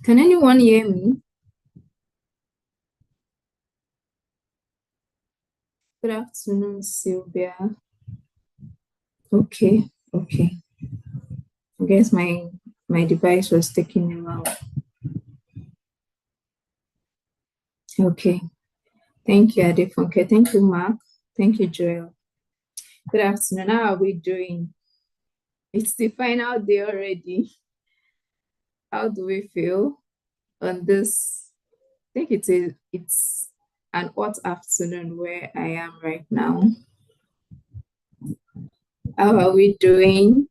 Can anyone hear me? Good afternoon, Sylvia. Okay, okay. I guess my device was taking a while. Okay. Thank you, Adefunke. Thank you, Mark. Thank you, Joel. Good afternoon. How are we doing? It's the final day already. How do we feel on this? I think it's an hot afternoon where I am right now. How are we doing?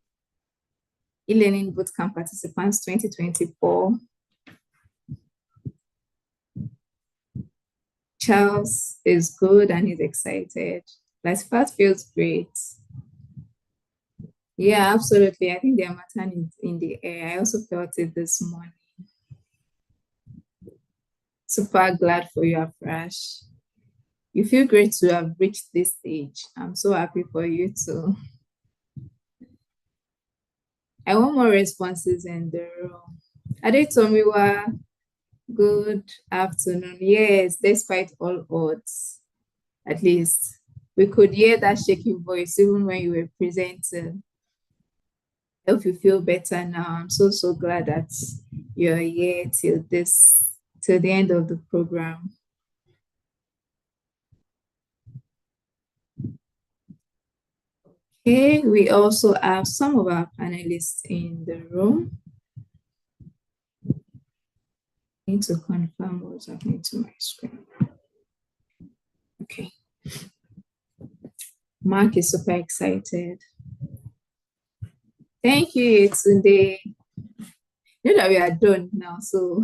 E-learning bootcamp participants 2024. Charles is good and he's excited. That feels great. Yeah, absolutely. I think the harmattan is in the air. I also felt it this morning. Super glad for you, Afrash. You feel great to have reached this stage. I'm so happy for you too. I want more responses in the room. Adetomiwa, good afternoon. Yes, despite all odds, at least we could hear that shaky voice even when you were presenting. I hope you feel better now. I'm so glad that you're here till the end of the program. Okay, we also have some of our panelists in the room. I need to confirm what's happening to my screen. Okay. Mark is super excited. Thank you, Yetunde. You know that we are done now, so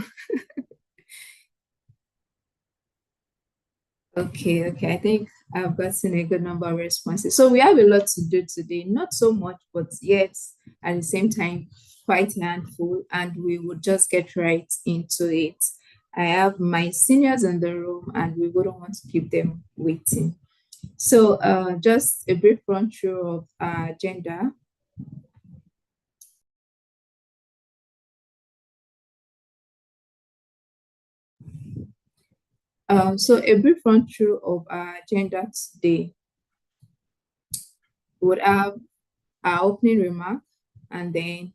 okay. I think I've gotten a good number of responses. So we have a lot to do today, not so much, but yet at the same time, quite a handful, and we will just get right into it. I have my seniors in the room, and we wouldn't want to keep them waiting. So just a brief run through of our agenda. So a brief run through of our agenda today. We would have our opening remark and then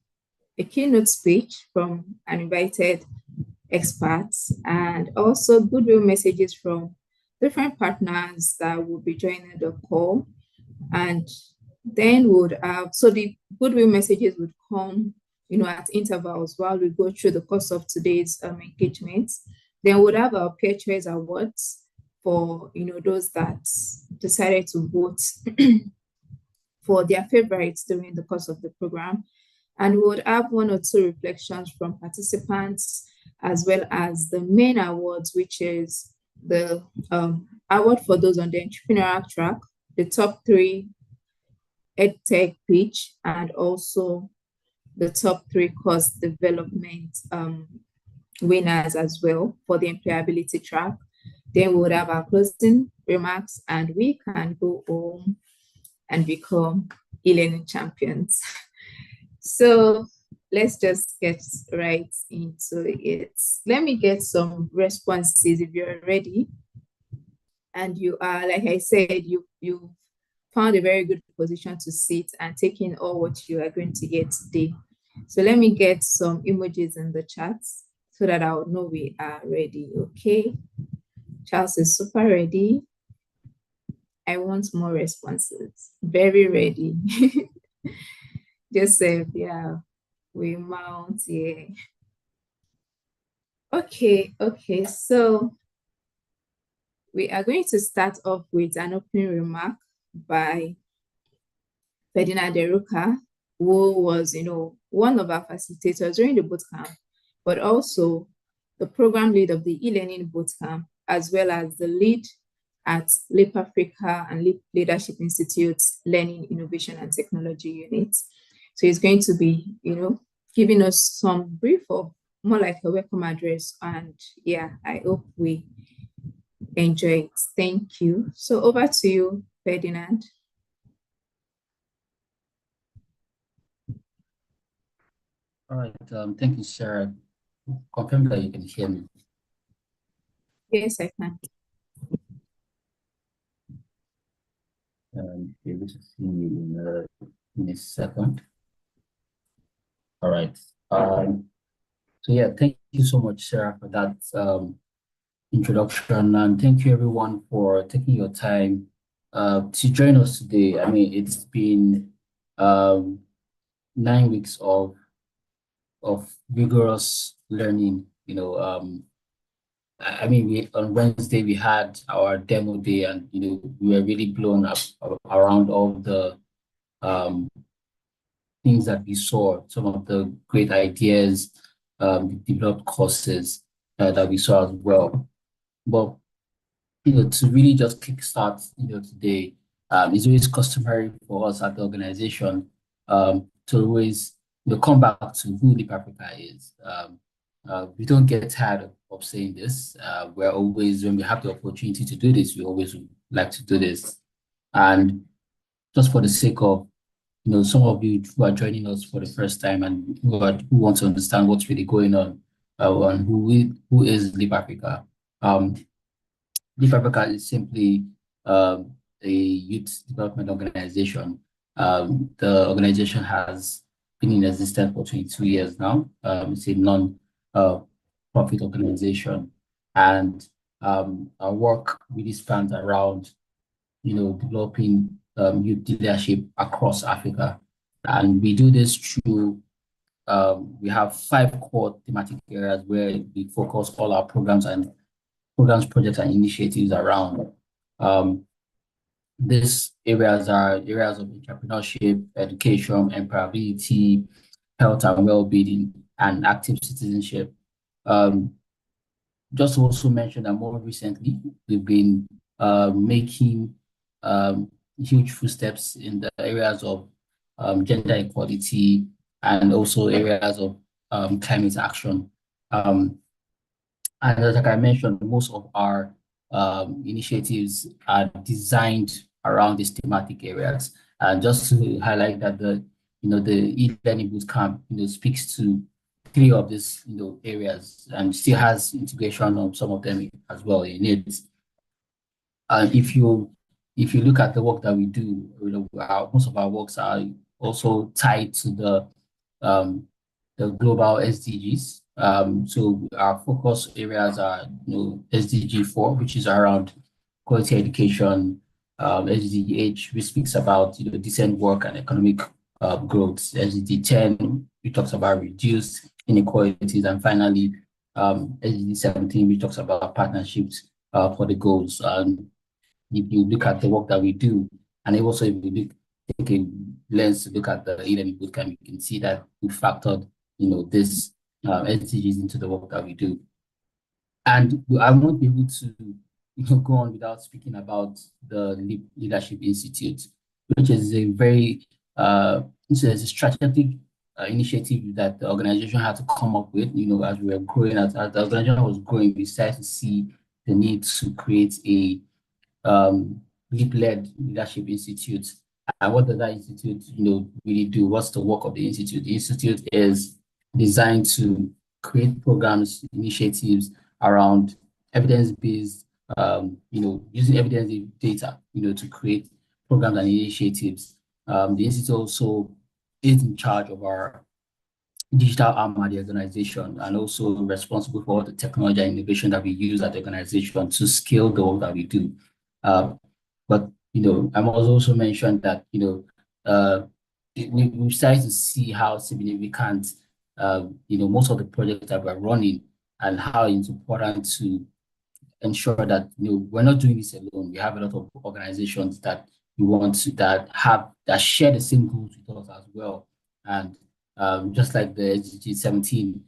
a keynote speech from an invited experts and also goodwill messages from different partners that will be joining the call. And then we would have, so the goodwill messages would come, at intervals while we go through the course of today's engagement. Then we would have our peer choice awards for, those that decided to vote for their favorites during the course of the program. And we would have one or two reflections from participants, as well as the main awards, which is the award for those on the entrepreneurial track, the top 3 EdTech pitch, and also the top 3 course development winners as well for the employability track. Then we would have our closing remarks, and we can go home and become e-learning champions. So let's just get right into it. Let me get some responses if you're ready. And you are, like I said, you found a very good position to sit and take in all what you are going to get today. So let me get some emojis in the chat so that I'll know we are ready. Okay. Charles is super ready. I want more responses. Very ready. Joseph, yeah, we mount, yeah. Okay, so we are going to start off with an opening remark by Ferdinand Deruka, who was, one of our facilitators during the bootcamp, but also the program lead of the e-learning bootcamp, as well as the lead at LEAP Africa and LEAP Leadership Institute's Learning, Innovation, and Technology Unit. So he's going to be, giving us some brief of more like a welcome address. And yeah, I hope we enjoy it. Thank you. So over to you, Ferdinand. All right. Thank you, Sarah. confirm that you can hear me. Yes, I can. Be able to see you in a second. All right. So yeah, thank you so much, Sarah, for that introduction, and thank you everyone for taking your time to join us today. I mean, it's been um, 9 weeks of rigorous learning. I mean, we on Wednesday we had our demo day, and we were really blown up around all the um, things that we saw, some of the great ideas, developed courses that we saw as well. But to really just kickstart, today, it's always customary for us at the organization to always, come back to who Leap Africa is. We don't get tired of saying this. We're always, when we have the opportunity to do this, we always would like to do this. And just for the sake of, some of you who are joining us for the first time and who want to understand what's really going on, and who is Leap Africa. Leap Africa is simply a youth development organization. The organization has been in existence for 22 years now. It's a non-profit organization, and our work really spans around, developing youth leadership across Africa, and we do this through. We have 5 core thematic areas where we focus all our programs, projects, and initiatives around. Um, these areas are areas of entrepreneurship, education, employability, health and well-being, and active citizenship. Um, just to also mention that more recently, we've been making huge footsteps in the areas of gender equality and also areas of climate action. Um, and like I mentioned, most of our initiatives are designed around these thematic areas. And just to highlight that the e-learning bootcamp, speaks to 3 of these, areas and still has integration of some of them as well in it. And if you look at the work that we do, most of our works are also tied to um, the global SDGs. So our focus areas are, SDG 4, which is around quality education, SDG 8, which speaks about, decent work and economic growth, SDG 10, which talks about reduced inequalities, and finally, SDG 17, which talks about partnerships for the goals. If you look at the work that we do, and also if you take a lens to look at the e-learning bootcamp, you can see that we factored, this SDGs into the work that we do. And I won't be able to, go on without speaking about the Leadership Institute, which is a very it's a strategic initiative that the organization had to come up with. As we were growing, as the organization was growing, we started to see the need to create a Leap-led Leadership Institute. And what does that institute, really do? What's the work of the institute? The institute is designed to create programs, initiatives around evidence-based, using evidence data, to create programs and initiatives. The institute also is in charge of our digital arm at the organization and also responsible for all the technology and innovation that we use at the organization to scale the work that we do. But I must also mention that we've started to see how significant most of the projects that we're running and how it's important to ensure that we're not doing this alone. We have a lot of organizations that we want to that share the same goals with us as well. And just like the SDG 17,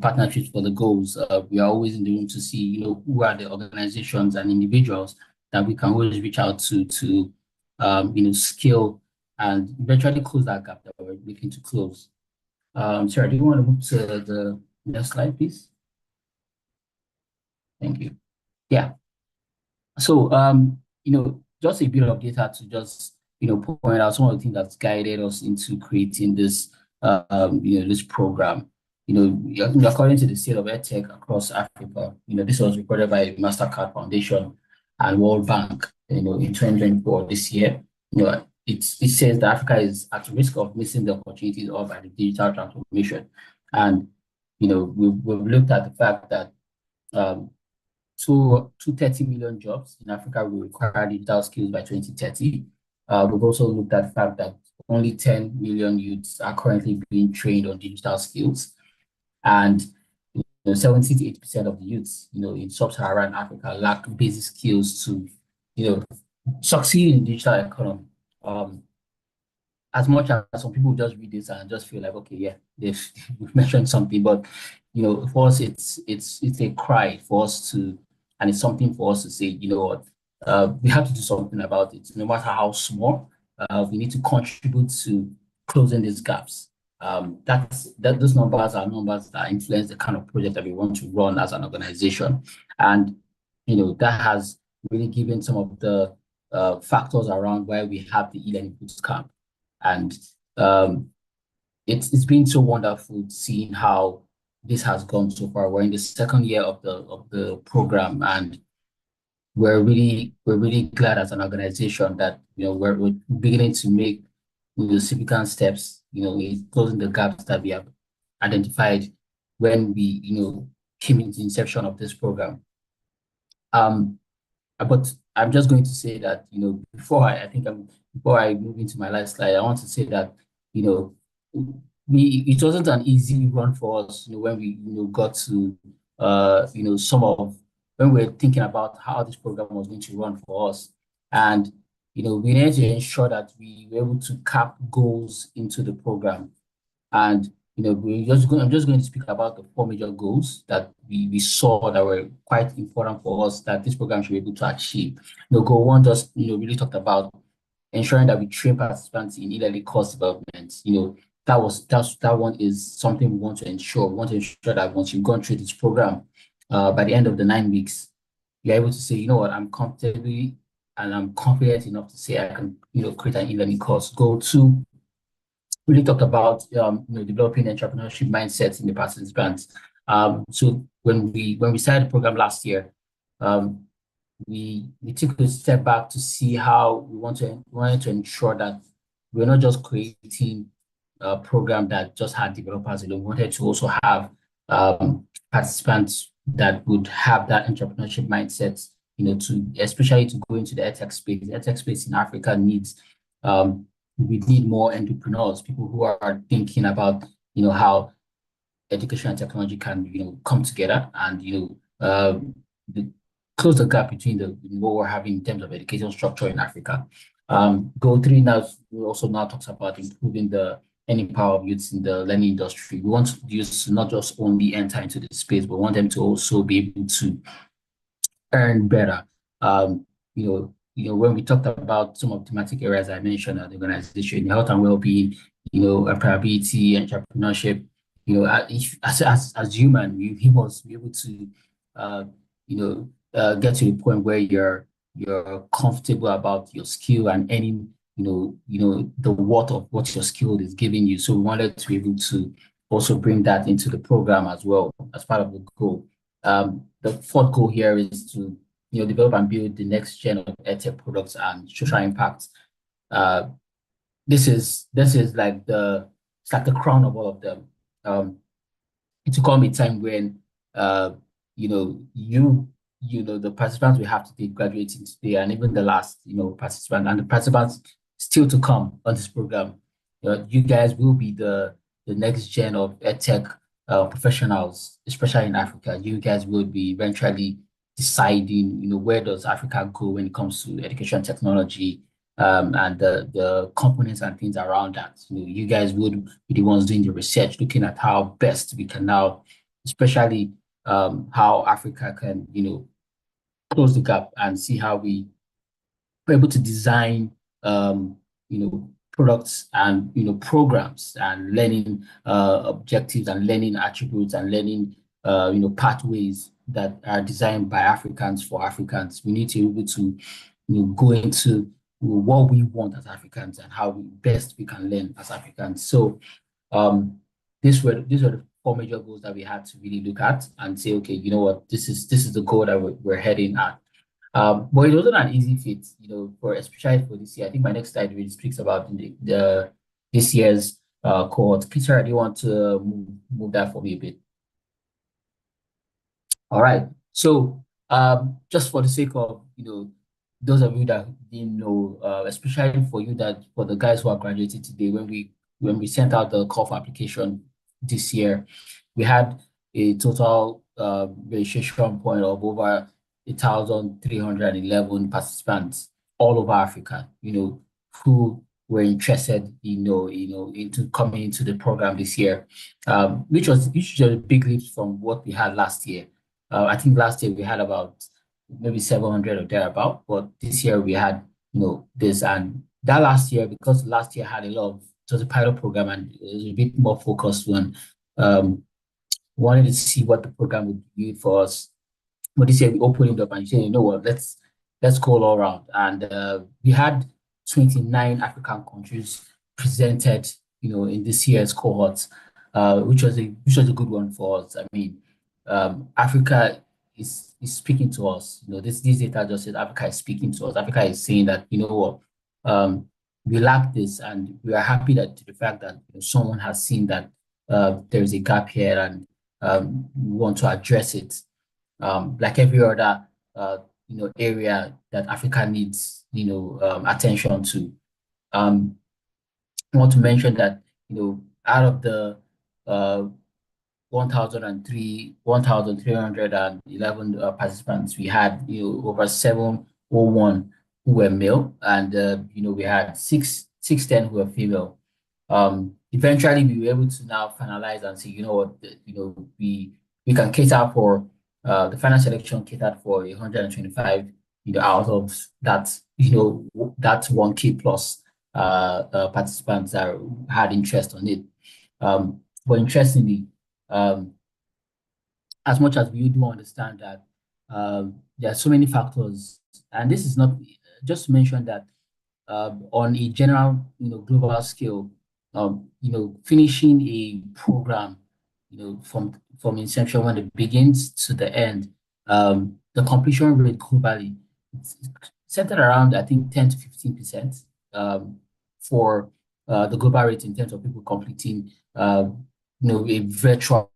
partnerships for the goals, we are always in the room to see, who are the organizations and individuals that we can always reach out to scale and eventually close that gap that we're looking to close. Sarah, do you want to move to the next slide, please? Thank you. Yeah. So, just a bit of data to just, point out some of the things that's guided us into creating this, this program. according to the state of EdTech across Africa, this was reported by Mastercard Foundation and World Bank, in 2024 this year. It says that Africa is at risk of missing the opportunities of by the digital transformation. And, we've looked at the fact that um, 230 million jobs in Africa will require digital skills by 2030. We've also looked at the fact that only 10 million youths are currently being trained on digital skills. And 70 to 80% of the youths, in sub-Saharan Africa lack basic skills to, succeed in digital economy. As much as some people just read this and just feel like, okay, yeah, they've mentioned something, but for us, it's a cry for us to, and it's something for us to say, you know what, we have to do something about it, no matter how small. We need to contribute to closing these gaps. Those numbers are numbers that influence the kind of project that we want to run as an organization, and that has really given some of the factors around why we have the e-learning bootcamp. And it's been so wonderful seeing how this has gone so far. We're in the second year of the program, and we're really glad as an organization that we're beginning to make significant steps, in closing the gaps that we have identified when we came into the inception of this program. But I'm just going to say that, before I move into my last slide, I want to say that, it wasn't an easy run for us, when we, got to, when we were thinking about how this program was going to run for us. And, we needed to ensure that we were able to cap goals into the program. And I'm just going to speak about the four major goals that we saw that were quite important for us that this program should be able to achieve. Goal one just really talked about ensuring that we train participants in e-learning course development. That one is something we want to ensure. We want to ensure that once you've gone through this program, by the end of the 9 weeks, you're able to say, you know what, I'm comfortably and I'm confident enough to say I can create an e-learning course. Goal two really talked about developing entrepreneurship mindsets in the participants. So when we started the program last year, we took a step back to see how we wanted to ensure that we're not just creating a program that just had developers alone. We wanted to also have participants that would have that entrepreneurship mindset, especially to go into the edtech space. The edtech space in Africa needs we need more entrepreneurs, people who are thinking about, how education and technology can, come together and, close the gap between what we're having in terms of education structure in Africa. Goal three now also talks about improving the earning power of youths in the learning industry. We want youths to not just only enter into the space, but want them to also be able to earn better. When we talked about some of the thematic areas I mentioned at the organization, health and well-being, employability, entrepreneurship, as human, we must be able to, get to the point where you're comfortable about your skill and earning, the worth of what your skill is giving you. So we wanted to be able to also bring that into the program as well as part of the goal. The fourth goal here is to develop and build the next gen of edtech products and social impact. This is like it's like the crown of all of them. It will come a time when the participants we have today graduating today, and even the last participant and the participants still to come on this program. You guys will be the next gen of edtech professionals, especially in Africa. You guys will be eventually deciding, where does Africa go when it comes to education technology, and the components and things around that. You guys would be the ones doing the research, looking at how best we can now, especially how Africa can, close the gap and see how we're able to design, products and, programs and learning objectives and learning attributes and learning, pathways that are designed by Africans for Africans. We need to be able to go into what we want as Africans and how best we can learn as Africans. So these were the four major goals that we had to really look at and say, okay, you know what, this is the goal that we're heading at. But it wasn't an easy fit, for especially for this year. I think my next slide really speaks about the this year's cohort. Kisara, do you want to move that for me a bit? All right. So, just for the sake of, those of you that didn't know, especially for the guys who are graduating today, when we sent out the call for application this year, we had a total registration point of over 1,311 participants all over Africa, who were interested, into coming into the program this year, which was a big leap from what we had last year. I think last year we had about maybe 700 or thereabout, but this year we had, this. And that last year, because last year had it was a pilot program and it was a bit more focused on um, wanted to see what the program would do for us. But this year we opened it up and said, you know what, let's go all around. And we had 29 African countries presented, in this year's cohort, which was a good one for us. I mean, Africa is speaking to us. This data just says Africa is speaking to us. Africa is saying that, what, we lack this, and we are happy that the fact that someone has seen that there is a gap here, and we want to address it. Like every other area that Africa needs attention to. Um, I want to mention that out of the 1,311 participants, we had over 701 who were male, and we had 610 who were female. Eventually, we were able to now finalize and say, what, we can cater for the final selection catered for 125, out of that, that 1K plus participants that had interest on it. But interestingly, um, as much as we do understand that there are so many factors, and this is not just to mention that on a general, global scale, finishing a program, from inception when it begins to the end, the completion rate globally it's centered around, I think, 10 to 15% for the global rate in terms of people completing, a virtual,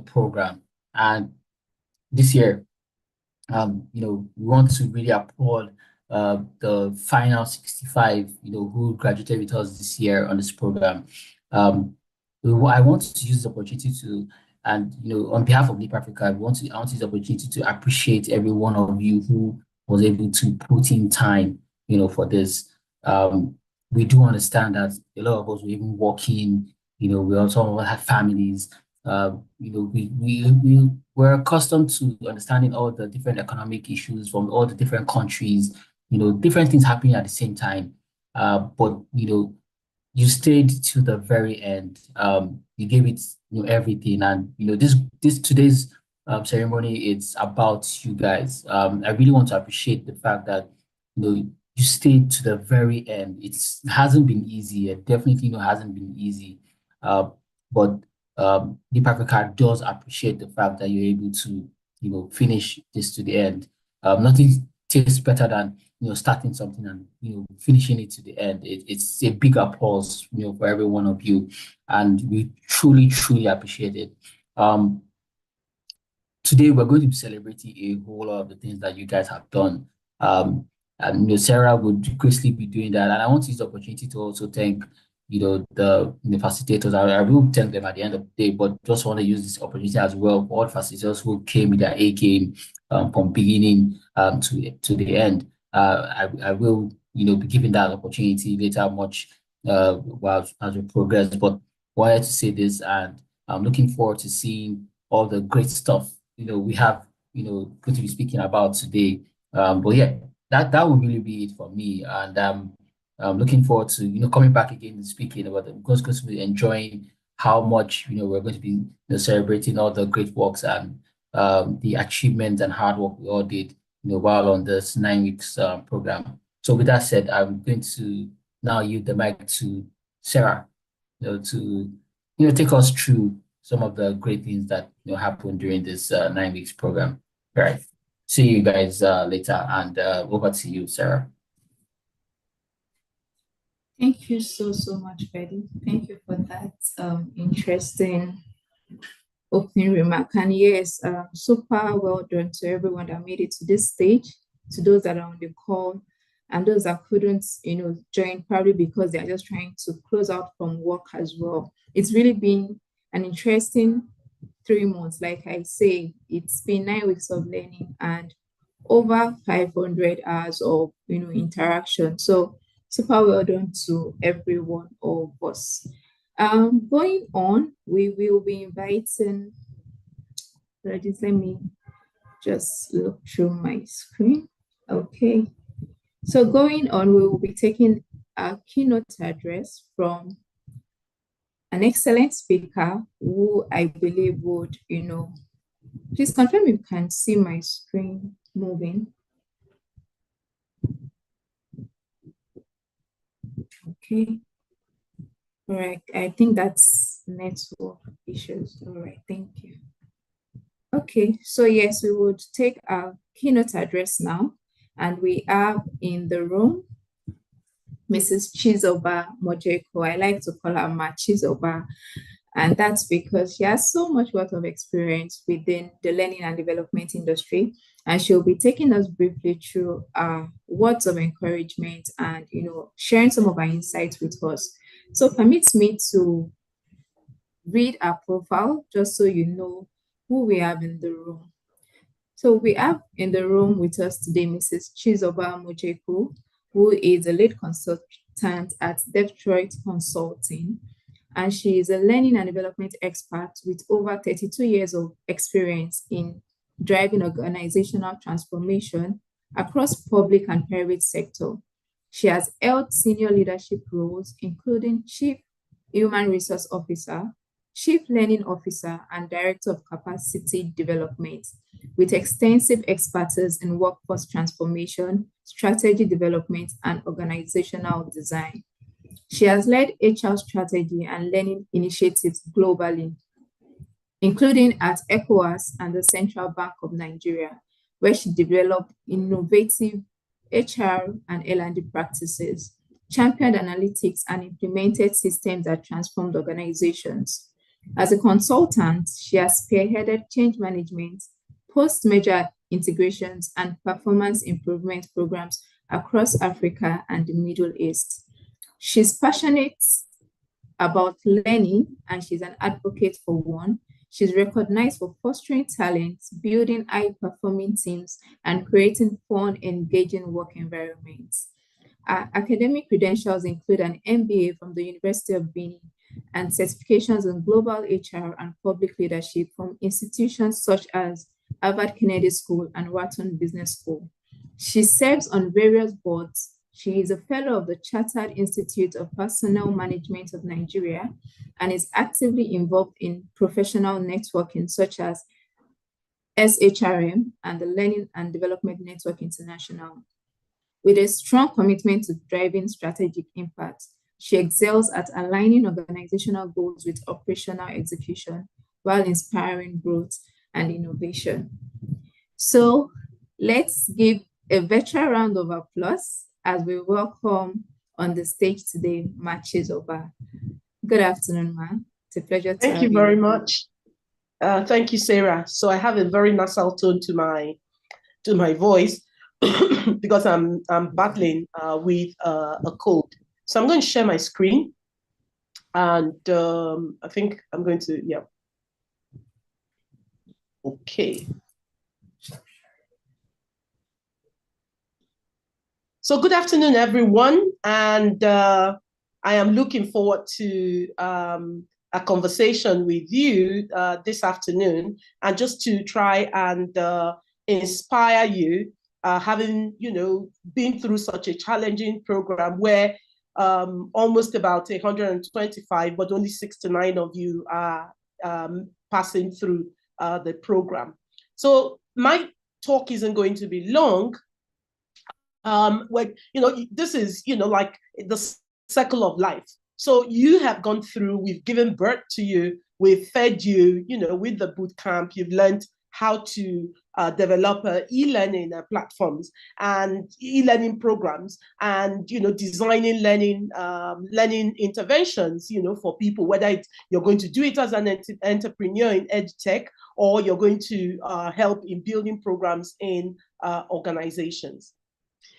program. And this year, we want to really applaud the final 65, who graduated with us this year on this program. I want to use the opportunity to, and on behalf of Leap Africa, I want to use the opportunity to appreciate every one of you who was able to put in time, for this. We do understand that a lot of us were even working, we also had families. We're accustomed to understanding all the different economic issues from all the different countries, different things happening at the same time. But you stayed to the very end. You gave it, everything, and this today's ceremony, it's about you guys. I really want to appreciate the fact that you stayed to the very end. It hasn't been easy. It definitely hasn't been easy. But Deep Africa does appreciate the fact that you're able to finish this to the end. Nothing tastes better than starting something and finishing it to the end. It's a big applause for every one of you, and we truly appreciate it. Today we're going to be celebrating a whole lot of the things that you guys have done. And Sarah would graciously be doing that. And I want to use the opportunity to also thank the facilitators. I will thank them at the end of the day, but just want to use this opportunity as well for all the facilitators who came with their A game from beginning to the end. I will be giving that opportunity later much while as we progress. But wanted to say this, and I'm looking forward to seeing all the great stuff we have going to be speaking about today. But yeah, that will really be it for me, and I'm looking forward to coming back again and speaking about it, because going to be enjoying how much we're going to be celebrating all the great works and the achievements and hard work we all did while on this 9 weeks program. So with that said, I'm going to now yield the mic to Sarah, to take us through some of the great things that happen during this 9 weeks program. All right. See you guys later, and over to you, Sarah. Thank you so much, Betty. Thank you for that interesting opening remark. And yes, super well done to everyone that made it to this stage, to those that are on the call, and those that couldn't, join probably because they're just trying to close out from work as well. It's really been an interesting 3 months. Like I say, it's been 9 weeks of learning and over 500 hours of interaction. So super well done to every one of us. Going on, we will be inviting. Let me just look through my screen. Okay. So going on, we will be taking a keynote address from an excellent speaker who I believe would, please confirm if you can see my screen moving. Okay. All right. I think that's network issues. All right. Thank you. Okay. So yes, we would take our keynote address now, and we have in the room Mrs. Chizoba Mojeko. I like to call her Ma Chizoba, and that's because she has so much wealth of experience within the learning and development industry, and she'll be taking us briefly through words of encouragement and sharing some of our insights with us. So permit me to read our profile just so you know who we have in the room. So we have in the room with us today Mrs. Chizoba Mojeku, who is a lead consultant at Detroit Consulting, and she is a learning and development expert with over 32 years of experience in driving organizational transformation across public and private sector. She has held senior leadership roles, including Chief Human Resource Officer, Chief Learning Officer, and Director of Capacity Development, with extensive expertise in workforce transformation, strategy development, and organizational design. She has led HR strategy and learning initiatives globally, including at ECOWAS and the Central Bank of Nigeria, where she developed innovative HR and L&D practices, championed analytics, and implemented systems that transformed organizations. As a consultant, she has spearheaded change management, post-merger integrations, and performance improvement programs across Africa and the Middle East. She's passionate about learning, and she's an advocate for one. She's recognized for fostering talent, building high-performing teams, and creating fun, engaging work environments. Her academic credentials include an MBA from the University of Benin and certifications in global HR and public leadership from institutions such as Harvard Kennedy School and Wharton Business School. She serves on various boards. She is a fellow of the Chartered Institute of Personnel Management of Nigeria and is actively involved in professional networking such as SHRM and the Learning and Development Network International. With a strong commitment to driving strategic impact, she excels at aligning organizational goals with operational execution while inspiring growth and innovation. So let's give a virtual round of applause as we welcome on the stage today, Ma Chizoba. Good afternoon, Ma. It's a pleasure to have you. Thank you very much. Thank you, Sarah. So I have a very nasal tone to my voice because I'm battling with a cold. So I'm going to share my screen, and I think I'm going to, yeah. Okay. So good afternoon, everyone, and I am looking forward to a conversation with you this afternoon, and just to try and inspire you, having been through such a challenging program where almost about 125, but only 69 of you are passing through the program. So my talk isn't going to be long. This is like the circle of life. So you have gone through, we've given birth to you, we've fed you, with the boot camp, you've learned how to develop e-learning platforms and e-learning programs, and designing learning interventions, for people, whether you're going to do it as an entrepreneur in edtech, or you're going to help in building programs in organizations.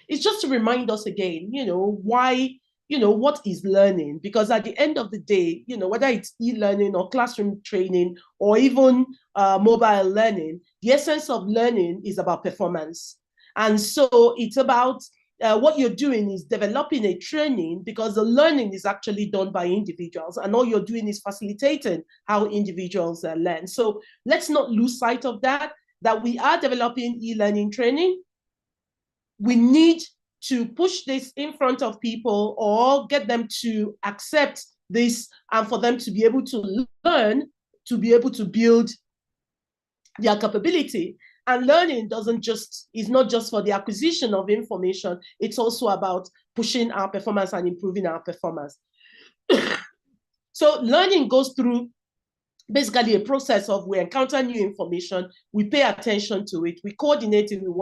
It's just to remind us again, why, what is learning? Because at the end of the day, whether it's e-learning or classroom training or even mobile learning, the essence of learning is about performance. And so it's about what you're doing is developing a training, because the learning is actually done by individuals, and all you're doing is facilitating how individuals learn. So let's not lose sight of that we are developing e-learning training. We need to push this in front of people, or get them to accept this, and for them to be able to learn, to be able to build their capability. And learning is not just for the acquisition of information, it's also about pushing our performance and improving our performance. So learning goes through basically a process of, we encounter new information, we pay attention to it, we coordinate it with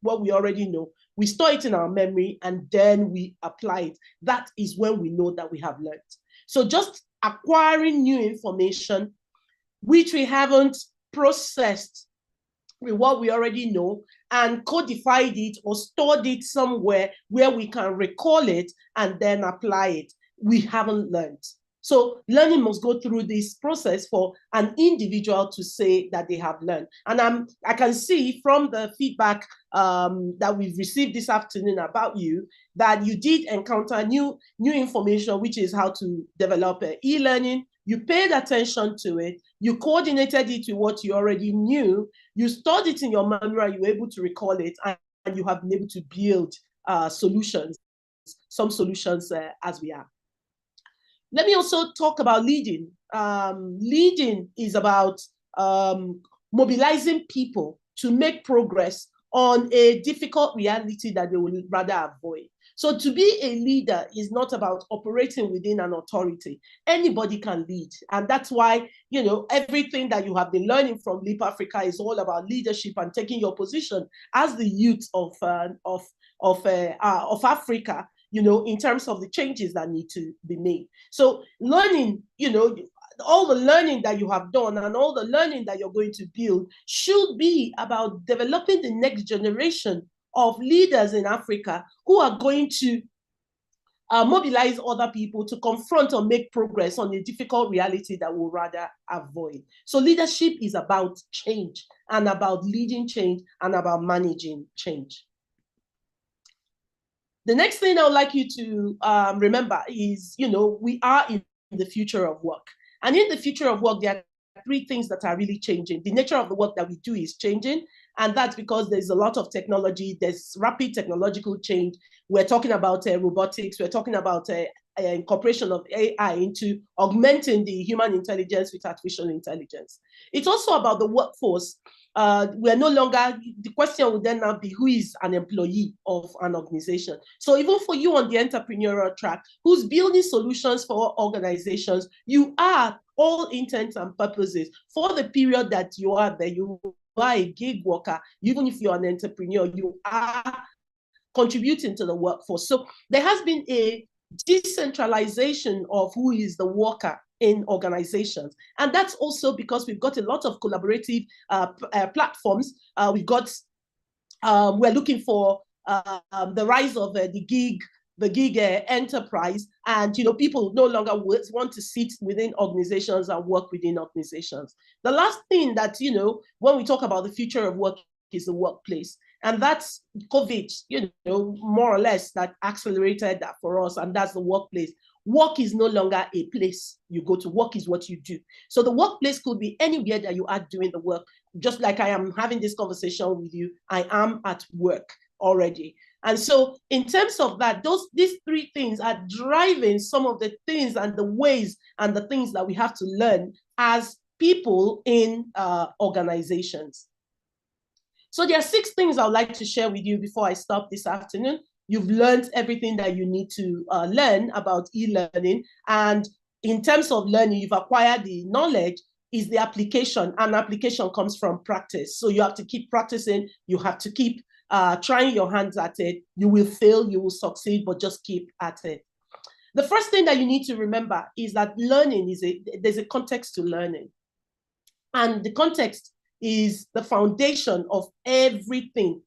what we already know, we store it in our memory, and then we apply it. That is when we know that we have learned. So just acquiring new information, which we haven't processed with what we already know, and codified it or stored it somewhere where we can recall it and then apply it, we haven't learned. So learning must go through this process for an individual to say that they have learned. And I can see from the feedback that we've received this afternoon about you, that you did encounter new information, which is how to develop e-learning. You paid attention to it, you coordinated it with what you already knew, you stored it in your memory, you were able to recall it, and you have been able to build solutions, some solutions as we are. Let me also talk about leading. Leading is about mobilizing people to make progress on a difficult reality that they would rather avoid. So to be a leader is not about operating within an authority. Anybody can lead. And that's why, everything that you have been learning from Leap Africa is all about leadership and taking your position as the youth of Africa, in terms of the changes that need to be made. So learning, all the learning that you have done and all the learning that you're going to build should be about developing the next generation of leaders in Africa who are going to mobilize other people to confront or make progress on a difficult reality that we'll rather avoid. So leadership is about change, and about leading change, and about managing change. The next thing I would like you to remember is, we are in the future of work. And in the future of work, there are three things that are really changing. The nature of the work that we do is changing. And that's because there's a lot of technology, there's rapid technological change. We're talking about robotics, we're talking about incorporation of AI into augmenting the human intelligence with artificial intelligence. It's also about the workforce. We're no longer, the question would then now be, who is an employee of an organization? So even for you on the entrepreneurial track, who's building solutions for organizations, you are, all intents and purposes, for the period that you are there, you are a gig worker. Even if you're an entrepreneur, you are contributing to the workforce. So there has been a decentralization of who is the worker in organizations. And that's also because we've got a lot of collaborative platforms. We're looking for the rise of the gig enterprise, and people no longer want to sit within organizations and work within organizations. The last thing that, when we talk about the future of work, is the workplace. And that's COVID, more or less, that accelerated that for us, and that's the workplace. Work is no longer a place you go to. Work is what you do. So the workplace could be anywhere that you are doing the work. Just like I am having this conversation with you, I am at work already. And so in terms of that, these three things are driving some of the things and the ways and the things that we have to learn as people in organizations. So there are 6 things I would like to share with you before I stop this afternoon. You've learned everything that you need to learn about e-learning, and in terms of learning, you've acquired the knowledge, is the application, and application comes from practice. So you have to keep practicing, you have to keep trying your hands at it. You will fail, you will succeed, but just keep at it. The first thing that you need to remember is that learning there's a context to learning. And the context is the foundation of everything,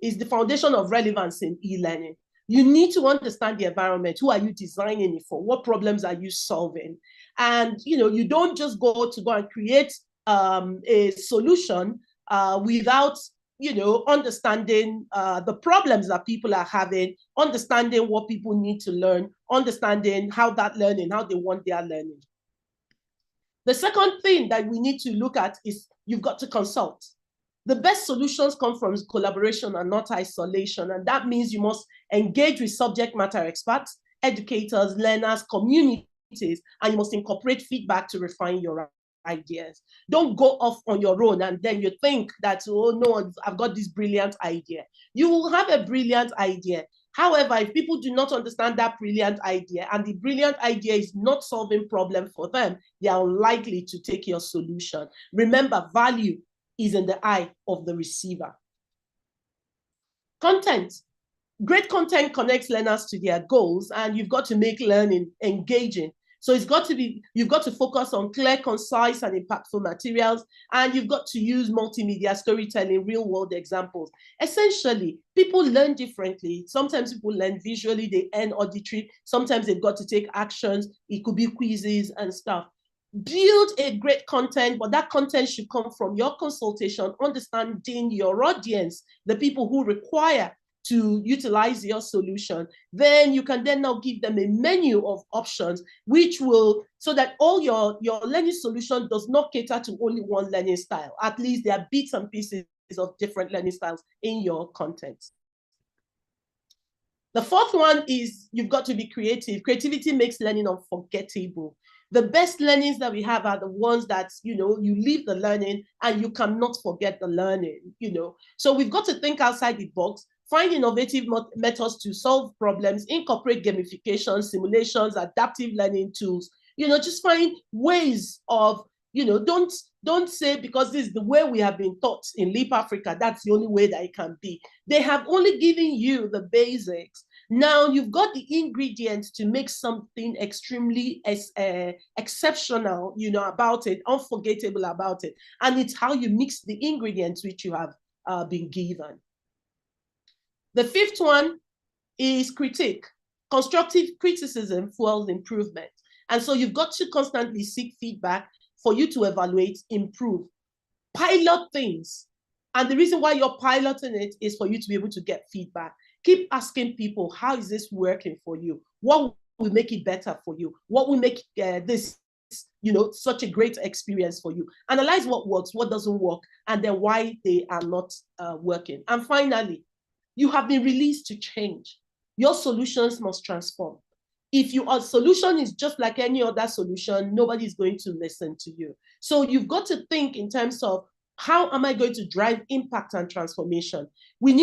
is the foundation of relevance in e-learning. You need to understand the environment. Who are you designing it for? What problems are you solving? And you don't just go and create a solution without understanding the problems that people are having, understanding what people need to learn, understanding how they want their learning. The second thing that we need to look at is you've got to consult. The best solutions come from collaboration and not isolation. And that means you must engage with subject matter experts, educators, learners, communities, and you must incorporate feedback to refine your ideas. Don't go off on your own and then you think that, oh no, I've got this brilliant idea. You will have a brilliant idea. However, if people do not understand that brilliant idea and the brilliant idea is not solving problem for them, they are unlikely to take your solution. Remember, value is in the eye of the receiver. Content. Great content connects learners to their goals, and you've got to make learning engaging. So you've got to focus on clear, concise, and impactful materials, and you've got to use multimedia storytelling, real-world examples. Essentially, people learn differently. Sometimes people learn visually, they learn auditory. Sometimes they've got to take actions. It could be quizzes and stuff. Build a great content, but that content should come from your consultation, understanding your audience, the people who require to utilize your solution. Then you can now give them a menu of options, which will, so that all your learning solution does not cater to only one learning style. At least there are bits and pieces of different learning styles in your content. The fourth one is you've got to be creative. Creativity makes learning unforgettable. The best learnings that we have are the ones that, you leave the learning and you cannot forget the learning, So we've got to think outside the box, find innovative methods to solve problems, incorporate gamification, simulations, adaptive learning tools, just find ways of, don't say because this is the way we have been taught in Leap Africa, that's the only way that it can be. They have only given you the basics. Now you've got the ingredients to make something extremely exceptional, about it, unforgettable about it. And it's how you mix the ingredients which you have been given. The fifth one is critique. Constructive criticism fuels improvement. And so you've got to constantly seek feedback for you to evaluate, improve. Pilot things. And the reason why you're piloting it is for you to be able to get feedback. Keep asking people, how is this working for you? What will make it better for you? What will make this, such a great experience for you? Analyze what works, what doesn't work, and then why they are not working. And finally, you have been released to change. Your solutions must transform. If your solution is just like any other solution, nobody is going to listen to you. So you've got to think in terms of, how am I going to drive impact and transformation? People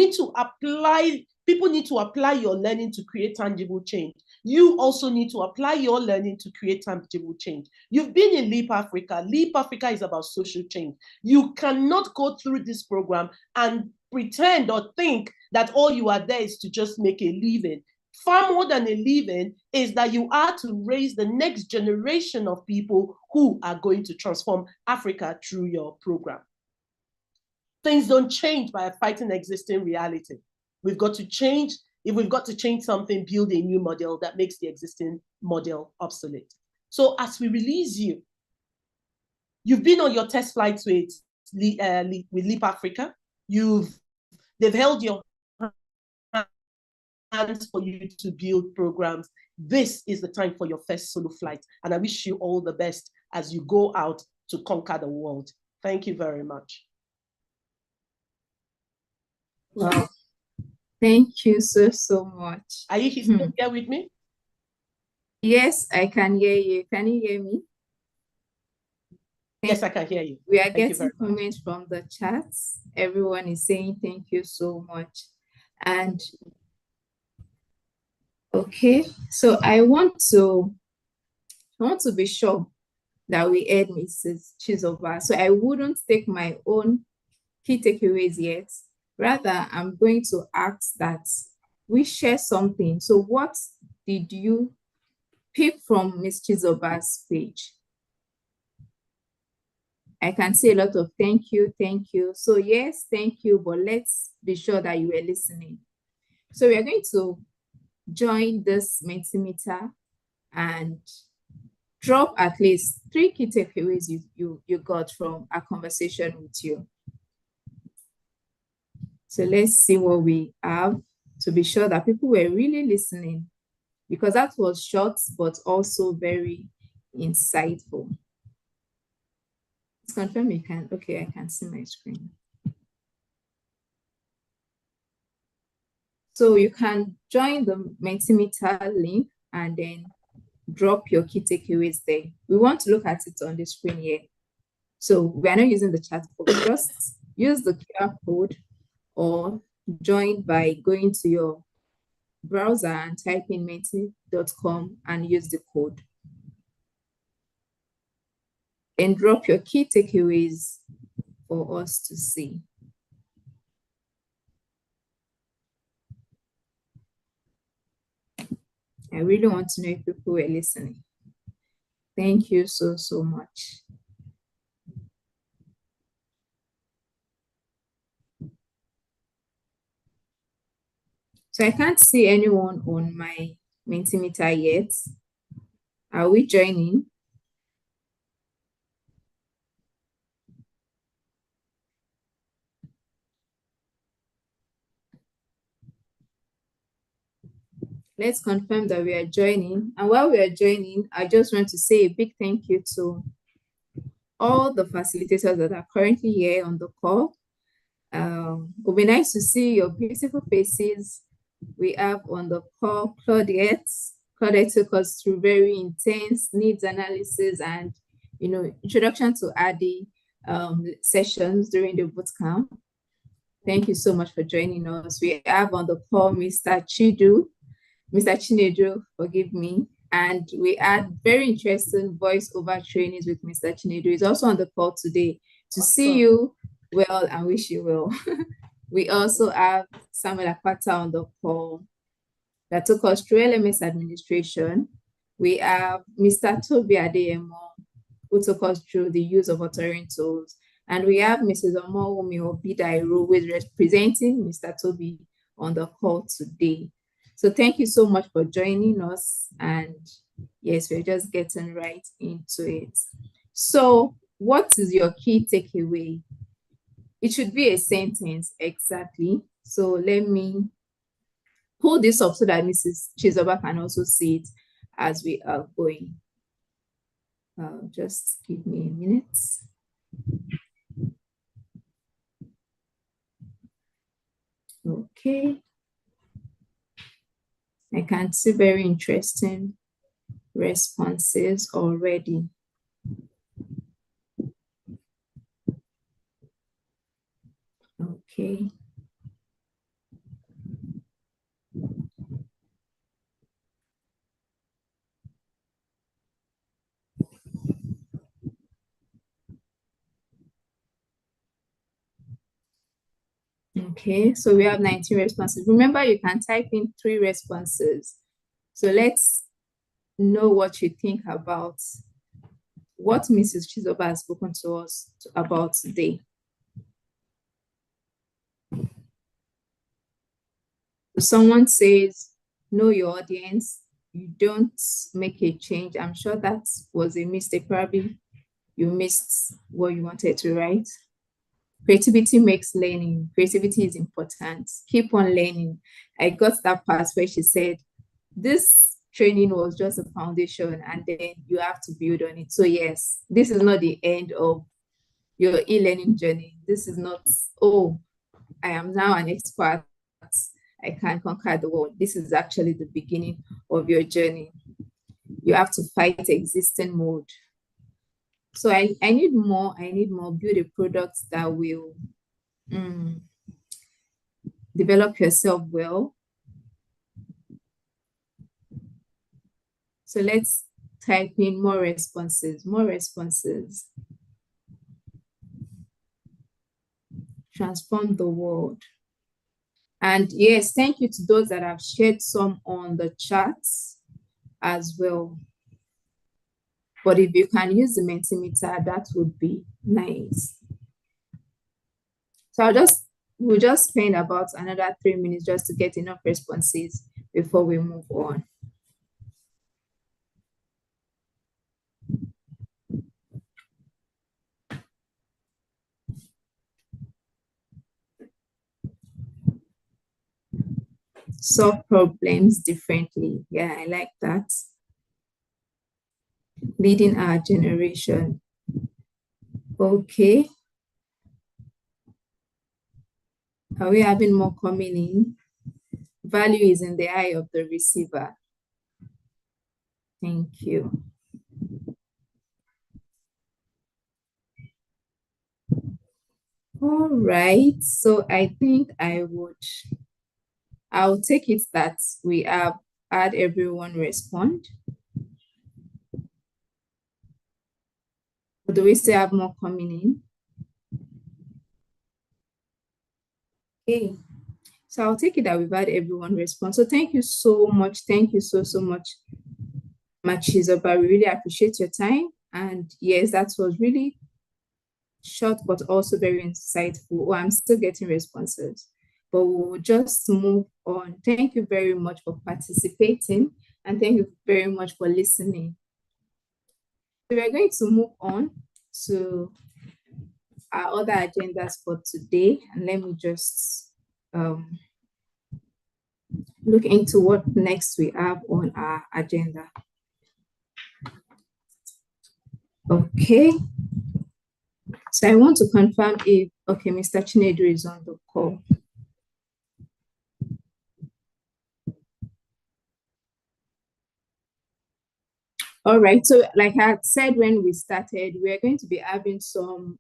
need to apply your learning to create tangible change. You also need to apply your learning to create tangible change. You've been in Leap Africa. Leap Africa is about social change. You cannot go through this program and pretend or think that all you are there is to just make a living. Far more than a living is that you are to raise the next generation of people who are going to transform Africa through your program. Things don't change by fighting existing reality. We've got to change. If we've got to change something, build a new model that makes the existing model obsolete. So as we release you, you've been on your test flights with Leap Africa. They've held your hands for you to build programs. This is the time for your first solo flight. And I wish you all the best as you go out to conquer the world. Thank you very much. Wow. Thank you so much. Are you still here with me? Yes, I can hear you. Can you hear me? Yes, I can hear you. We are getting comments from the chats. Everyone is saying thank you so much. And okay, so I want to I want to be sure that we heard Mrs. Chizoba. So I wouldn't take my own key takeaways yet. Rather, I'm going to ask that we share something. So what did you pick from Ms. Chizoba's speech? I can say a lot of thank you, thank you. So yes, thank you, but let's be sure that you were listening. So we are going to join this Mentimeter and drop at least 3 key takeaways you got from our conversation with you. So let's see what we have to be sure that people were really listening, because that was short but also very insightful. Let's confirm you can. Okay, I can see my screen. So you can join the Mentimeter link and then drop your key takeaways there. We want to look at it on the screen here. So we are not using the chat box, just use the QR code or join by going to your browser and type in menti.com and use the code. And drop your key takeaways for us to see. I really want to know if people were listening. Thank you so much. So I can't see anyone on my Mentimeter yet. Are we joining? Let's confirm that we are joining. And while we are joining, I just want to say a big thank you to all the facilitators that are currently here on the call. It will be nice to see your beautiful faces. We have on the call Claudette. Claudette took us through very intense needs analysis and introduction to ADDIE sessions during the bootcamp. Thank you so much for joining us. We have on the call Mr. Chinedu, forgive me. And we had very interesting voiceover trainings with Mr. Chinedu. He's also on the call today to see you well and wish you well. We also have Samuel Akpata on the call that took us through LMS administration. We have Mr. Toby Adeyemo, who took us through the use of authoring tools. And we have Mrs. Omowumi Obidairo, who is representing Mr. Toby on the call today. So thank you so much for joining us. And yes, we're just getting right into it. So what is your key takeaway? It should be a sentence, exactly. So let me pull this up so that Mrs. Chizoba can also see it as we are going. Just give me a minute. Okay. I can see very interesting responses already. Okay. Okay, so we have 19 responses. Remember, you can type in 3 responses. So let's know what you think about what Mrs. Chizoba has spoken to us about today. So someone says, know your audience, you don't make a change. I'm sure that was a mistake. Probably you missed what you wanted to write. Creativity makes learning. Creativity is important. Keep on learning. I got that part where she said, this training was just a foundation and then you have to build on it. So yes, this is not the end of your e-learning journey. This is not, oh, I am now an expert. I can conquer the world. This is actually the beginning of your journey. You have to fight existing mode. So I need more. Build a product that will develop yourself well. So let's type in more responses, more responses. Transform the world. And yes, thank you to those that have shared some on the chats as well. But if you can use the Mentimeter, that would be nice. So we'll just spend about another 3 minutes just to get enough responses before we move on. Solve problems differently. Yeah, I like that. Leading our generation. Okay. Are we having more coming in? Value is in the eye of the receiver. Thank you. All right. So I think I'll take it that we have had everyone respond. Or do we still have more coming in? Okay. So I'll take it that we've had everyone respond. So thank you so much. Thank you so much, Machizoba. We really appreciate your time. And yes, that was really short, but also very insightful. Oh, I'm still getting responses, but we'll just move on. Thank you very much for participating, and thank you very much for listening. So we're going to move on to our other agendas for today, and let me just look into what next we have on our agenda. Okay. So I want to confirm if, okay, Mr. Chinedu is on the call. All right, so like I had said when we started, we're going to be having some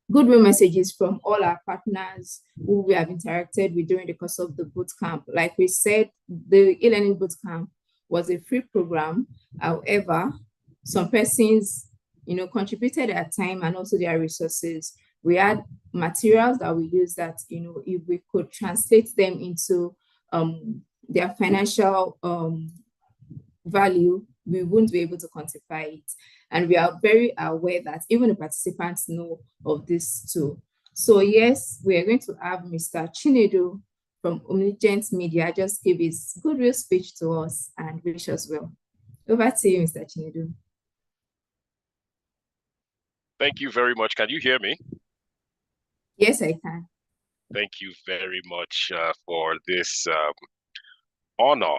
goodwill messages from all our partners who we have interacted with during the course of the bootcamp. Like we said, the e-learning bootcamp was a free program. However, some persons, contributed their time and also their resources. We had materials that we used that, if we could translate them into their financial value, we wouldn't be able to quantify it. And we are very aware that even the participants know of this too. So yes, we are going to have Mr. Chinedu from Omnigent Media just give his goodwill speech to us and wish us well. Over to you, Mr. Chinedu. Thank you very much. Can you hear me? Yes, I can. Thank you very much for this honor.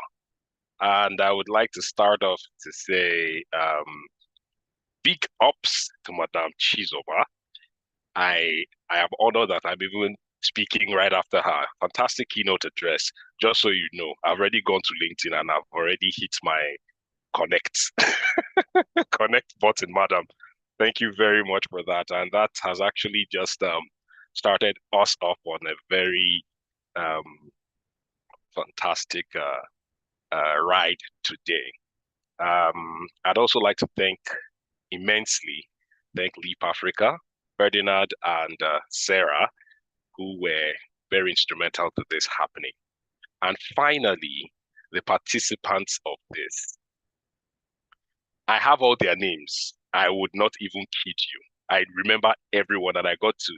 And I would like to start off to say big ups to Madame Chizoba. I am honored that I'm even speaking right after her fantastic keynote address. Just so you know, I've already gone to LinkedIn and I've already hit my connect connect button, madam. Thank you very much for that. And that has actually just started us off on a very fantastic ride today. I'd also like to thank Leap Africa, Ferdinand and Sarah, who were very instrumental to this happening. And finally, the participants of this. I have all their names. I would not even kid you. I remember everyone, and I got to,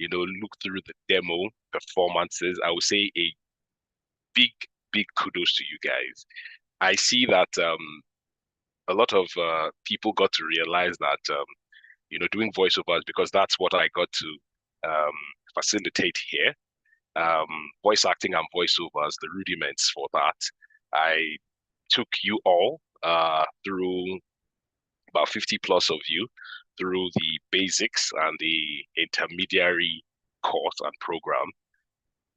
look through the demo performances. I would say a big, big kudos to you guys. I see that a lot of people got to realize that, doing voiceovers, because that's what I got to facilitate here. Voice acting and voiceovers, the rudiments for that. I took you all through about 50 plus of you through the basics and the intermediary course and program.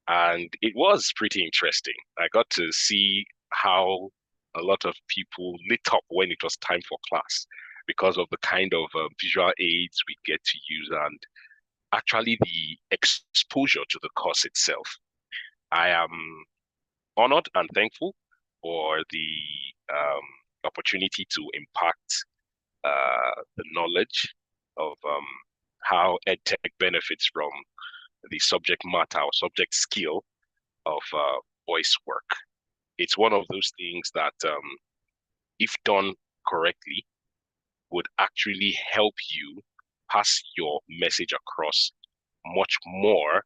And it was pretty interesting. I got to see how a lot of people lit up when it was time for class because of the kind of visual aids we get to use and actually the exposure to the course itself. I am honored and thankful for the opportunity to impact the knowledge of how EdTech benefits from the subject matter or subject skill of voice work. It's one of those things that, if done correctly, would actually help you pass your message across much more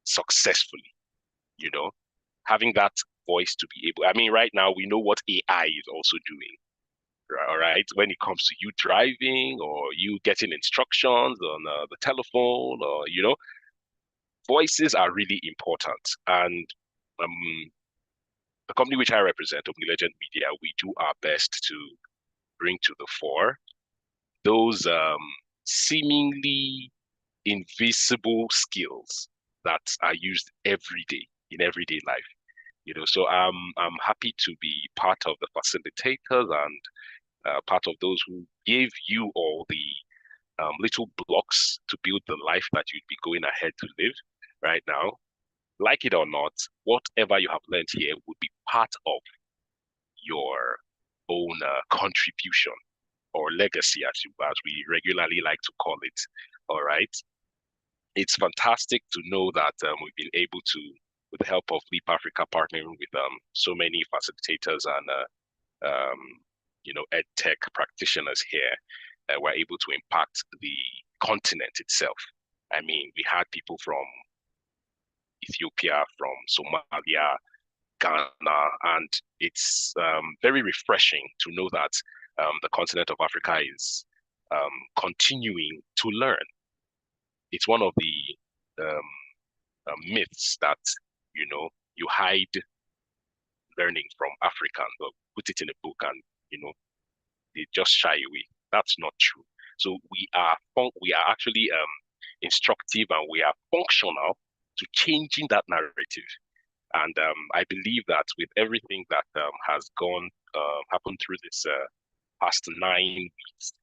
successfully. You know, having that voice to be able, I mean, right now we know what AI is also doing. All right, when it comes to you driving or you getting instructions on the telephone, or voices are really important. And the company which I represent, Omni Legend Media, we do our best to bring to the fore those seemingly invisible skills that are used every day in everyday life. So I'm happy to be part of the facilitators and part of those who gave you all the little blocks to build the life that you'd be going ahead to live right now. Like it or not, whatever you have learned here would be part of your own contribution or legacy, as we regularly like to call it. All right. It's fantastic to know that we've been able to, with the help of Leap Africa, partnering with so many facilitators and ed tech practitioners here, we're able to impact the continent itself. I mean, we had people from Ethiopia, from Somalia, Ghana, and it's very refreshing to know that the continent of Africa is continuing to learn. It's one of the myths that you hide learning from Africans, or put it in a book and they just shy away. That's not true. So we are actually instructive, and we are functional to changing that narrative. And I believe that with everything that has happened through this past 9 weeks,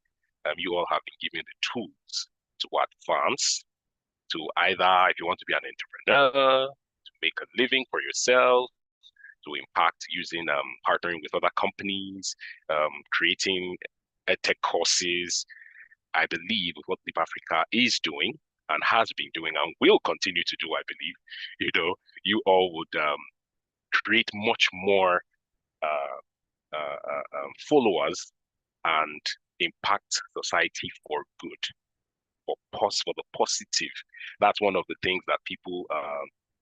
you all have been given the tools to advance, to either, if you want to be an entrepreneur, to make a living for yourself, to impact using partnering with other companies, creating edtech courses. I believe with what Leap Africa is doing and has been doing and will continue to do, I believe, you all would create much more followers and impact society for good, for the positive. That's one of the things that people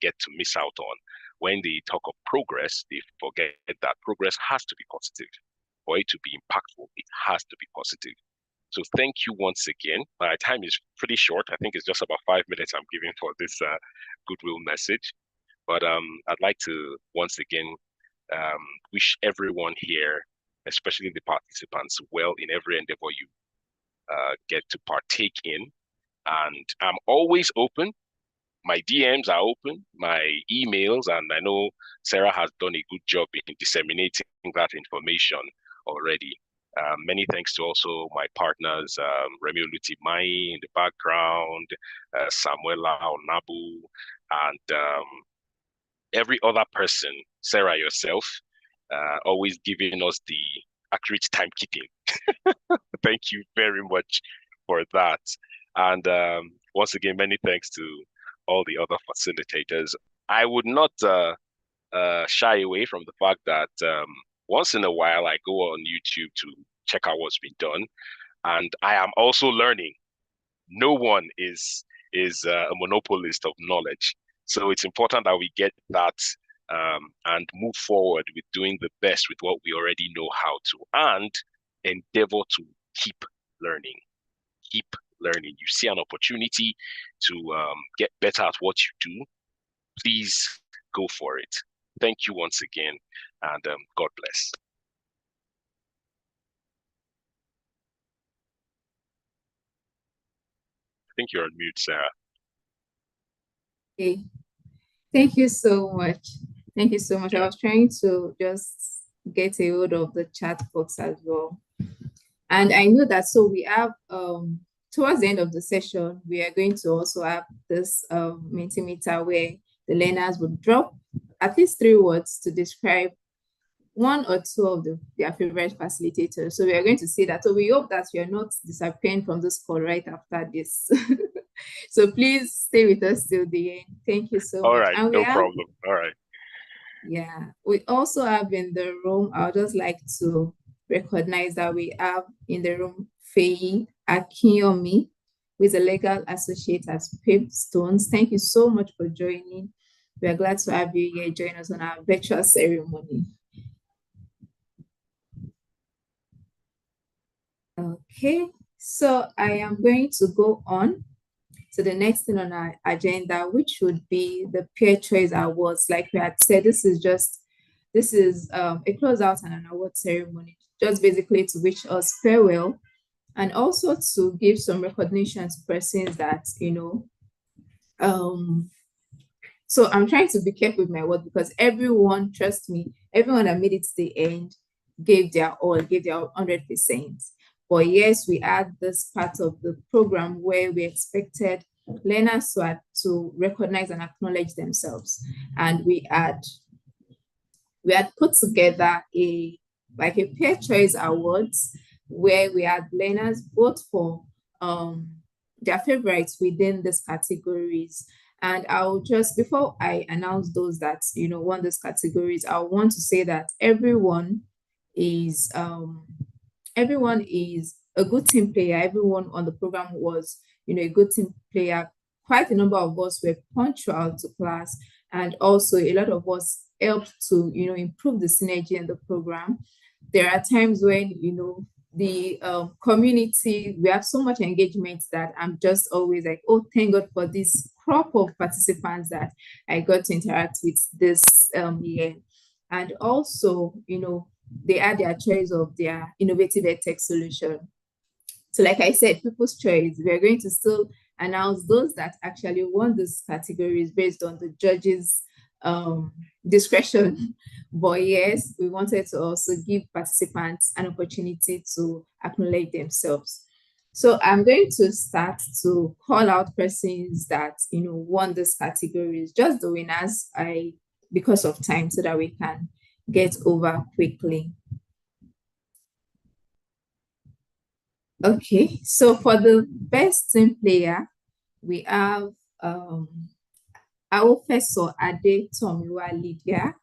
get to miss out on. When they talk of progress, they forget that progress has to be positive. For it to be impactful, it has to be positive. So thank you once again. My time is pretty short. I think it's just about 5 minutes I'm giving for this goodwill message. But I'd like to once again wish everyone here, especially the participants, well in every endeavor you get to partake in. And I'm always open. My DMs are open, my emails, and I know Sarah has done a good job in disseminating that information already. Many thanks to also my partners, Remi Olutimai in the background, Samuela Onabu, and every other person, Sarah yourself, always giving us the accurate timekeeping. Thank you very much for that. And once again, many thanks to all the other facilitators. I would not shy away from the fact that once in a while I go on YouTube to check out what's been done, and I am also learning. No one is a monopolist of knowledge, so it's important that we get that and move forward with doing the best with what we already know how to, and endeavor to keep learning. Keep learning. You see an opportunity to get better at what you do, please go for it. Thank you once again, and God bless. I think you're on mute, Sarah. Okay. Thank you so much. Thank you so much. I was trying to just get a hold of the chat box as well. And I know that, so we have, towards the end of the session, we are going to also have this Mentimeter where the learners would drop at least 3 words to describe one or two of their favorite facilitators. So we are going to see that. So we hope that you're not disappearing from this call right after this. So please stay with us till the end. Thank you so All much. right, And no problem. All right. yeah, we also have in the room, I would just like to recognize that we have in the room Faye Akinyomi, who is a legal associate at Paved Stones. Thank you so much for joining. We are glad to have you here join us on our virtual ceremony. Okay, so I am going to go on to the next thing on our agenda, which would be the Peer Choice Awards. Like we had said, this is a closeout and an award ceremony, just basically to wish us farewell and also to give some recognition to persons that, so I'm trying to be careful with my word because everyone, trust me, everyone that made it to the end gave their all, gave their 100%. But yes, we had this part of the program where we expected learners to recognize and acknowledge themselves. And we had put together a peer choice awards where we had learners vote for their favorites within these categories. And I'll just, before I announce those that, won these categories, I want to say that everyone is a good team player. Everyone on the program was, a good team player. Quite a number of us were punctual to class, and also a lot of us helped to, improve the synergy in the program. There are times when, the community, we have so much engagement that I'm just always like, oh, thank God for this crop of participants that I got to interact with this year. And also, they had their choice of their innovative edtech solution. So like I said, people's choice, we're going to still announce those that actually won these categories based on the judges' discretion. But yes, we wanted to also give participants an opportunity to acknowledge themselves. So I'm going to start to call out persons that, won these categories, just the winners, because of time, so that we can get over quickly. Okay, so for the best team player, we have Professor Ade Tomiwa Lydia.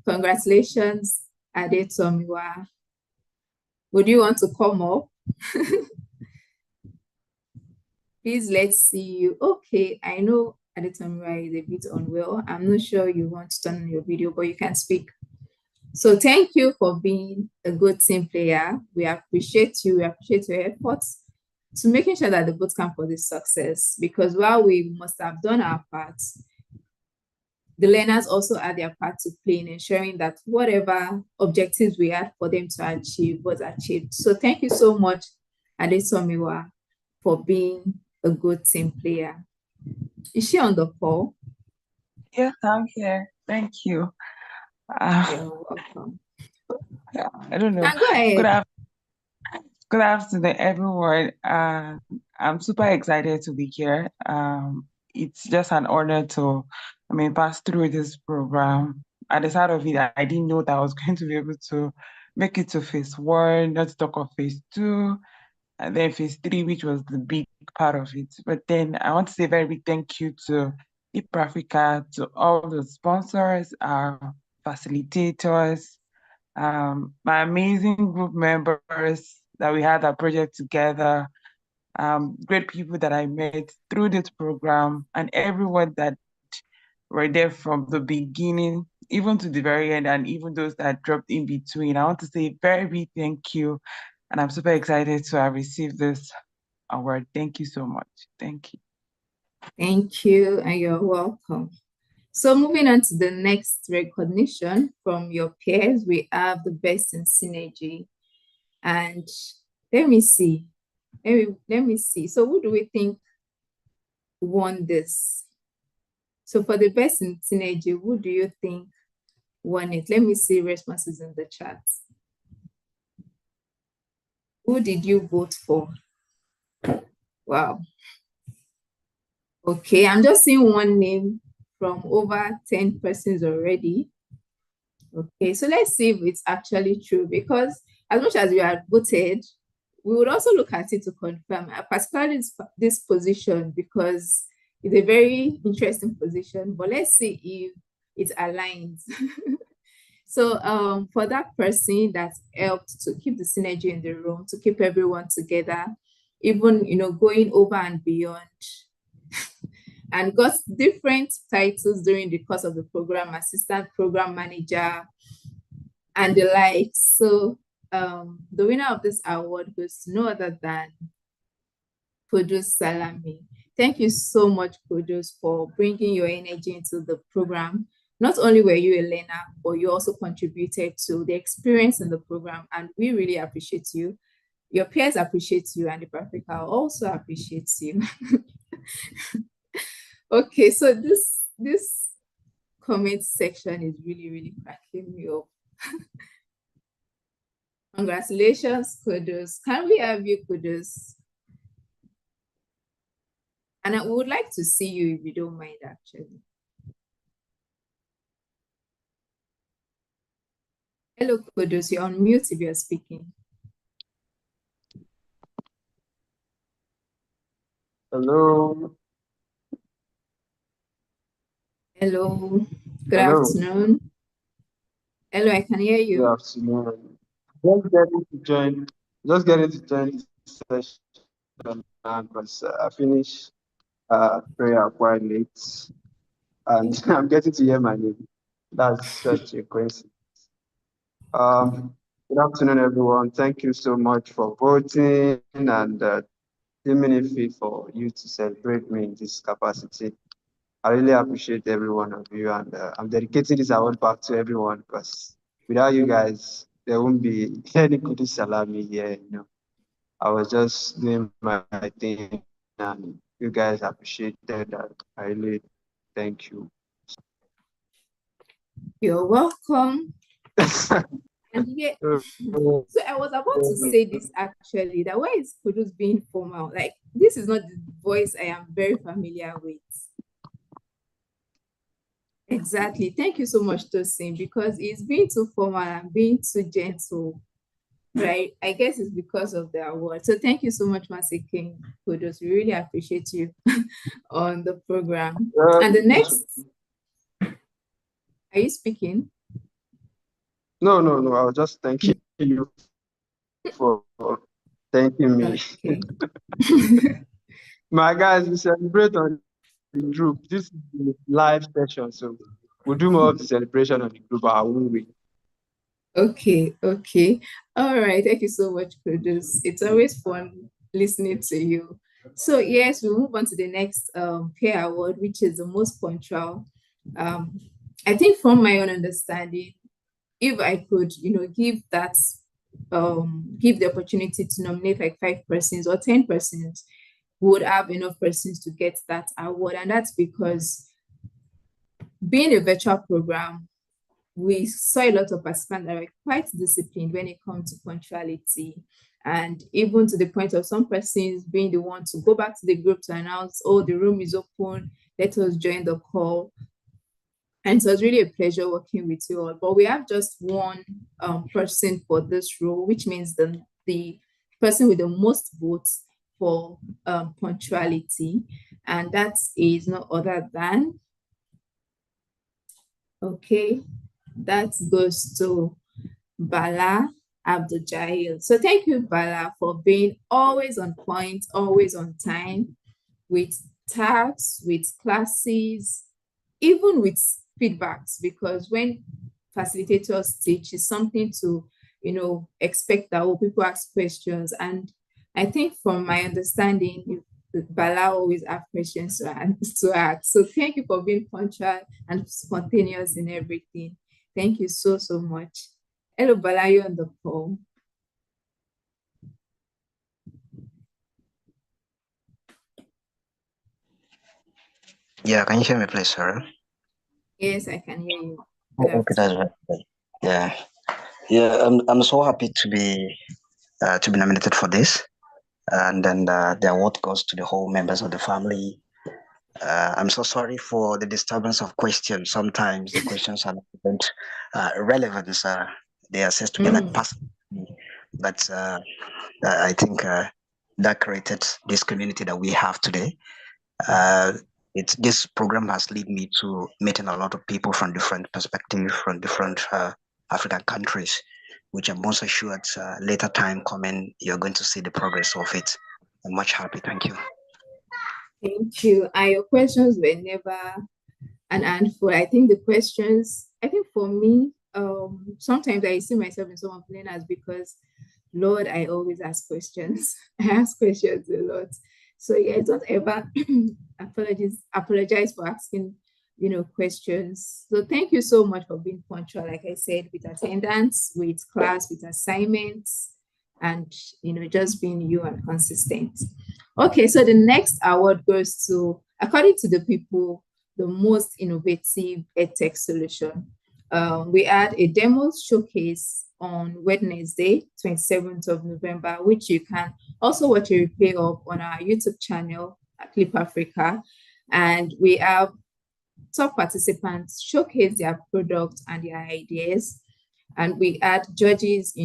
Congratulations, Ade Tomiwa. Would you want to come up? Please, let's see you. Okay, I know Ade Tomiwa is a bit unwell. I'm not sure you want to turn on your video, but you can speak. So thank you for being a good team player. We appreciate you. We appreciate your efforts to making sure that the bootcamp was a success, because while we must have done our parts, the learners also had their part to play in ensuring that whatever objectives we had for them to achieve was achieved. So thank you so much, Ade Tomiwa, for being a good team player. Is she on the call? Yes, I'm here. Thank you. You're welcome. Yeah, I don't know. Go ahead. Good afternoon, everyone. I'm super excited to be here. It's just an honor to, pass through this program. At the start of it, I didn't know that I was going to be able to make it to phase 1, not to talk of phase 2, and then phase 3, which was the big part of it. But then I want to say a very big thank you to IP Africa, to all the sponsors, our facilitators, my amazing group members that we had a project together, great people that I met through this program, and everyone that were there from the beginning, even to the very end, and even those that dropped in between. I want to say a very big thank you, and I'm super excited to have received this award. Thank you so much. Thank you. Thank you, and you're welcome. So moving on to the next recognition from your peers, we have the best in synergy. And let me see. So who do we think won this? So for the best in synergy, who do you think won it? Let me see responses in the chat. Who did you vote for? Wow. Okay, I'm just seeing one name from over 10 persons already. Okay, so let's see if it's actually true, because as much as you are voted, we would also look at it to confirm, particularly this position, because it's a very interesting position. But let's see if it aligns. So for that person that helped to keep the synergy in the room, to keep everyone together, even going over and beyond, and got different titles during the course of the program, assistant program manager, and the likes. So the winner of this award goes to no other than Kudus Salami. Thank you so much, Kudus, for bringing your energy into the program. Not only were you a learner, but you also contributed to the experience in the program, and we really appreciate you. Your peers appreciate you, and the Africa also appreciates you. Okay, so this comment section is really, really cracking me up. Congratulations, Kudus. Can we have you, Kudus? And I would like to see you if you don't mind, actually. Hello, Kudus. You're on mute if you're speaking. Hello. Hello. Good Hello. afternoon. Hello, I can hear you. Good afternoon. Just getting to join this session now because I finished prayer quite late and I'm getting to hear my name. That's such a coincidence. Good afternoon, everyone. Thank you so much for voting and deeming it fit for you to celebrate me in this capacity. I really appreciate every one of you, and I'm dedicating this award back to everyone because without you guys, there won't be any Kudu Salami here. I was just doing my thing, and you guys appreciated that. I really thank you. You're welcome. And yeah, so I was about to say this actually, that why is Kudus being formal? Like, this is not the voice I am very familiar with. Exactly. Thank you so much, Tosin, because it's being too formal and being too gentle, right? I guess it's because of the award. So thank you so much, Master King Kudus. We really appreciate you on the program. And the next, are you speaking? No. I was just thanking you for thanking me. Okay. My guys, we celebrate on the group. This is the live session, so we'll do more of the celebration on the group. I will wait. Okay. All right. Thank you so much, Kudus. It's always fun listening to you. So yes, we'll move on to the next peer award, which is the most punctual. I think from my own understanding, if I could, give that give the opportunity to nominate like 5 persons or 10 persons, we would have enough persons to get that award. And that's because being a virtual program, we saw a lot of participants that were quite disciplined when it comes to punctuality, and even to the point of some persons being the one to go back to the group to announce, oh, the room is open, let us join the call. And so it was really a pleasure working with you all. But we have just one person for this role, which means the person with the most votes for punctuality, and that is no other than, okay, that goes to Bala Abdul-Jahil. So thank you, Bala, for being always on point, always on time, with tasks, with classes, even with feedbacks, because when facilitators teach, it's something to, expect that people ask questions. And I think from my understanding, Bala always have questions to ask. So thank you for being punctual and spontaneous in everything. Thank you so much. Hello, Bala, you're on the call. Yeah, can you hear me, please, Sarah? Yes, I can hear you. Okay, that's right. Yeah, I'm so happy to be nominated for this, and then the award goes to the whole members of the family, I'm so sorry for the disturbance of questions. Sometimes the questions are not relevant. They are said to be like personal, but I think that created this community that we have today. This program has led me to meeting a lot of people from different perspectives, from different African countries, which I'm also sure at later time coming, you're going to see the progress of it. I'm much happy. Thank you. Thank you. And your questions were never an handful. I think for me, sometimes I see myself in some of the learners because, Lord, I always ask questions. I ask questions a lot. So yeah, don't ever apologize for asking, questions. So thank you so much for being punctual, like I said, with attendance, with class, with assignments, and just being you and consistent. Okay, so the next award goes to, according to the people, the most innovative edtech solution. We had a demo showcase on Wednesday, 27th of November, which you can also watch a replay of on our YouTube channel at Clip Africa. And we have top participants showcase their products and their ideas. And we had judges,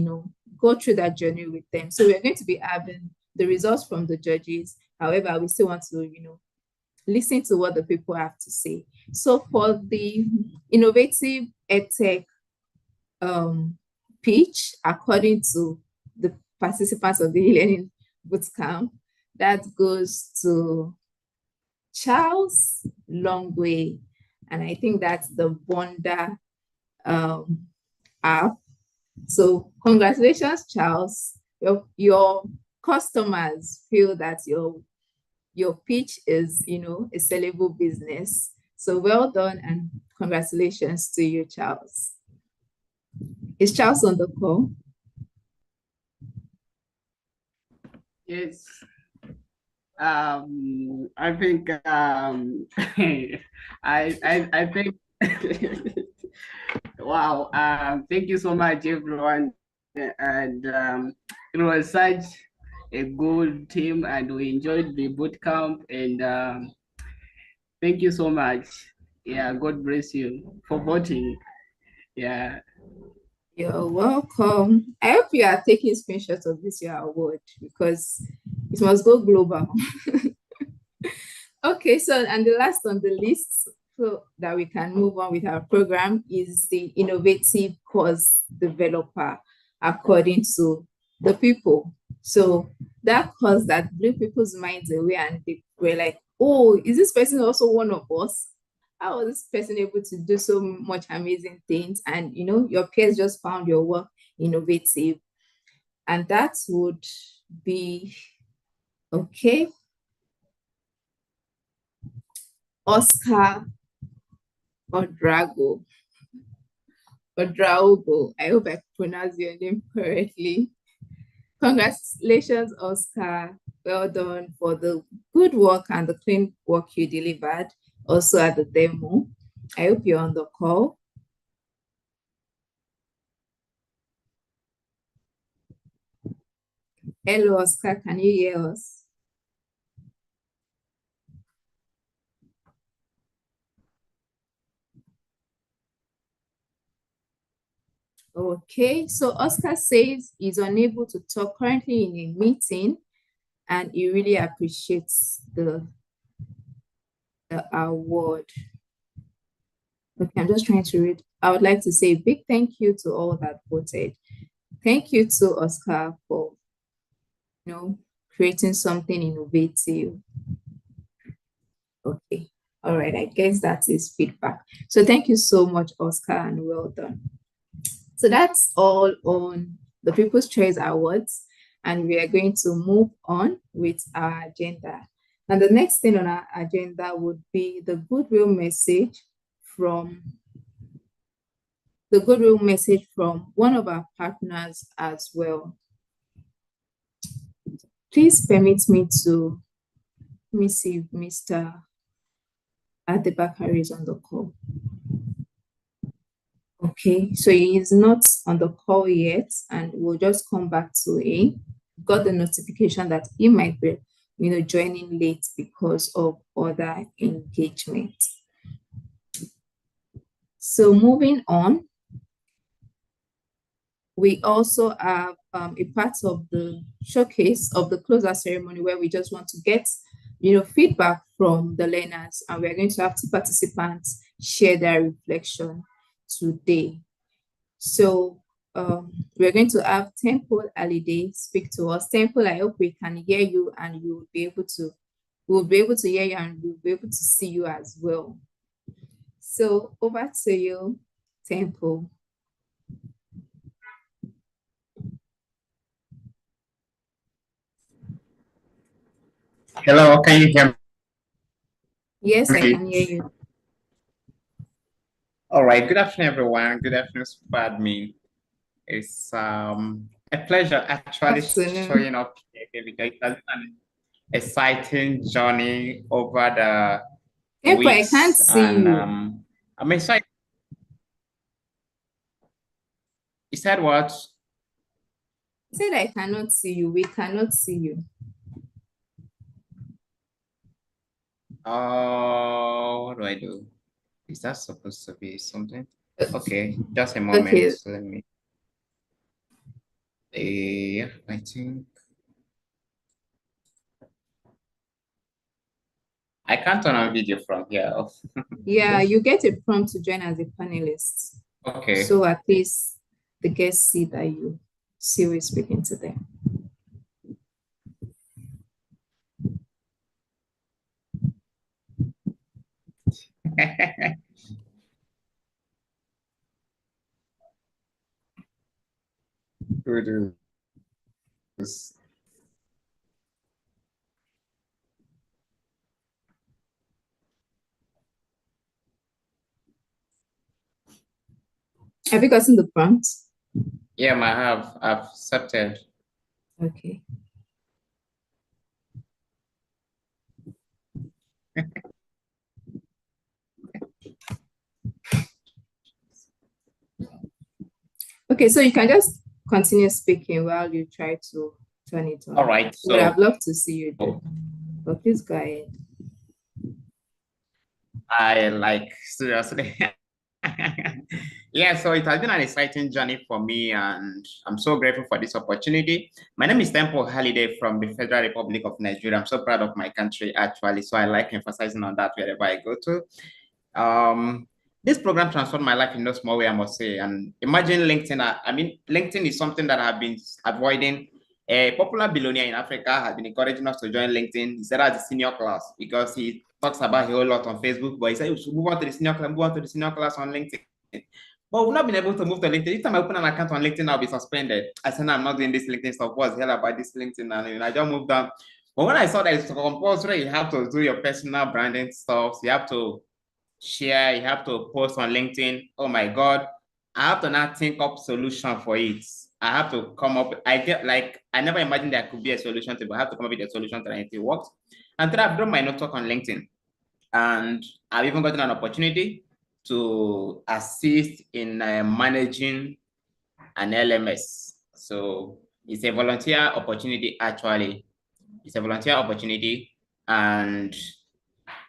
go through that journey with them. So we're going to be having the results from the judges. However, we still want to, listen to what the people have to say. So for the innovative edtech pitch, according to the participants of the e-learning bootcamp, that goes to Charles Longway. And I think that's the Wonder app. So congratulations, Charles. Your customers feel that your pitch is, a sellable business. So well done and congratulations to you, Charles. Is Charles on the call? Yes. I think I think wow. Thank you so much, everyone. And it was such a good team, and we enjoyed the boot camp. And thank you so much. Yeah, God bless you for voting. Yeah. You're welcome. I hope you are taking screenshots of this year award because it must go global. Okay, so and the last on the list so that we can move on with our program is the innovative course developer, according to the people. So that course that blew people's minds away, and they were like, oh, is this person also one of us? How was this person able to do so much amazing things? And your peers just found your work innovative. And that would be, okay, Oscar Odrago. Odraogo. I hope I pronounced your name correctly. Congratulations, Oscar. Well done for the good work and the clean work you delivered also at the demo. I hope you're on the call. Hello, Oscar. Can you hear us? Okay, so Oscar says he's unable to talk currently in a meeting and he really appreciates the award. Okay, I'm just trying to read. I would like to say a big thank you to all that voted. Thank you to Oscar for, creating something innovative. Okay, all right, I guess that is feedback. So thank you so much, Oscar, and well done. So that's all on the People's Choice Awards, and we are going to move on with our agenda. And the next thing on our agenda would be the goodwill message from one of our partners as well. Please permit me to, let me see if Mr. Adebakari is on the call. Okay, so he is not on the call yet, and we'll just come back to him. Got the notification that he might be joining late because of other engagements. So moving on, we also have a part of the showcase of the closer ceremony where we just want to get feedback from the learners, and we're going to have two participants share their reflection today. So we're going to have Temple Alide speak to us. Temple, I hope we can hear you and we'll be able to hear you and we'll be able to see you as well. So over to you, Temple. Hello, can you hear me? Yes, I can hear you. All right, good afternoon, everyone. Good afternoon, Super Admin. It's a pleasure actually showing up here because it has been an exciting journey over the weeks. I can't see you. I'm excited. You said what? I said I cannot see you. We cannot see you. Oh, what do I do? Is that supposed to be something? Okay, just a moment. Okay. Let me. I think I can't turn on video from here. Yeah, you get a prompt to join as a panelist. Okay. So at least the guests see that you see who is speaking to them. Good. Have you gotten the prompt? Yeah, I have. I've accepted. Okay. Okay, so you can just continue speaking while you try to turn it on. All right. But I'd love to see you do. But please go ahead. Seriously. Yeah, so it has been an exciting journey for me, and I'm so grateful for this opportunity. My name is Temple Holiday from the Federal Republic of Nigeria. I'm so proud of my country, actually, so I like emphasizing on that wherever I go to. This program transformed my life in no small way, I must say. And imagine LinkedIn. I mean, LinkedIn is something that I've been avoiding. A popular billionaire in Africa has been encouraging us to join LinkedIn. He said as a senior class because he talks about a whole lot on Facebook, but he said we should move on to the senior class on LinkedIn. But we've not been able to move to LinkedIn. Each time I open an account on LinkedIn, I'll be suspended. I said, no, I'm not doing this LinkedIn stuff. What's the hell about this LinkedIn? And I just moved on. But when I saw that it's compulsory, you have to do your personal branding stuff. You have to share, you have to post on LinkedIn. Oh my God. I have to now think up solution for it. I have to come up. I never imagined there could be a solution to it, but I have to come up with a solution that it works. And then I've done my network on LinkedIn. And I've even gotten an opportunity to assist in managing an LMS. So it's a volunteer opportunity, actually. It's a volunteer opportunity, and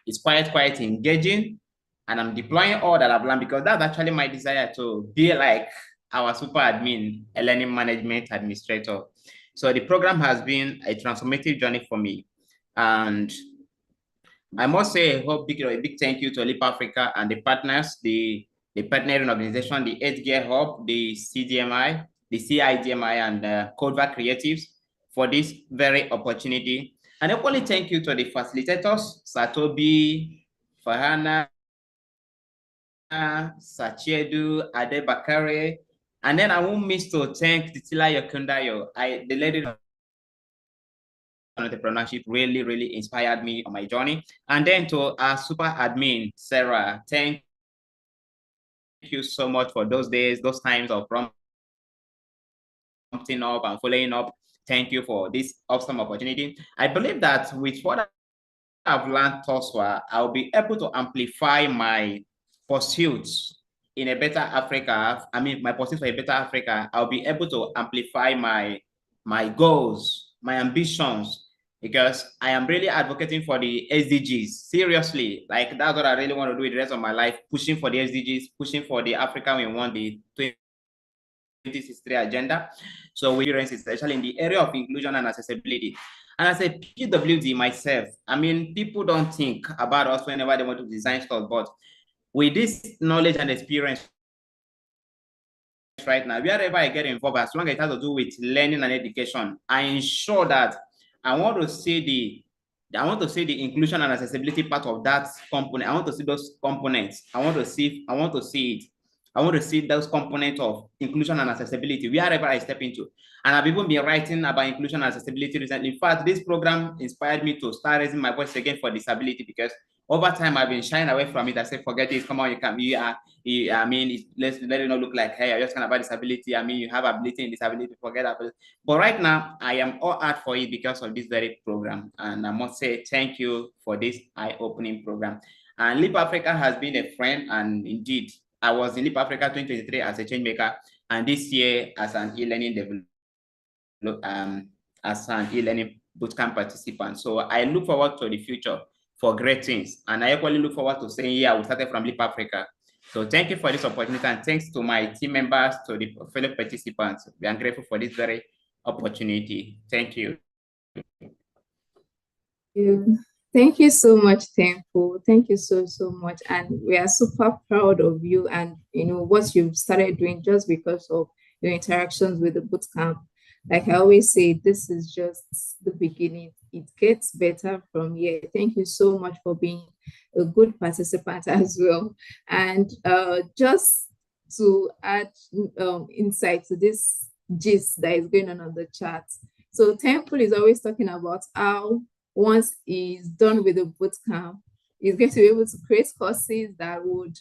it's quite engaging. And I'm deploying all that I've learned because that's actually my desire to be like our super admin, a learning management administrator. So the program has been a transformative journey for me. And I must say a big thank you to Leap Africa and the partners, the partnering organization, the Edge Gear Hub, the CDMI, the CIDMI, and Codevac Creatives for this very opportunity. And equally thank you to the facilitators, Satobi, Fahana, Sachiedu, Ade Bakare, and then I won't miss to thank Titila Yokundayo, the lady entrepreneurship really inspired me on my journey. And then to our super admin, Sarah, thank you so much for those days, those times of prompting up and following up. Thank you for this awesome opportunity. I believe that with what I've learned thus far, I'll be able to amplify my pursuits in a better Africa. I mean, my pursuits for a better Africa. I'll be able to amplify my goals, my ambitions, because I am really advocating for the SDGs. Seriously, like that's what I really want to do with the rest of my life, pushing for the SDGs, pushing for the Africa we want, the 2063 agenda. So we experience, especially in the area of inclusion and accessibility. And as a PWD myself, I mean, people don't think about us whenever they want to design stuff, but with this knowledge and experience right now, wherever I get involved, as long as it has to do with learning and education, I ensure that I want to see the inclusion and accessibility part of that component. I want to see those components. I want to see it. I want to see those components of inclusion and accessibility wherever I step into. And I've even been writing about inclusion and accessibility recently. In fact, this program inspired me to start raising my voice again for disability, because over time I've been shying away from it. I said, forget this, come on, I mean, let it not look like, hey, I just kind of about disability. I mean, you have ability and disability, forget that. But right now, I am all out for it because of this very program. And I must say thank you for this eye-opening program. And Leap Africa has been a friend, and indeed, I was in Leap Africa 2023 as a change maker, and this year as an e-learning bootcamp participant. So I look forward to the future for great things, and I equally look forward to saying, yeah, we started from Leap Africa. So thank you for this opportunity, and thanks to my team members, to the fellow participants. We are grateful for this very opportunity. Thank you. Thank you so much, Temple. Thank you so much. And we are super proud of you and what you've started doing just because of your interactions with the bootcamp. Like I always say, this is just the beginning. It gets better from here. Thank you so much for being a good participant as well. And just to add insight to this gist that is going on the chat. So Temple is always talking about how once he's done with the bootcamp, he's going to be able to create courses that would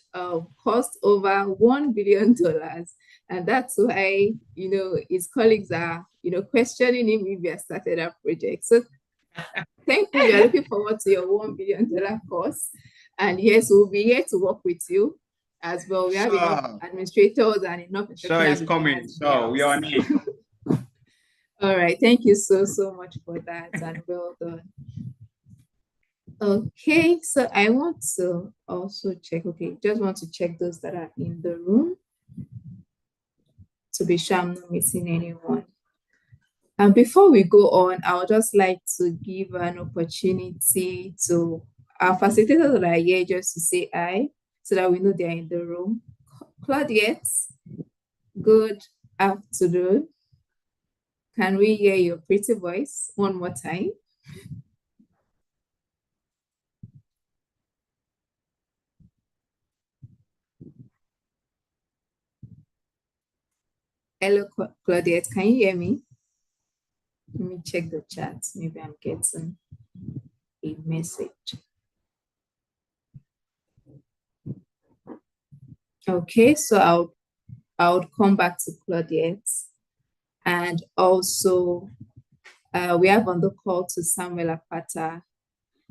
cost over $1 billion. And that's why, his colleagues are, questioning him if he has started a project. So thankfully, we are looking forward to your $1 billion course. And yes, we'll be here to work with you as well. We have enough administrators and enough. Sure, it's coming. So we are on it. All right. Thank you so much for that, and well done. Okay, so I want to also check. Okay, just want to check those that are in the room to be sure I'm not missing anyone. And before we go on, I would just like to give an opportunity to our facilitators that are here just to say hi so that we know they're in the room. Claudette, good afternoon. Can we hear your pretty voice one more time? Hello, Claudette, can you hear me? Let me check the chat. Maybe I'm getting a message. Okay, so I'll come back to Claudette. And also, we have on the call to Samuel Apata.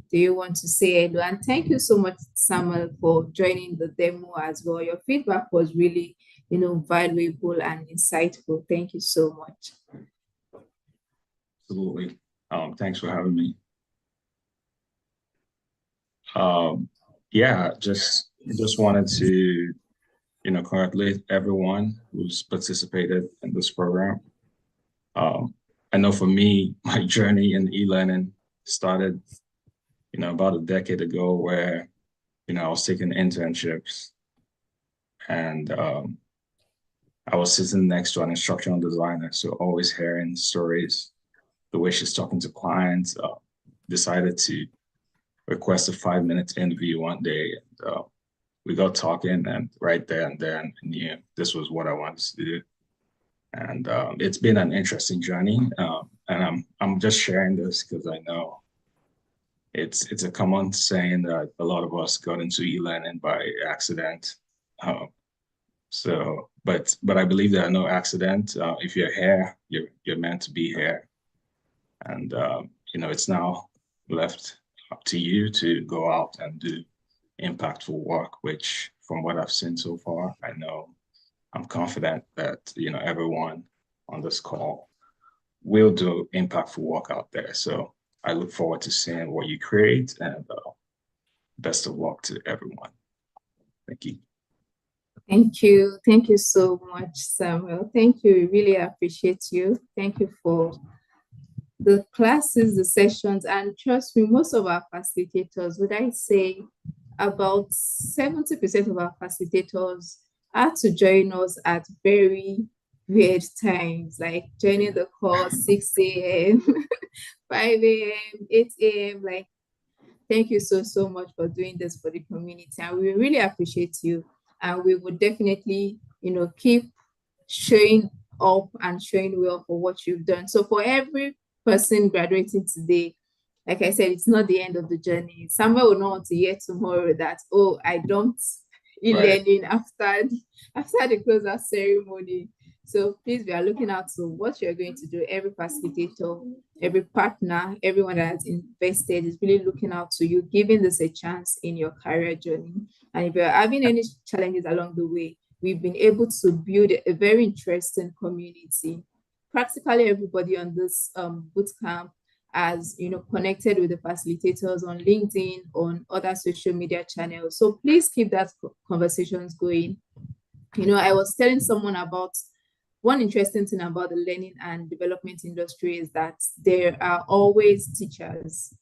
Do you want to say hello? And thank you so much, Samuel, for joining the demo as well. Your feedback was really, valuable and insightful. Thank you so much. Absolutely. Thanks for having me. Yeah, just wanted to, congratulate everyone who's participated in this program. I know for me, my journey in e-learning started, about a decade ago, where, I was taking internships, and I was sitting next to an instructional designer, so always hearing stories, the way she's talking to clients. Decided to request a 5-minute interview one day. And, we got talking, and right there and then I knew this was what I wanted to do. And it's been an interesting journey. And I'm just sharing this because I know it's a common saying that a lot of us got into e-learning by accident. But I believe there are no accidents. If you're here, you're meant to be here. And it's now left up to you to go out and do impactful work, which from what I've seen so far, I'm confident that everyone on this call will do impactful work out there. So I look forward to seeing what you create, and best of luck to everyone. Thank you. Thank you. Thank you so much, Samuel. Thank you. We really appreciate you. Thank you for the classes, the sessions, and trust me, most of our facilitators, would I say about 70% of our facilitators had to join us at very weird times, like joining the call 6 a.m., 5 a.m., 8 a.m. Like, thank you so much for doing this for the community. And we really appreciate you. And we would definitely, keep showing up and showing well for what you've done. So for every person graduating today, like I said, it's not the end of the journey. Someone will not want to hear tomorrow that, oh, I dumped e-learning after the closeout ceremony. So please, we are looking out to what you're going to do. Every facilitator, every partner, everyone that has invested is really looking out to you, giving this a chance in your career journey. And if you're having any challenges along the way, we've been able to build a very interesting community. Practically everybody on this bootcamp has connected with the facilitators on LinkedIn, on other social media channels. So please keep that conversations going. I was telling someone about one interesting thing about the learning and development industry is that there are always teachers.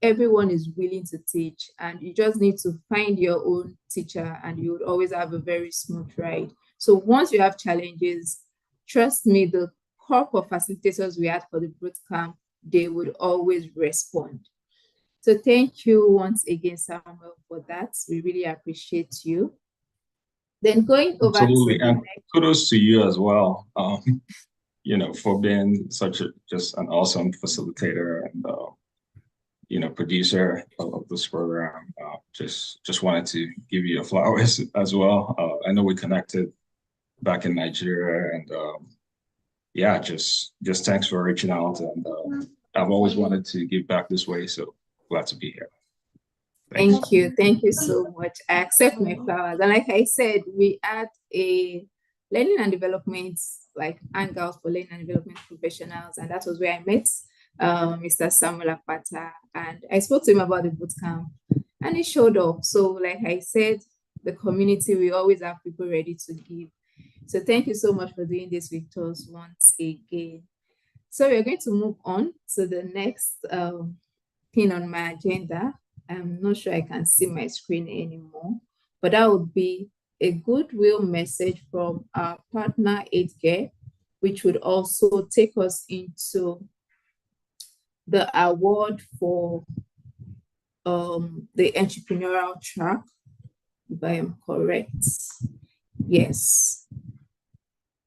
Everyone is willing to teach, and you just need to find your own teacher, and you would always have a very smooth ride. So once you have challenges, trust me, the corp of facilitators we had for the bootcamp, they would always respond. So thank you once again, Samuel, for that. We really appreciate you. Then going over Absolutely, to and kudos to you as well. For being just an awesome facilitator and producer of this program. Just wanted to give you flowers as well. I know we connected back in Nigeria, and just thanks for reaching out. And I've always wanted to give back this way, so glad to be here. Thank you. Thank you so much. I accept my flowers. And like I said, we had a learning and development, like hangout for learning and development professionals. And that was where I met Mr. Samuel Apata. And I spoke to him about the bootcamp and he showed up. So like I said, the community, we always have people ready to give. So thank you so much for doing this with us once again. So we're going to move on to the next thing on my agenda. I'm not sure I can see my screen anymore, but that would be a goodwill message from our partner 8Gear, which would also take us into the award for the entrepreneurial track, if I am correct. Yes.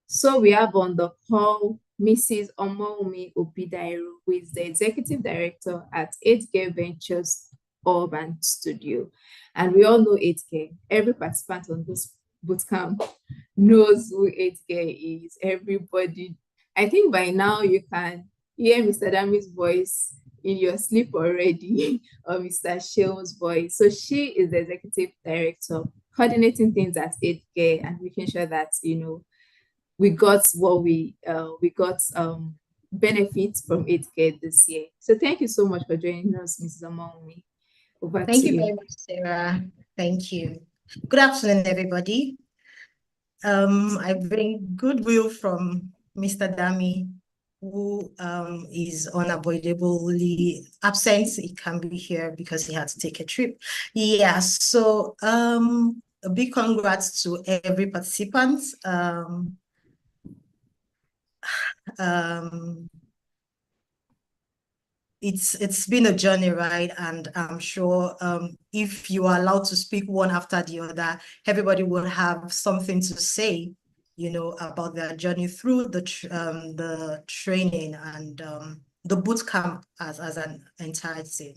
So we have on the call Mrs. Omoumi Obidairo, who is the Executive Director at 8Gear Ventures Urban Studio. And we all know 8Gear. Every participant on this bootcamp knows who 8Gear is. Everybody, I think by now you can hear Mr. Dami's voice in your sleep already, or Mr. Sheil's voice. So she is the Executive Director, coordinating things at 8Gear and making sure that, we got what we got benefits from 8Gear this year. So thank you so much for joining us, Mrs. Omoumi. Thank you very much, Sarah. Thank you. Good afternoon, everybody. I bring goodwill from Mr. Dami, who is unavoidably absent. He can't be here because he had to take a trip. Yeah, so a big congrats to every participant. It's been a journey, right? And I'm sure if you are allowed to speak one after the other, everybody will have something to say, about their journey through the training and the boot camp as an entirety.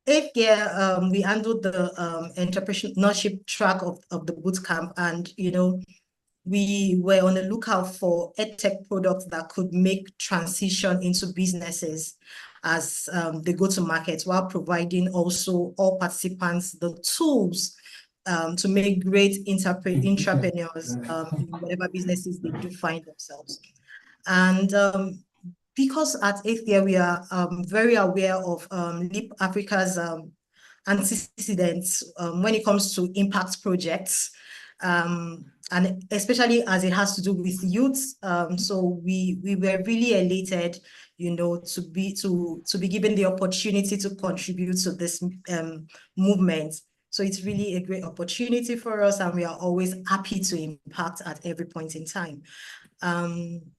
8Gear, we handled the entrepreneurship track of the boot camp, and we were on the lookout for edtech products that could make transition into businesses as they go to market, while providing also all participants the tools to make great entrepreneurs in whatever businesses they do find themselves. And because at 8th year, we are very aware of LEAP Africa's antecedents when it comes to impact projects, and especially as it has to do with youth. So we were really elated, to be given the opportunity to contribute to this movement. So it's really a great opportunity for us, and we are always happy to impact at every point in time.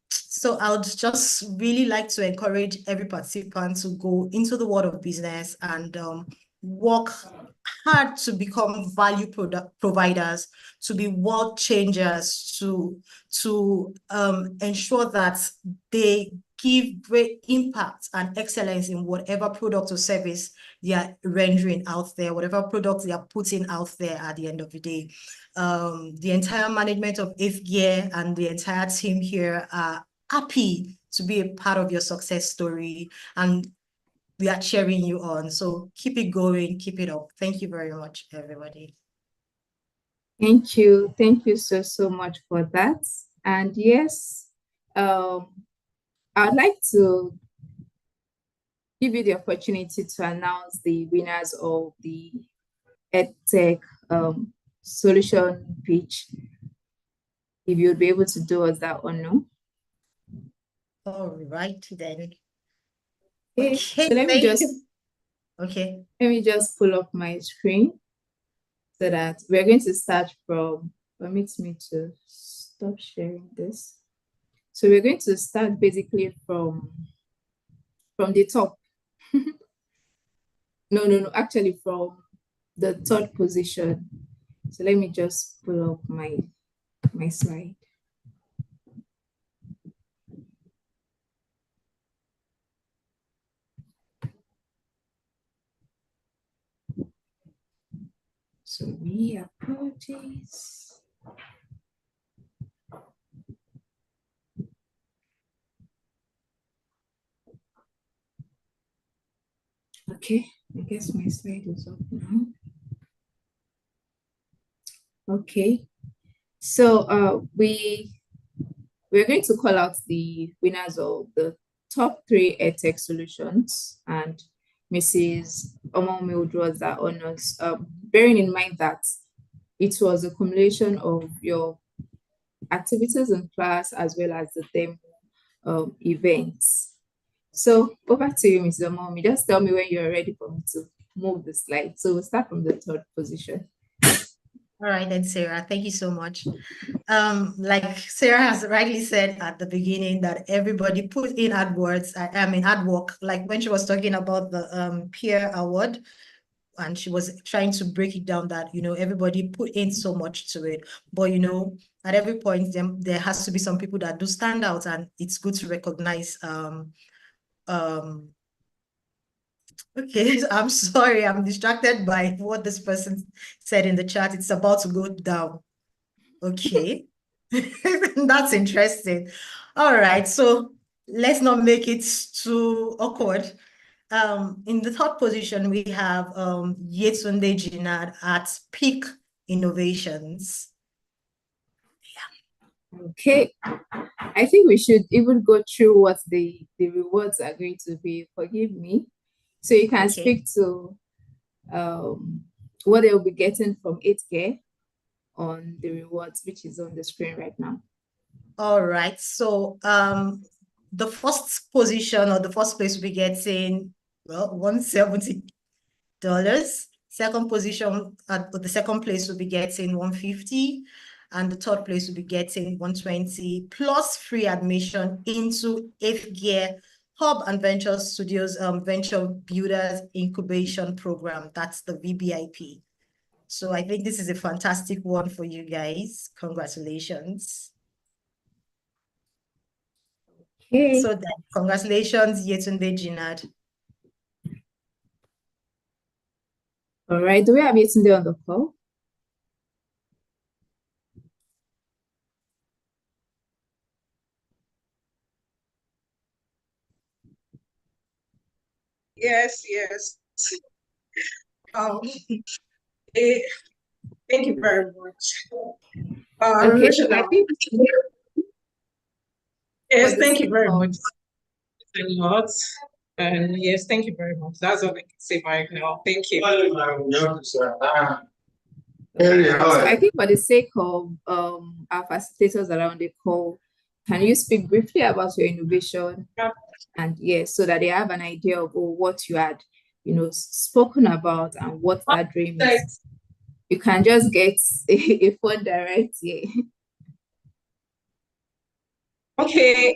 So I would just really like to encourage every participant to go into the world of business and work hard to become value providers, to be world changers, to ensure that they give great impact and excellence in whatever product or service they are rendering out there, whatever product they are putting out there at the end of the day. The entire management of 8th Gear and the entire team here are happy to be a part of your success story, and we are cheering you on. So keep it going, keep it up. Thank you very much, everybody. Thank you. Thank you so much for that. And yes, I'd like to give you the opportunity to announce the winners of the EdTech solution pitch. If you'd be able to do us that honor. All right, then. Okay, so let me just pull up my screen so that we're going to start from, permit me to stop sharing this. So we're going to start basically from the top. No, actually from the third position. So let me just pull up my slide. So we apologies. Okay, I guess my slide is up now. Okay, so we're going to call out the winners of the top 3 EdTech solutions, and Mrs. Omomi draws that honors, bearing in mind that it was a accumulation of your activities in class as well as the demo events. So over to you, Mrs. Omomi. Just tell me when you're ready for me to move the slide. So we'll start from the third position. All right, then, Sarah, thank you so much. Like Sarah has rightly said at the beginning, that everybody put in hard work, like when she was talking about the peer award, and she was trying to break it down that, everybody put in so much to it. But, at every point, there has to be some people that do stand out, and it's good to recognize okay, I'm sorry, I'm distracted by what this person said in the chat. It's about to go down. Okay, that's interesting. All right, so let's not make it too awkward. In the third position, we have Yetunde Jinad at Peak Innovations. Okay, I think we should even go through what the rewards are going to be. Forgive me. So you can speak to what they'll be getting from 8K on the rewards, which is on the screen right now. All right. So the first position, or the first place, will be getting, well, $170. Second position, the second place will be getting $150, and the third place will be getting $120, plus free admission into 8th Gear Hub and Venture Studios Venture Builders Incubation Program. That's the VBIP. So I think this is a fantastic one for you guys. Congratulations. Okay. So then, congratulations, Yetunde Jinad. All right, do we have Yetunde on the call? Yes. Thank you very much. Okay, so I think yes, thank you very much. a lot. And yes, thank you very much. That's all I can say right now. Thank you. So I think for the sake of our facilitators around the call, can you speak briefly about your innovation? And yes, so that they have an idea of what you had, spoken about and what that dream is. You can just get a phone direct here. Okay,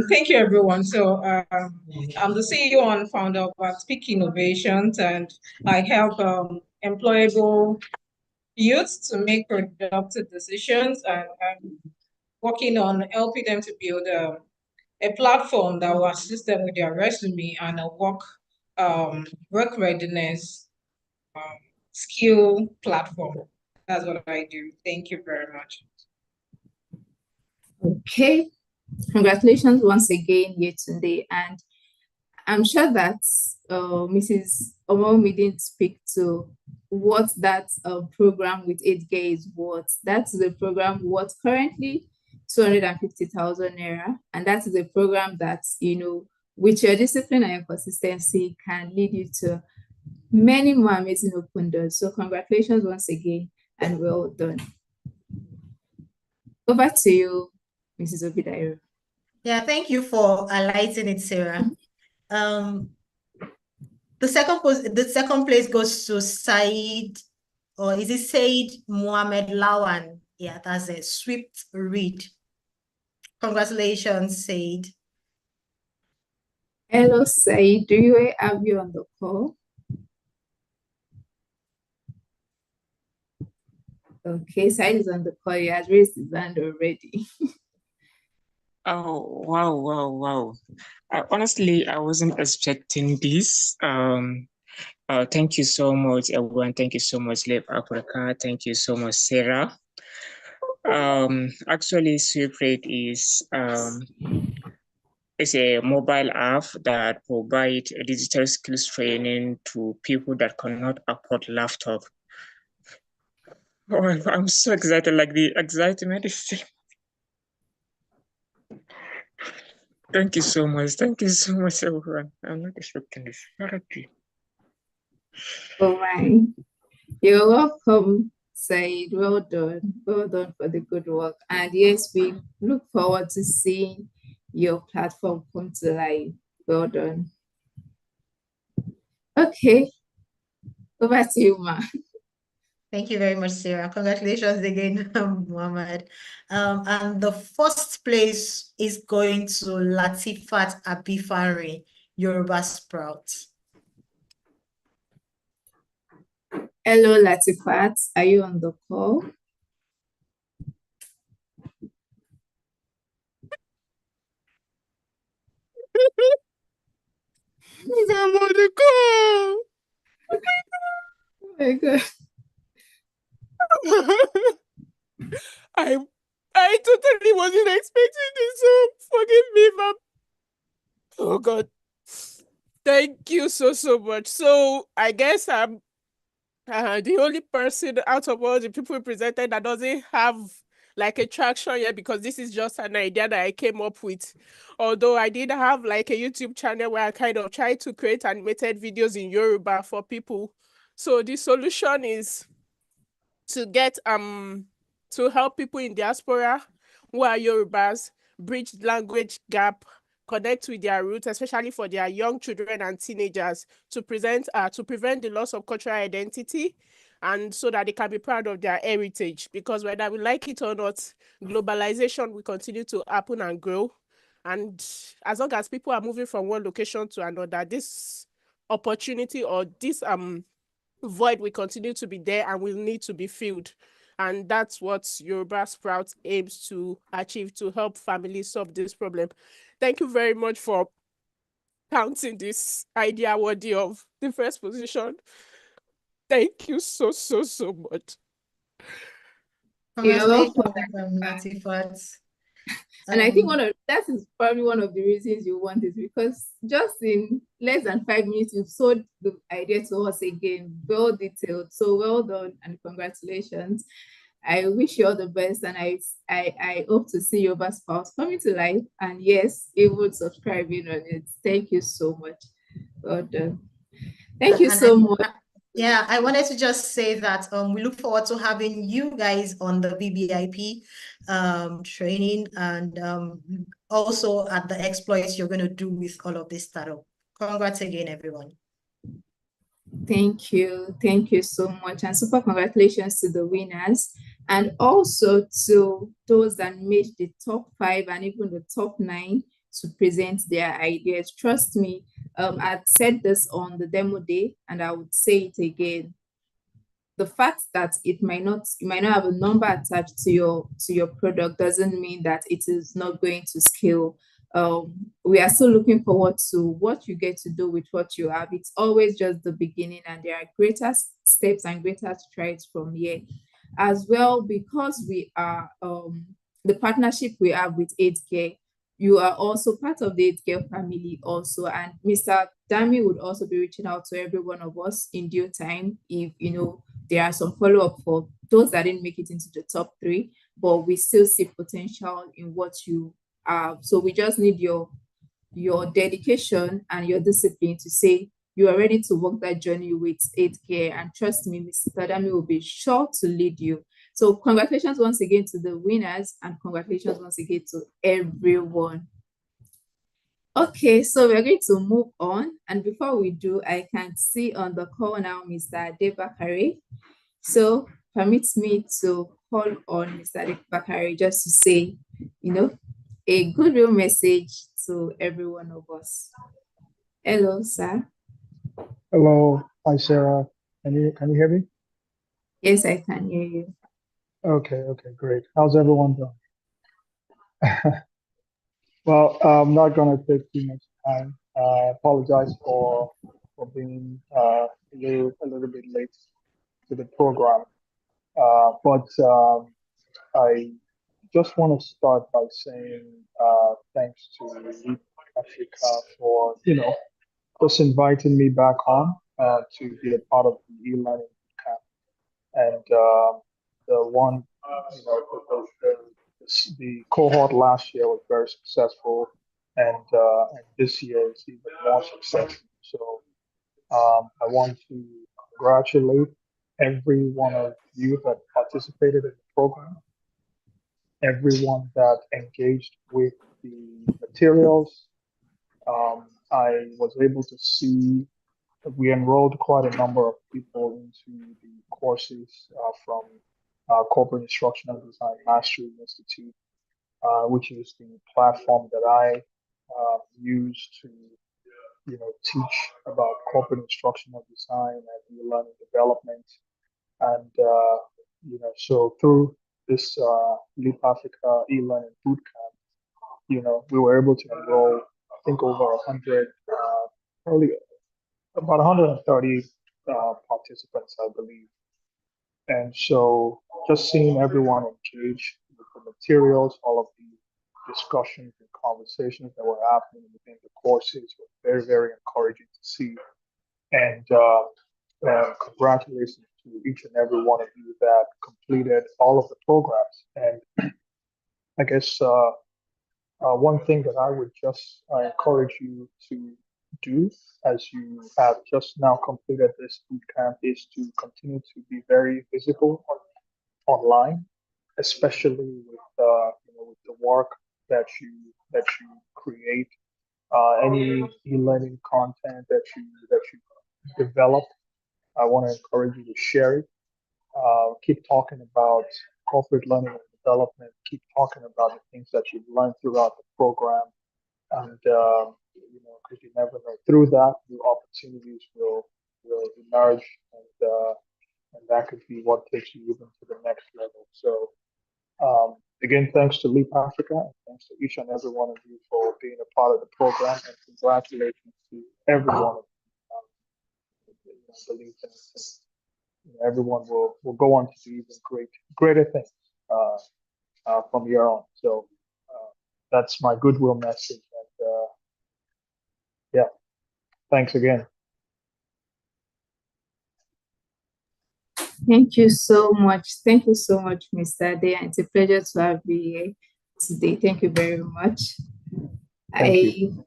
thank you everyone. So I'm the CEO and founder of Speak Innovations, and I help employable youth to make productive decisions, and I'm working on helping them to build a platform that will assist them with their resume and a work readiness skill platform. That's what I do. Thank you very much. Okay, congratulations once again, Yetunde. And I'm sure that Mrs. Omomi didn't speak to what that program with 8K is worth. That's the program worth currently 250,000 naira. And that is a program that, with your discipline and your consistency can lead you to many more amazing open doors. So congratulations once again and well done. Over to you, Mrs. Obidairo. Yeah, thank you for highlighting it, Sarah. The second place goes to Said, or is it Said Mohammed Lawan? Yeah, that's a swift read. Congratulations, Said. Hello, Said. Do you have you on the call? Okay, Said is on the call. He has raised his hand already. Oh, wow. Honestly, I wasn't expecting this. Thank you so much, everyone. Thank you so much, Lab Africa. Thank you so much, Sarah. Actually, Sweeprate is a mobile app that provides digital skills training to people that cannot afford laptop. Oh, I'm so excited, like the excitement is. Thank you so much. Thank you so much, everyone. I'm not expecting this. All right. You're welcome, Said. Well done. Well done for the good work. And yes, we look forward to seeing your platform come to life. Well done. Okay. Over to you, Ma. Thank you very much, Sarah. Congratulations again, Muhammad. And the first place is going to Latifat Abifari, Yoruba Sprout. Hello, Latifat. Are you on the call? I'm on the call. Oh my God. I totally wasn't expecting this, so forgive me, ma'am. Oh God. Thank you so much. So I guess I'm the only person out of all the people presented that doesn't have like a traction yet, because this is just an idea that I came up with. Although I did have like a YouTube channel where I kind of tried to create animated videos in Yoruba for people. So the solution is to get to help people in diaspora who are Yorubas bridge language gap, connect with their roots, especially for their young children and teenagers, to prevent the loss of cultural identity, and so that they can be proud of their heritage. Because whether we like it or not, globalization will continue to happen and grow. And as long as people are moving from one location to another, this opportunity or this void will continue to be there and will need to be filled. And that's what Yoruba Sprout aims to achieve, to help families solve this problem. Thank you very much for counting this idea worthy of the first position. Thank you so much. Congratulations, Latifat. And I think that is probably one of the reasons you want it, because just in less than 5 minutes, you've sold the idea to us again, well detailed. So well done and congratulations. I wish you all the best, and I hope to see your spouse coming to life, and yes, even subscribing on it. Thank you so much. Well done. Thank you so much. Yeah, I wanted to just say that we look forward to having you guys on the VBIP training, and also at the exploits you're going to do with all of this startup. Congrats again, everyone. Thank you. Thank you so much. And super congratulations to the winners, and also to those that made the top 5 and even the top 9 to present their ideas. Trust me, I've said this on the demo day, and I would say it again. The fact that you might not have a number attached to your product doesn't mean that it is not going to scale. We are still looking forward to what you get to do with what you have. It's always just the beginning, and there are greater steps and greater strides from here as well, because we are the partnership we have with 8Care. You are also part of the 8Care family also, and Mr. Dami would also be reaching out to every one of us in due time if there are some follow-up for those that didn't make it into the top 3, but we still see potential in what you have. So we just need your dedication and your discipline to say you are ready to walk that journey with 8Care, and trust me, Mr. Dami will be sure to lead you. So congratulations once again to the winners, and congratulations once again to everyone. Okay, so we're going to move on. And before we do, I can see on the call now Mr. Debakare. So permit me to call on Mr. Debakare just to say, a goodwill message to every one of us. Hello, sir. Hello. Hi, Sarah. Can you hear me? Yes, I can hear you. Okay, great. How's everyone doing? Well, I'm not going to take too much time. I apologize for being a little bit late to the program. But I just want to start by saying thanks to Leap Africa for, just inviting me back on to be a part of the e-learning camp. And the one, the cohort last year was very successful, and this year is even more successful. So I want to congratulate every one of you that participated in the program, everyone that engaged with the materials. I was able to see that we enrolled quite a number of people into the courses from Corporate Instructional Design Mastery Institute, which is the platform that I use to, teach about corporate instructional design and e-learning development. And, so through this Leap Africa e-learning bootcamp, we were able to enroll, I think, over 100, probably about 130 participants, I believe. And so just seeing everyone engage with the materials, all of the discussions and conversations that were happening within the courses was very, very encouraging to see. And congratulations to each and every one of you that completed all of the programs. And I guess one thing that I would just encourage you to do as you have just now completed this bootcamp is to continue to be very visible online, especially with the work that you create, any e-learning content that you develop. I want to encourage you to share it. Keep talking about corporate learning and development. Keep talking about the things that you've learned throughout the program, and because you never know, through that, new opportunities will emerge, and that could be what takes you even to the next level. So again, thanks to Leap Africa, and thanks to each and every one of you for being a part of the program, and congratulations to everyone. Believe in it. Everyone will go on to do even greater things from here on. So that's my goodwill message. And yeah, thanks again. Thank you so much. Thank you so much, Mr. Day. It's a pleasure to have you here today. Thank you very much. Thank you.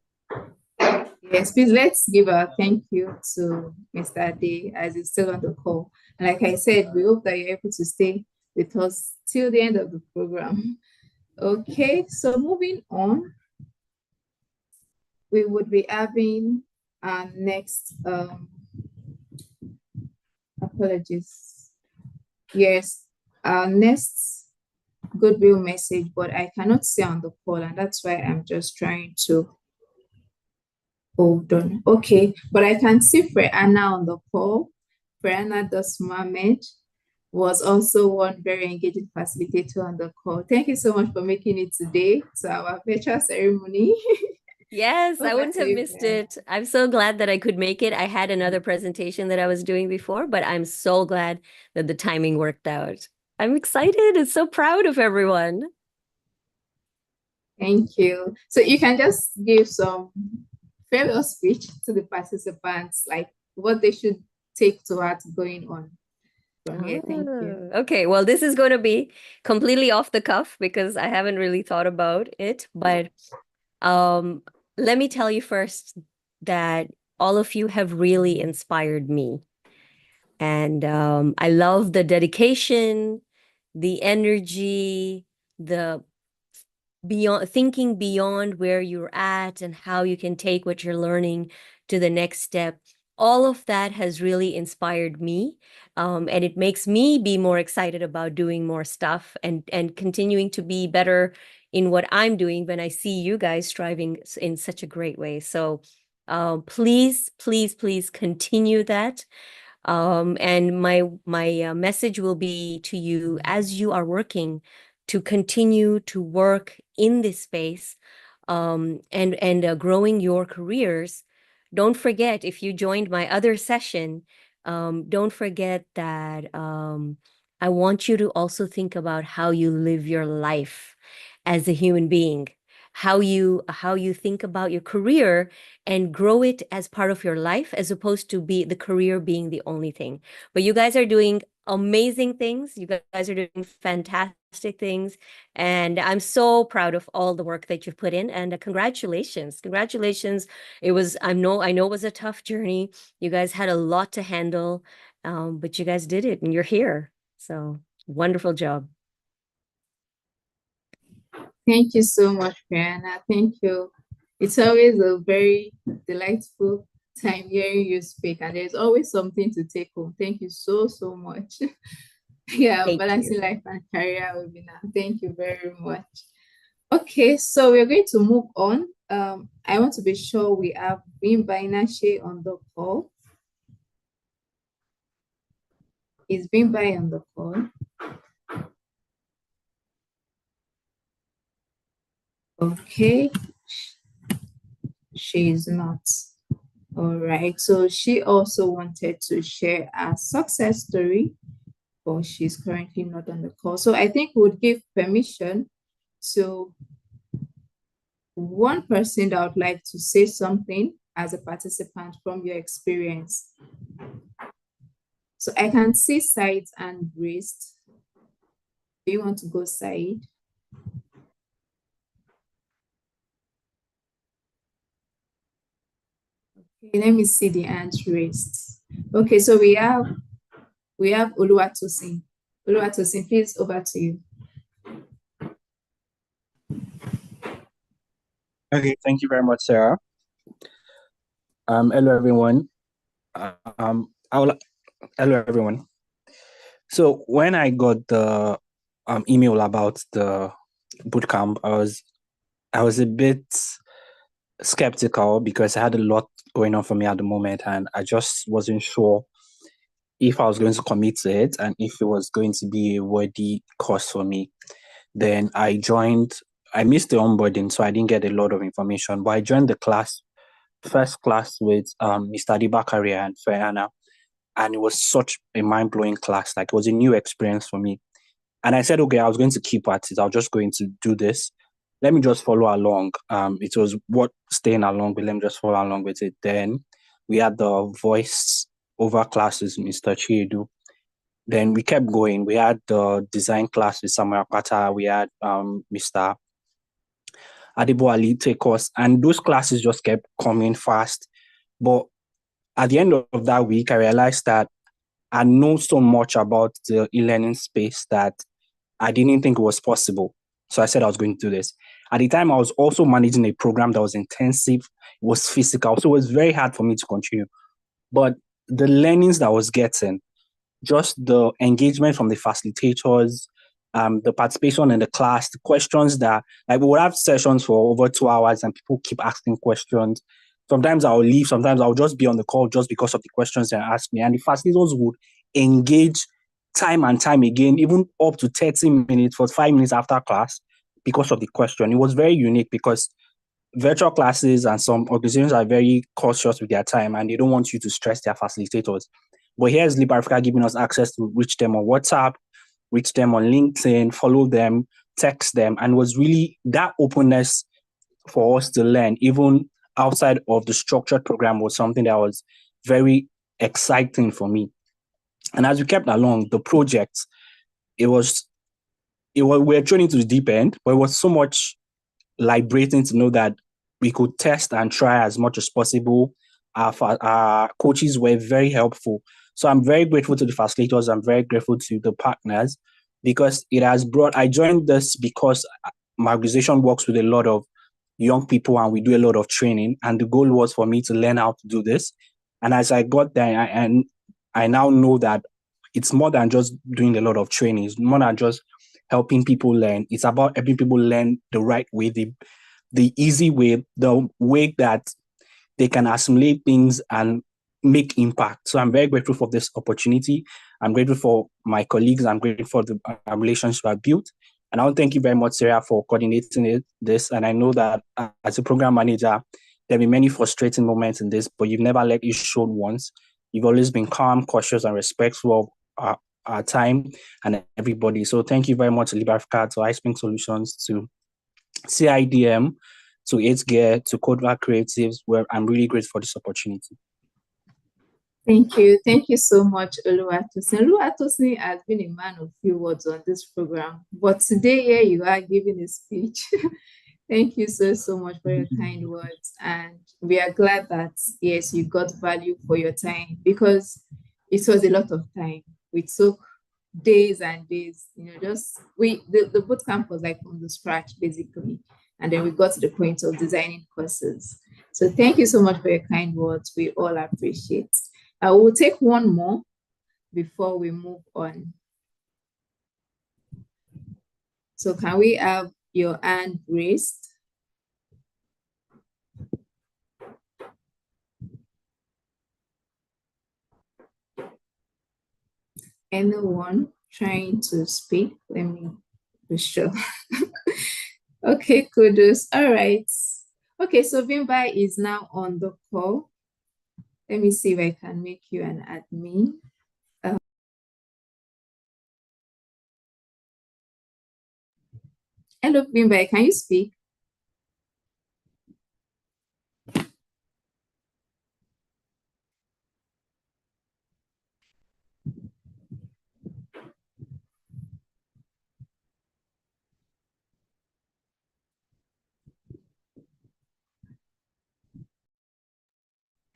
Yes, please let's give a thank you to Mr. Day as he's still on the call. And like I said, we hope that you're able to stay with us till the end of the program. Okay, so moving on, we would be having our next, apologies. Yes, our next goodwill message, but I cannot see on the call, and that's why I'm just trying to hold on. Okay, but I can see Freana on the call. Freana Das Mohammed was also one very engaging facilitator on the call. Thank you so much for making it today to our virtual ceremony. Yes, I Over wouldn't to have you, missed Freana. it. I'm so glad that I could make it. I had another presentation that I was doing before, but I'm so glad that the timing worked out. I'm excited and so proud of everyone. Thank you. So you can just give some farewell speech to the participants, like what they should take to heart going on from here. Thank you. Okay, well, this is going to be completely off the cuff because I haven't really thought about it, but let me tell you first that all of you have really inspired me. And I love the dedication, the energy, the beyond thinking beyond where you're at and how you can take what you're learning to the next step. All of that has really inspired me. And it makes me be more excited about doing more stuff and continuing to be better in what I'm doing when I see you guys striving in such a great way. So please, please, please continue that. And my message will be to you as you are working to continue to work in this space, and growing your careers. Don't forget, if you joined my other session, don't forget that I want you to also think about how you live your life as a human being, how you think about your career and grow it as part of your life, as opposed to be the career being the only thing. But you guys are doing amazing things. You guys are doing fantastic things. And I'm so proud of all the work that you've put in. And congratulations. Congratulations. I know it was a tough journey. You guys had a lot to handle, but you guys did it and you're here. So wonderful job. Thank you so much, Brianna. Thank you. It's always a very delightful time hearing you speak, and there's always something to take home. Thank you so, so much. Yeah, Thank balancing you. life and career webinar. Thank you very much. Okay, so we're going to move on. I want to be sure we have Bimba Inashe on the call. Is Bimba on the call? Okay, she is not. All right, so she also wanted to share a success story, but she's currently not on the call. So I think we'll give permission to one person that would like to say something as a participant from your experience. So I can see Said and Grace. Do you want to go, Said? Okay, let me see the hands raised. Okay, so we have Oluwatosin. Oluwatosin, please, over to you. Okay, thank you very much, Sarah. Hello everyone. Hello everyone. So when I got the email about the bootcamp, I was a bit skeptical because I had a lot going on for me at the moment, and I just wasn't sure if I was going to commit to it and if it was going to be a worthy course for me. Then I missed the onboarding, so I didn't get a lot of information, but I joined the first class with Mr. Dibakaria and Ferana, and it was such a mind-blowing class. Like, it was a new experience for me. And I said, okay, I was going to keep at it. I was just going to do this. Let me just follow along. It was what staying along, but let me just follow along with it. Then we had the voice over classes, Mr. Chiedu. then we kept going. We had the design class with Samuel Pata. We had Mr. Adebo Ali take us, and those classes just kept coming fast. But at the end of that week, I realized that I know so much about the e-learning space that I didn't think it was possible. So I said I was going to do this. At the time, I was also managing a program that was intensive, it was physical, so it was very hard for me to continue. But the learnings that I was getting, just the engagement from the facilitators, the participation in the class, the questions that, like, we would have sessions for over 2 hours and people keep asking questions. Sometimes I'll leave, sometimes I'll just be on the call just because of the questions they ask me. And the facilitators would engage time and time again, even up to 30 minutes, for 5 minutes after class because of the question. It was very unique because virtual classes and some organizations are very cautious with their time and they don't want you to stress their facilitators. But here's Leap Africa giving us access to reach them on WhatsApp, reach them on LinkedIn, follow them, text them, and was really that openness for us to learn, even outside of the structured program, was something that was very exciting for me. And as we kept along, the project, we were thrown into the deep end, but it was so much liberating to know that we could test and try as much as possible. Our coaches were very helpful. So I'm very grateful to the facilitators. I'm very grateful to the partners because I joined this because my organization works with a lot of young people and we do a lot of training. And the goal was for me to learn how to do this. And as I got there, I now know that it's more than just doing a lot of training. It's more than just helping people learn. It's about helping people learn the right way, the easy way, the way that they can assimilate things and make impact. So I'm very grateful for this opportunity. I'm grateful for my colleagues. I'm grateful for the relationship I built. And I want to thank you very much, Sarah, for coordinating this. And I know that as a program manager, there'll be many frustrating moments in this, but you've never let it show once. You've always been calm, cautious, and respectful of our time and everybody. So thank you very much, Leap Africa, to iSpring Solutions, to CIDM, to 8th Gear, to Codeback Creatives, where I'm really grateful for this opportunity. Thank you. Thank you so much, Oluwatosin. Oluwatosin has been a man of few words on this program, but today here you are giving a speech. Thank you so much for your kind words. And we are glad that, yes, you got value for your time because it was a lot of time. We took days and days, the boot camp was like from the scratch, basically. And then we got to the point of designing courses. So thank you so much for your kind words. We all appreciate. We'll take one more before we move on. So can we have your hand raised? Anyone trying to speak? Let me be sure. Okay, kudos. All right. Okay, so Vimba is now on the call. Let me see if I can make you an admin. Hello, Vimba, can you speak?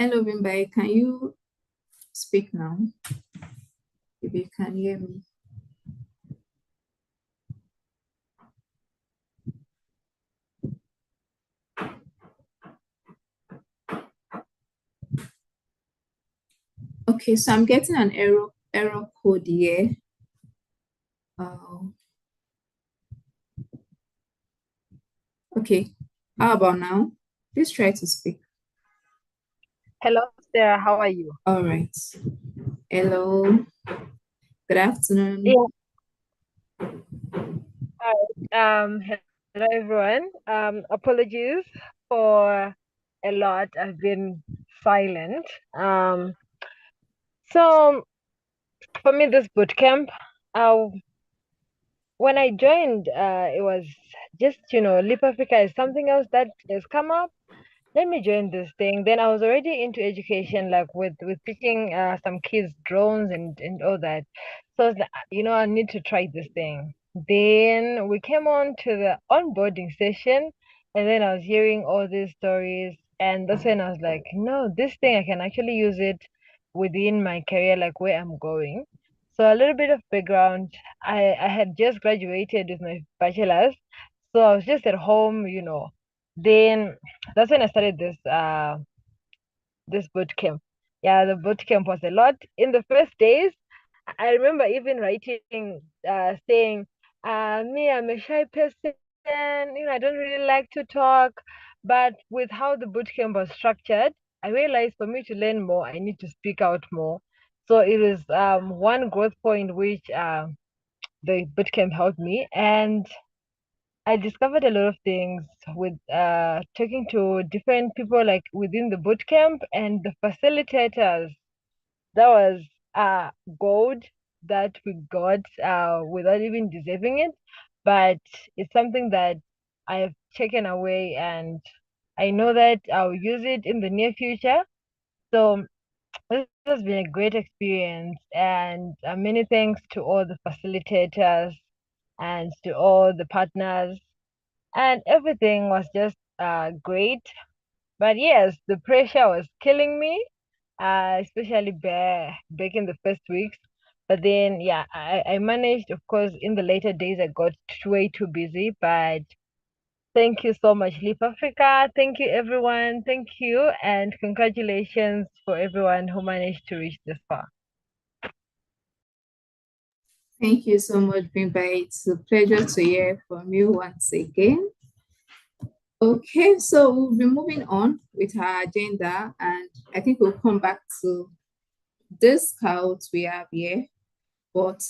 Hello, Vimba, can you speak now? If you can hear me. Okay, so I'm getting an error code here. Okay, how about now? Please try to speak. Hello, Sarah. How are you? All right. Hello. Good afternoon. Yeah. Hi. Hello, everyone. Apologies for a lot. I've been silent. So for me, this boot camp, when I joined, it was just, Leap Africa is something else that has come up. let me join this thing. Then I was already into education, like with teaching some kids drones and all that. So I was like, I need to try this thing. Then we came on to the onboarding session, and then I was hearing all these stories, and that's when I was like, no, this thing I can actually use it within my career, like where I'm going. So a little bit of background. I had just graduated with my bachelor's, so I was just at home. Then that's when I started this boot camp. Yeah, the boot camp was a lot. In the first days, I remember even writing, saying, me, I'm a shy person. I don't really like to talk. But with how the boot camp was structured, I realized for me to learn more, I need to speak out more. So it was one growth point which the boot camp helped me, and I discovered a lot of things with talking to different people like within the boot camp and the facilitators. That was gold that we got without even deserving it. But it's something that I have taken away, and I know that I'll use it in the near future. So this has been a great experience, and many thanks to all the facilitators and to all the partners, and everything was just great. But yes, the pressure was killing me, especially back in the first weeks. But then, yeah, I managed. Of course, in the later days, I got way too busy. But thank you so much, Leap Africa. Thank you, everyone. Thank you, and congratulations for everyone who managed to reach this far. Thank you so much, Bimba. It's a pleasure to hear from you once again. Okay, so we'll be moving on with our agenda, and I think we'll come back to this scouts we have here. But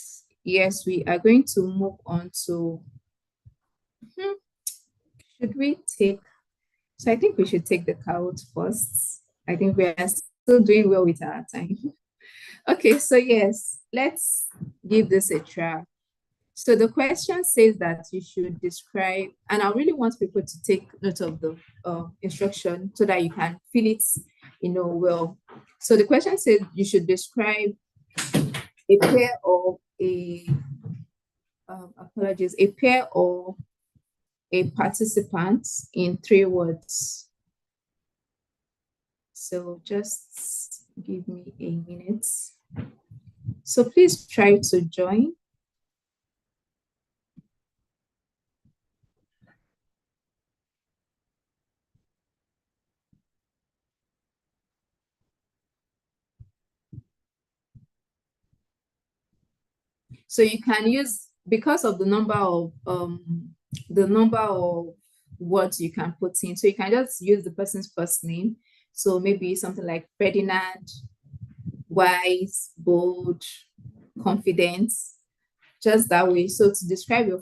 yes, we are going to move on to, should we take, so I think we should take the count first. I think we are still doing well with our time. Okay, so yes, let's give this a try. So the question says that you should describe, and I really want people to take note of the instruction so that you can feel it, well. So the question says you should describe a pair or a pair or a participant in 3 words. So just give me a minute. So please try to join. So you can use, because of the number of words you can put in. So you can just use the person's first name. So maybe something like Ferdinand, wise, bold, confident, just that way. So to describe your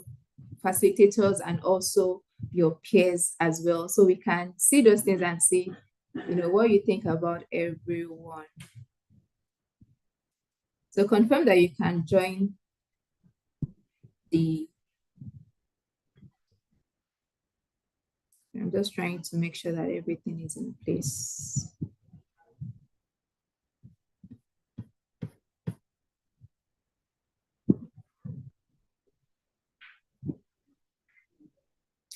facilitators and also your peers as well. So we can see those things and see, what you think about everyone. So confirm that you can join I'm just trying to make sure that everything is in place.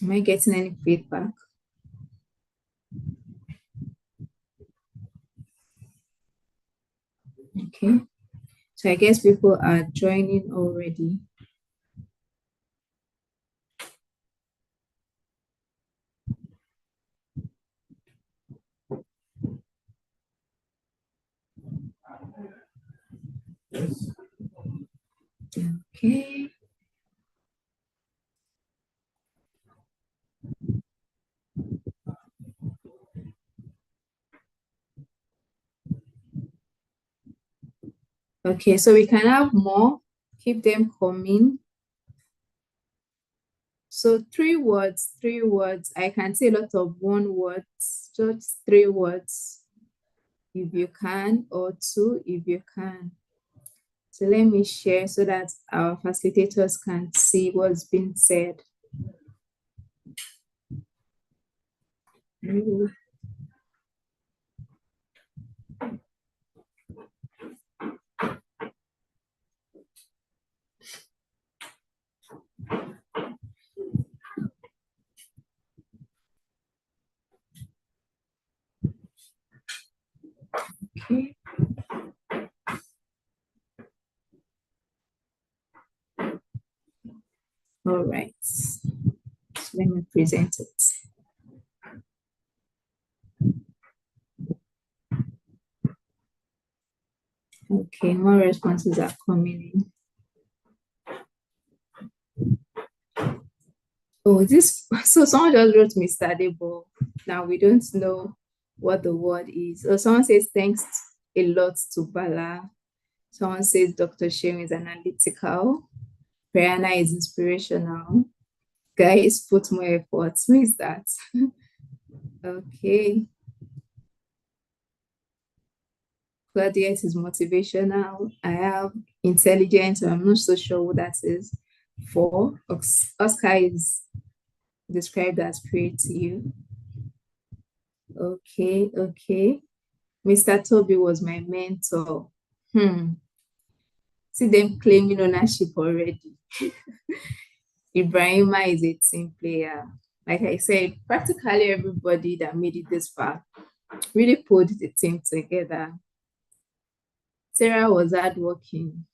Am I getting any feedback? Okay, so I guess people are joining already. Okay. Okay, so we can have more, keep them coming. So 3 words, 3 words. I can say a lot of 1 words, just 3 words if you can, or 2 if you can. So let me share so that our facilitators can see what's been said. All right. So let me present it. Okay, more responses are coming in. Oh, so someone just wrote Mr. Debo. Now we don't know what the word is. So someone says thanks a lot to Bala. Someone says Dr. Shem is analytical. Brianna is inspirational. Guys, put more effort. Who is that? Okay. Claudia is motivational. I have intelligent, so I'm not so sure what that is. 4. Oscar is described as creative. Okay, okay. Mr. Toby was my mentor. See them claiming ownership already. Ibrahima is a team player. Like I said, practically everybody that made it this far really pulled the team together. Sarah was hardworking.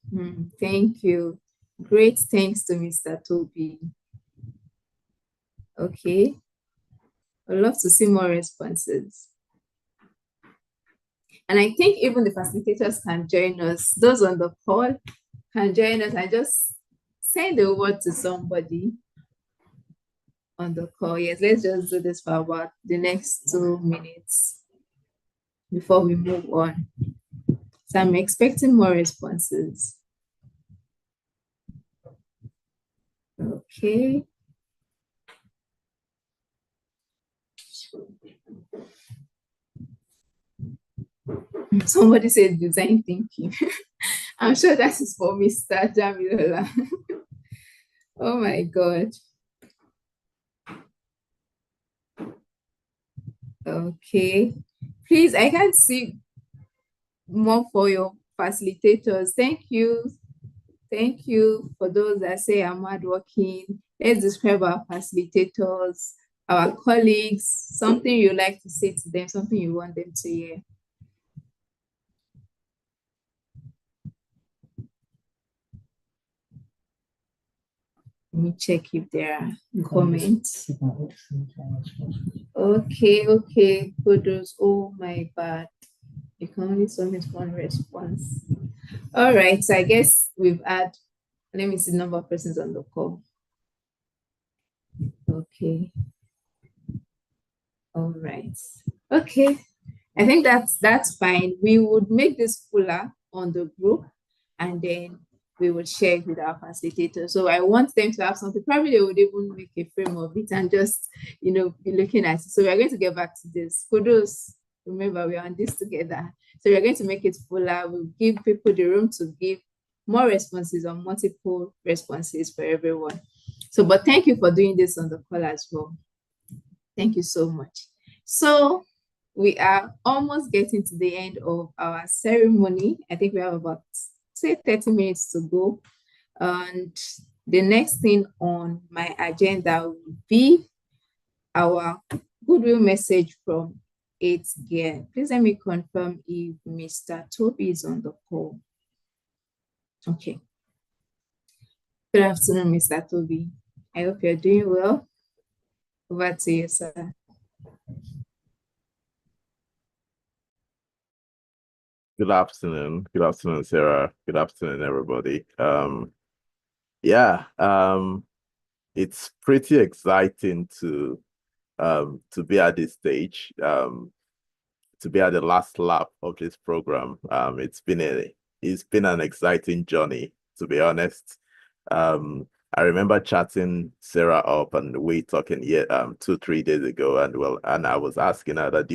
Thank you. Great thanks to Mr. Toby. Okay. I'd love to see more responses. And I think even the facilitators can join us. Those on the call can join us and just send a word to somebody on the call. Yes, let's just do this for about the next 2 minutes before we move on. So I'm expecting more responses. Okay. Somebody said design thinking. I'm sure that is for Mr. Jamilola. Oh my God. Okay. Please, I can't see more for your facilitators. Thank you. Thank you for those that say I'm hardworking. Let's describe our facilitators, our colleagues, something you like to say to them, something you want them to hear. Let me check if there are comments. Okay, okay, kudos. Oh my bad. You can only submit one response. All right, so I guess we've had, let me see the number of persons on the call. Okay. All right. Okay. I think that's fine. We would make this fuller on the group and then we would share it with our facilitator. So I want them to have something. Probably they would even make a frame of it and just, be looking at it. So we're going to get back to this. Kudos. Remember, we're on this together. So we're going to make it fuller. We'll give people the room to give more responses or multiple responses for everyone. So, but thank you for doing this on the call as well. Thank you so much. So we are almost getting to the end of our ceremony. I think we have about, say, 30 minutes to go. And the next thing on my agenda will be our goodwill message from 8th Gear. Please let me confirm if Mr. Toby is on the call. Okay. Good afternoon, Mr. Toby. I hope you're doing well. Over to you, sir. Good afternoon. Good afternoon, Sarah. Good afternoon, everybody. It's pretty exciting to be at this stage, to be at the last lap of this program. It's been an exciting journey, to be honest. I remember chatting Sarah up and we talking 2-3 days ago, and I was asking her that,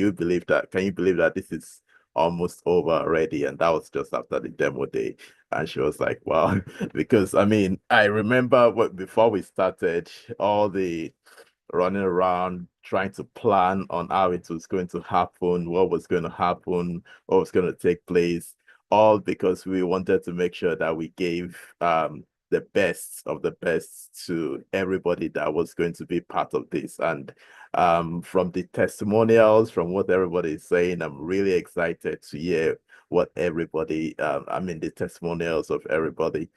can you believe that this is almost over already? And that was just after the demo day. And she was like, wow, because I remember before we started, all the running around trying to plan on how it was going to happen, what was going to happen, what was going to take place, all because we wanted to make sure that we gave the best of the best to everybody that was going to be part of this. And from the testimonials, from what everybody is saying, I'm really excited to hear what everybody, the testimonials of everybody.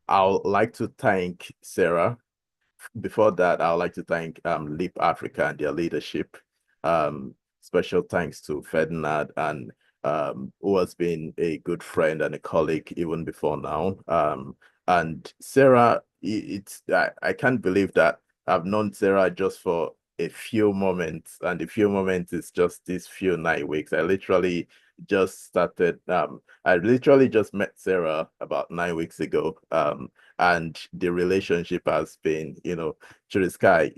I'd like to thank Sarah. Before that, I'd like to thank Leap Africa and their leadership. Special thanks to Ferdinand and who has been a good friend and a colleague even before now. And Sarah, I can't believe that I've known Sarah just for a few moments, and the few moments is just these few 9 weeks. I literally just met Sarah about 9 weeks ago. And the relationship has been, to the sky.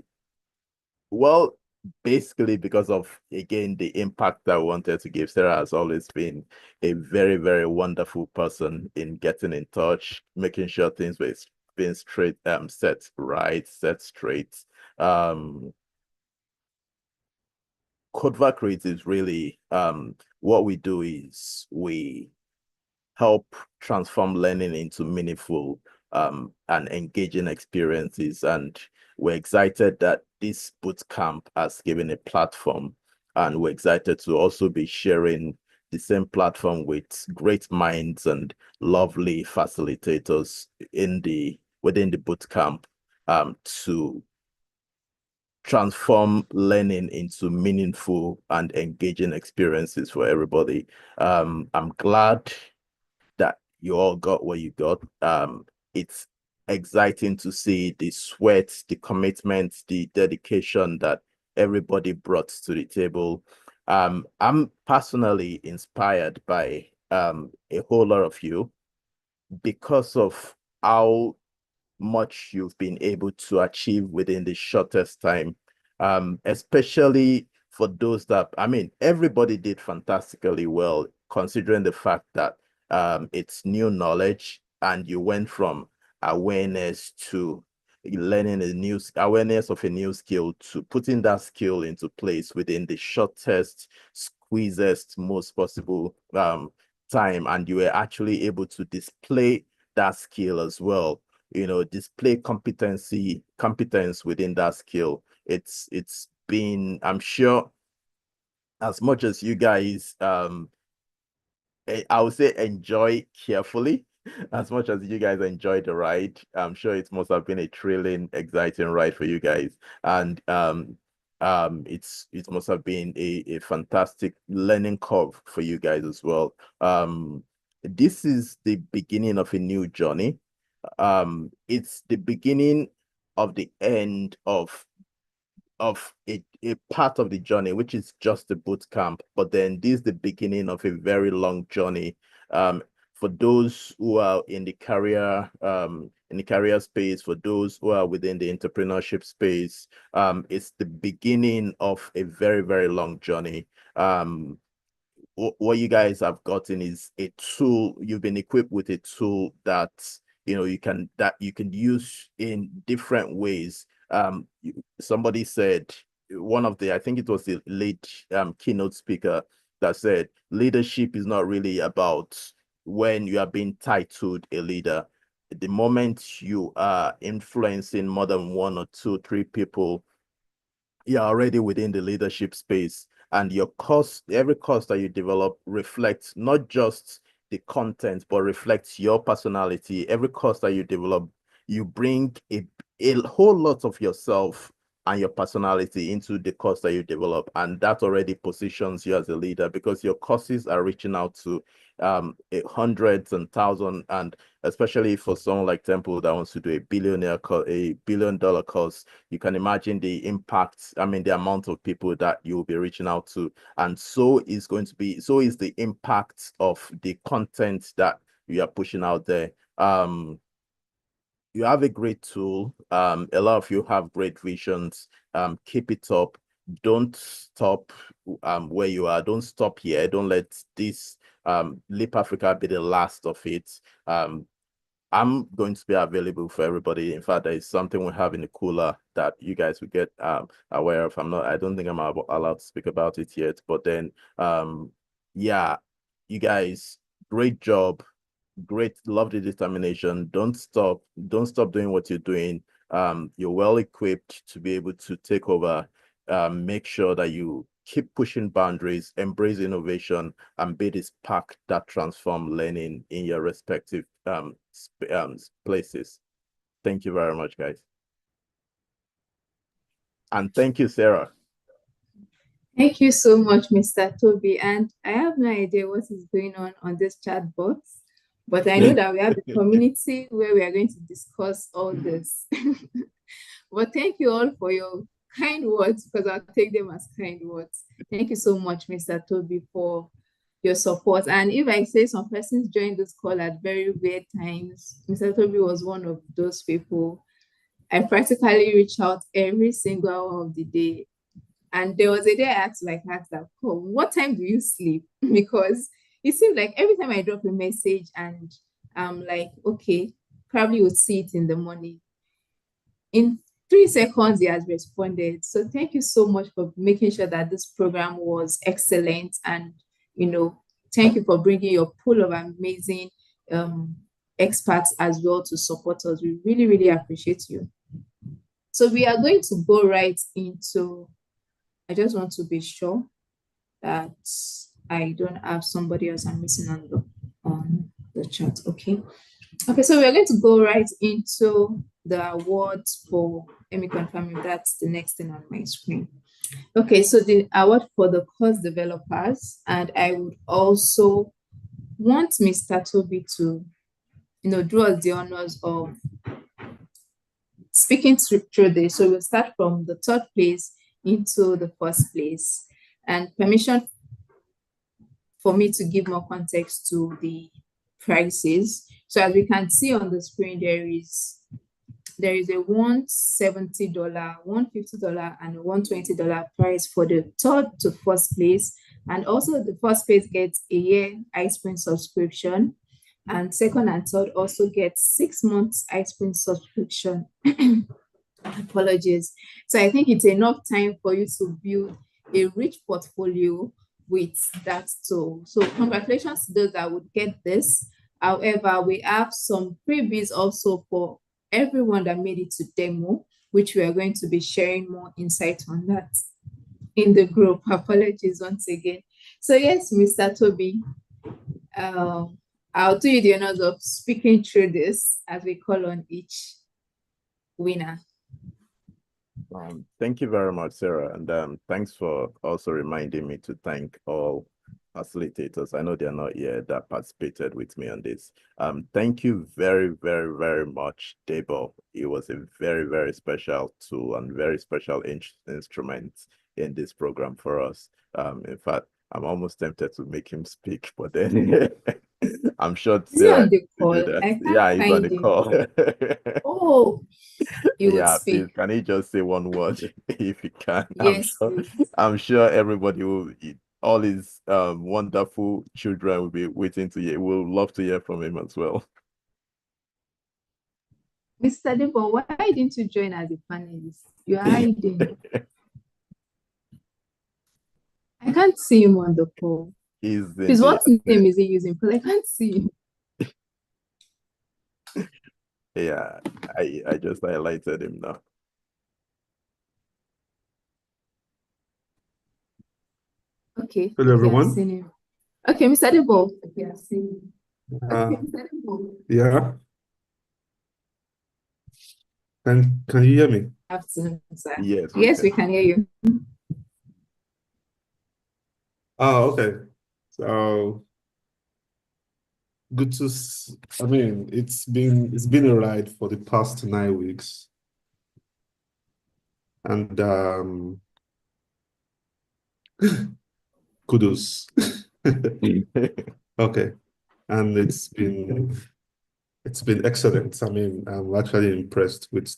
Well, basically because of, again, the impact that I wanted to give. Sarah has always been a very, very wonderful person in getting in touch, making sure things were being straight, set straight. Codeva Create is really, what we do is we help transform learning into meaningful and engaging experiences. And we're excited that this boot camp has given a platform, and we're excited to also be sharing the same platform with great minds and lovely facilitators within the boot camp to transform learning into meaningful and engaging experiences for everybody. I'm glad that you all got what you got. It's exciting to see the sweat, the commitment, the dedication that everybody brought to the table. I'm personally inspired by a whole lot of you because of how much you've been able to achieve within the shortest time, especially for those that, everybody did fantastically well, considering the fact that it's new knowledge and you went from awareness to learning awareness of a new skill to putting that skill into place within the shortest, squeezest, most possible time. And you were actually able to display that skill as well, display competence within that skill. It's been, I'm sure, as much as you guys I would say enjoy carefully, as much as you guys enjoy the ride, I'm sure it must have been a thrilling, exciting ride for you guys. And it must have been a fantastic learning curve for you guys as well. This is the beginning of a new journey. It's the beginning of the end of a part of the journey, which is just the boot camp. But then this is the beginning of a very long journey. For those who are in the career space, for those who are within the entrepreneurship space, it's the beginning of a very, very long journey. What you guys have gotten is a tool. You've been equipped with a tool that you can use in different ways. Somebody said, I think it was the late keynote speaker that said, leadership is not really about when you are being titled a leader. The moment you are influencing more than one or two, three people, you're already within the leadership space, and every course that you develop reflects not just the content, but reflects your personality. Every course that you develop, you bring a whole lot of yourself and your personality into the course that you develop, and that already positions you as a leader, because your courses are reaching out to hundreds and thousands, and especially for someone like Temple that wants to do a billion-dollar course, you can imagine the impact, the amount of people that you'll be reaching out to. And so is the impact of the content that you are pushing out there. You have a great tool. A lot of you have great visions. Keep it up. Don't stop where you are. Don't stop here. Don't let this Leap Africa be the last of it. I'm going to be available for everybody. In fact, there is something we have in the cooler that you guys will get aware of. I don't think I'm allowed to speak about it yet, but then yeah, you guys, great job. Great, love the determination. Don't stop doing what you're doing. You're well equipped to be able to take over. Make sure that you keep pushing boundaries, embrace innovation, and be the spark that transform learning in your respective places. Thank you very much, guys. And thank you, Sarah. Thank you so much, Mr. Toby. And I have no idea what is going on this chat box, but I know that we have a community where we are going to discuss all this. But thank you all for your kind words, because I'll take them as kind words. Thank you so much, Mr. Toby, for your support. And if I say some persons joined this call at very weird times, Mr. Toby was one of those people. I practically reach out every single hour of the day. And there was a day I had to ask that, oh, what time do you sleep? Because it seemed like every time I drop a message and I'm like, okay, probably would see it in the morning. In 3 seconds, he has responded. So thank you so much for making sure that this program was excellent. And, thank you for bringing your pool of amazing experts as well to support us. We really, really appreciate you. So we are going to go right into, I just want to be sure that I don't have somebody else I'm missing on the chat. Okay. Okay, so we're going to go right into the awards for, let me confirm if that's the next thing on my screen. Okay, so the award for the course developers, and I would also want Mr. Toby to, do us the honors of speaking through this. So we'll start from the 3rd place into the 1st place, and permission for me to give more context to the prices. So as we can see on the screen, there is a $170, $150, and a $120 prize for the 3rd to 1st place. And also the 1st place gets a year iSpring subscription, and 2nd and 3rd also get 6 months iSpring subscription. Apologies. So I think it's enough time for you to build a rich portfolio with that tool. So congratulations to those that would get this. However, we have some freebies also for everyone that made it to demo, which we are going to be sharing more insight on that in the group. Apologies once again. So yes, Mr. Toby, I'll do you the honors of speaking through this as we call on each winner. Thank you very much, Sarah. And thanks for also reminding me to thank all facilitators. I know they're not here that participated with me on this. Thank you very, very, very much, Debo. It was a very, very special tool and very special instrument in this program for us. In fact, I'm almost tempted to make him speak, but then I'm sure Sarah on the call? do that. Yeah, he's on the call. Oh, yeah, please, can he just say one word if he can? Yes, I'm sure everybody will, all his wonderful children will be waiting to hear. We'll love to hear from him as well. Mr. Debo, why didn't you join as a panelist? You're hiding. I can't see him on the call. Please, what name is he using? Because I can't see him. Yeah, I just highlighted him now. Okay. Hello, everyone. Okay, Mr. Debo. Okay, I've seen him. Yeah. Can you hear me? Afternoon, sir. Yes. Yes, we can hear you. Oh, okay. So good to I mean, it's been a ride for the past 9 weeks. And kudos. Okay. And it's been excellent. I mean, I'm actually impressed with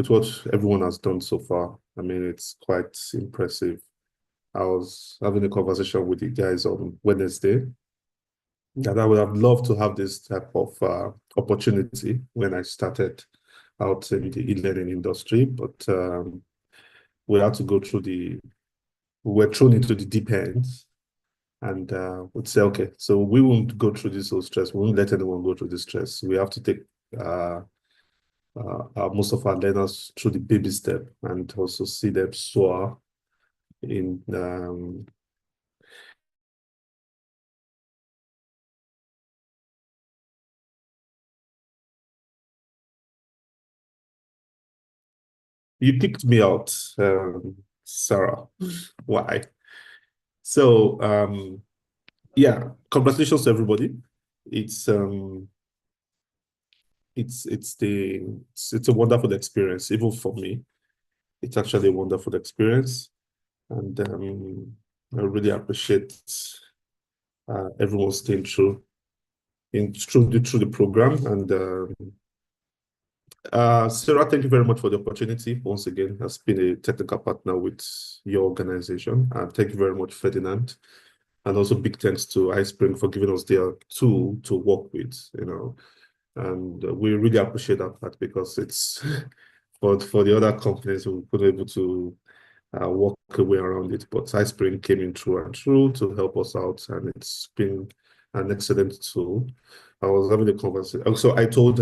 what everyone has done so far. I mean, it's quite impressive. I was having a conversation with you guys on Wednesday that I would have loved to have this type of opportunity when I started out in the e-learning industry, but we had to go through we were thrown into the deep end, and would say, okay, so we won't go through this whole stress. We won't let anyone go through this stress. We have to take most of our learners through the baby step and also see them soar in you kicked me out, Sarah. Why? So yeah, congratulations to everybody. It's a wonderful experience, even for me. It's actually a wonderful experience, and I really appreciate everyone staying through the program. And Sarah, thank you very much for the opportunity once again as being a technical partner with your organization. And thank you very much, Ferdinand. And also big thanks to iSpring for giving us their tool to work with, and we really appreciate that part, because it's for the other companies who were able to work a way around it. But iSpring came in through and through to help us out, and it's been an excellent tool. I was having a conversation. So I told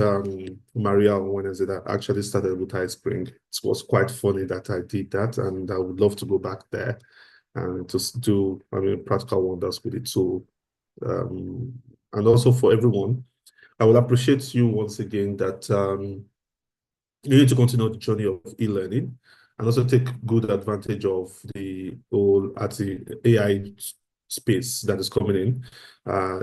Maria on Wednesday that I actually started with iSpring. It was quite funny that I did that, and I would love to go back there and just do, practical wonders with it. So, and also for everyone, I will appreciate you once again that you need to continue the journey of e-learning and also take good advantage of the whole AI space that is coming in.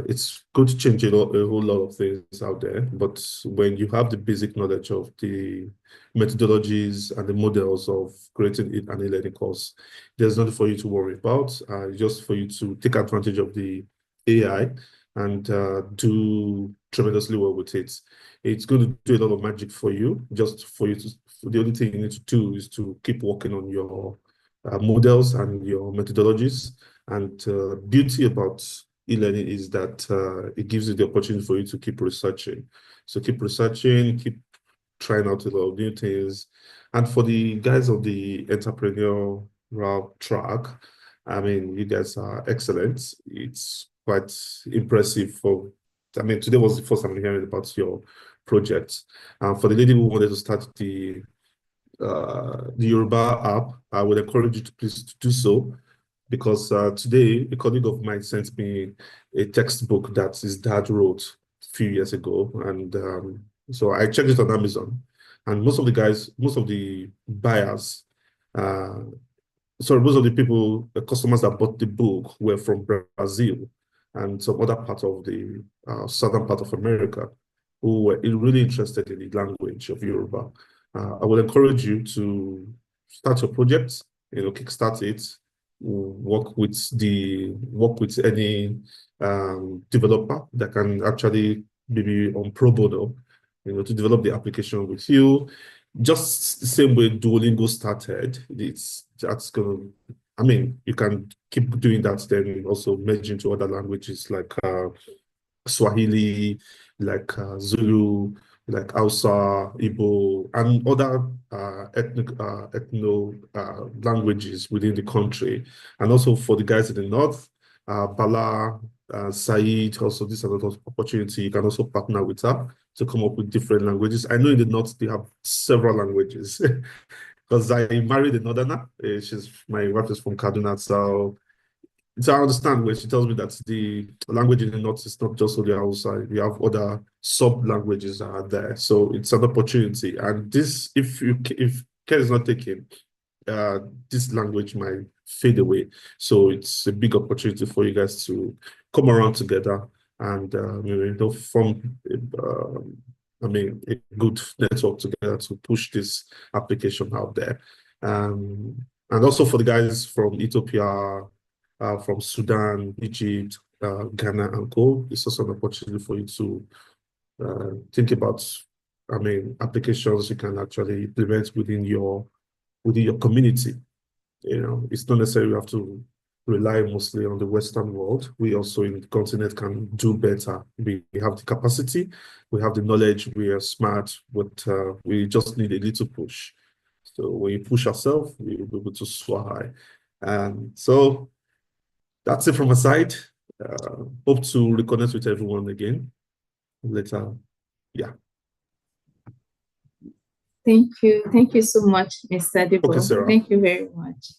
It's going to change a whole lot of things out there, but when you have the basic knowledge of the methodologies and the models of creating an e-learning course, there's nothing for you to worry about, just for you to take advantage of the AI and do tremendously well with it. It's going to do a lot of magic for you, just for you to, the only thing you need to do is to keep working on your models and your methodologies. And beauty about e-learning is that it gives you the opportunity for you to keep researching. So keep researching, keep trying out a lot of new things. And for the guys of the entrepreneurial track, you guys are excellent. It's quite impressive today was the first time I'm hearing about your project. For the lady who wanted to start the Yoruba app, I would encourage you to please do so, because today a colleague of mine sent me a textbook that his dad wrote a few years ago, and so I checked it on Amazon, and most of the buyers, most of the customers that bought the book were from Brazil and some other part of the southern part of America, who were really interested in the language of Yoruba. I would encourage you to start your project, kickstart it, work with any developer that can actually maybe on pro bono, to develop the application with you. Just the same way Duolingo started, you can keep doing that, then also merge into other languages like Swahili, like Zulu, like Hausa, Igbo, and other ethno languages within the country. And also for the guys in the north, Bala, Said, also this is another opportunity. You can also partner with her to come up with different languages. I know in the north they have several languages because I married a northerner. My wife is from Kaduna, so I understand when she tells me that the language in the north is not just only Hausa. We have other sub languages that are there, so it's an opportunity. And this, if care is not taken, this language might fade away. So it's a big opportunity for you guys to come around together and form a good network together to push this application out there. And also for the guys from Ethiopia, from Sudan, Egypt, Ghana, and Co. It's also an opportunity for you to think about, applications you can actually implement within your community. It's not necessarily you have to rely mostly on the Western world. We also in the continent can do better. We have the capacity, we have the knowledge, we are smart, but we just need a little push. So when you push yourself, you'll be able to soar high. And so that's it from my side. Hope to reconnect with everyone again later. Yeah. Thank you. Thank you so much, Mr. Debo. Okay, Sarah. Thank you very much.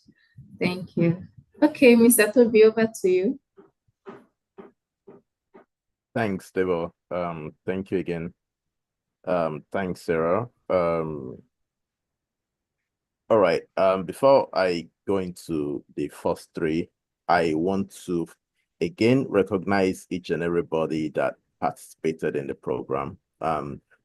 Thank you. Okay, Mr. Toby, over to you. Thanks, Devo. Thank you again. Thanks, Sarah. All right. Before I go into the first three, I want to again recognize each and everybody that participated in the program.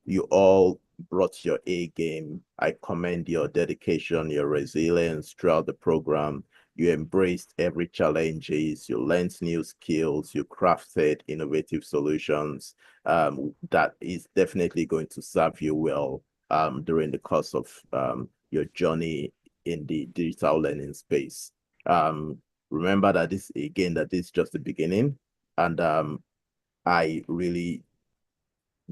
You all brought your A game. I commend your dedication, your resilience throughout the program. You embraced every challenges, you learned new skills, you crafted innovative solutions that is definitely going to serve you well during the course of your journey in the digital learning space. Remember that this is just the beginning, and I really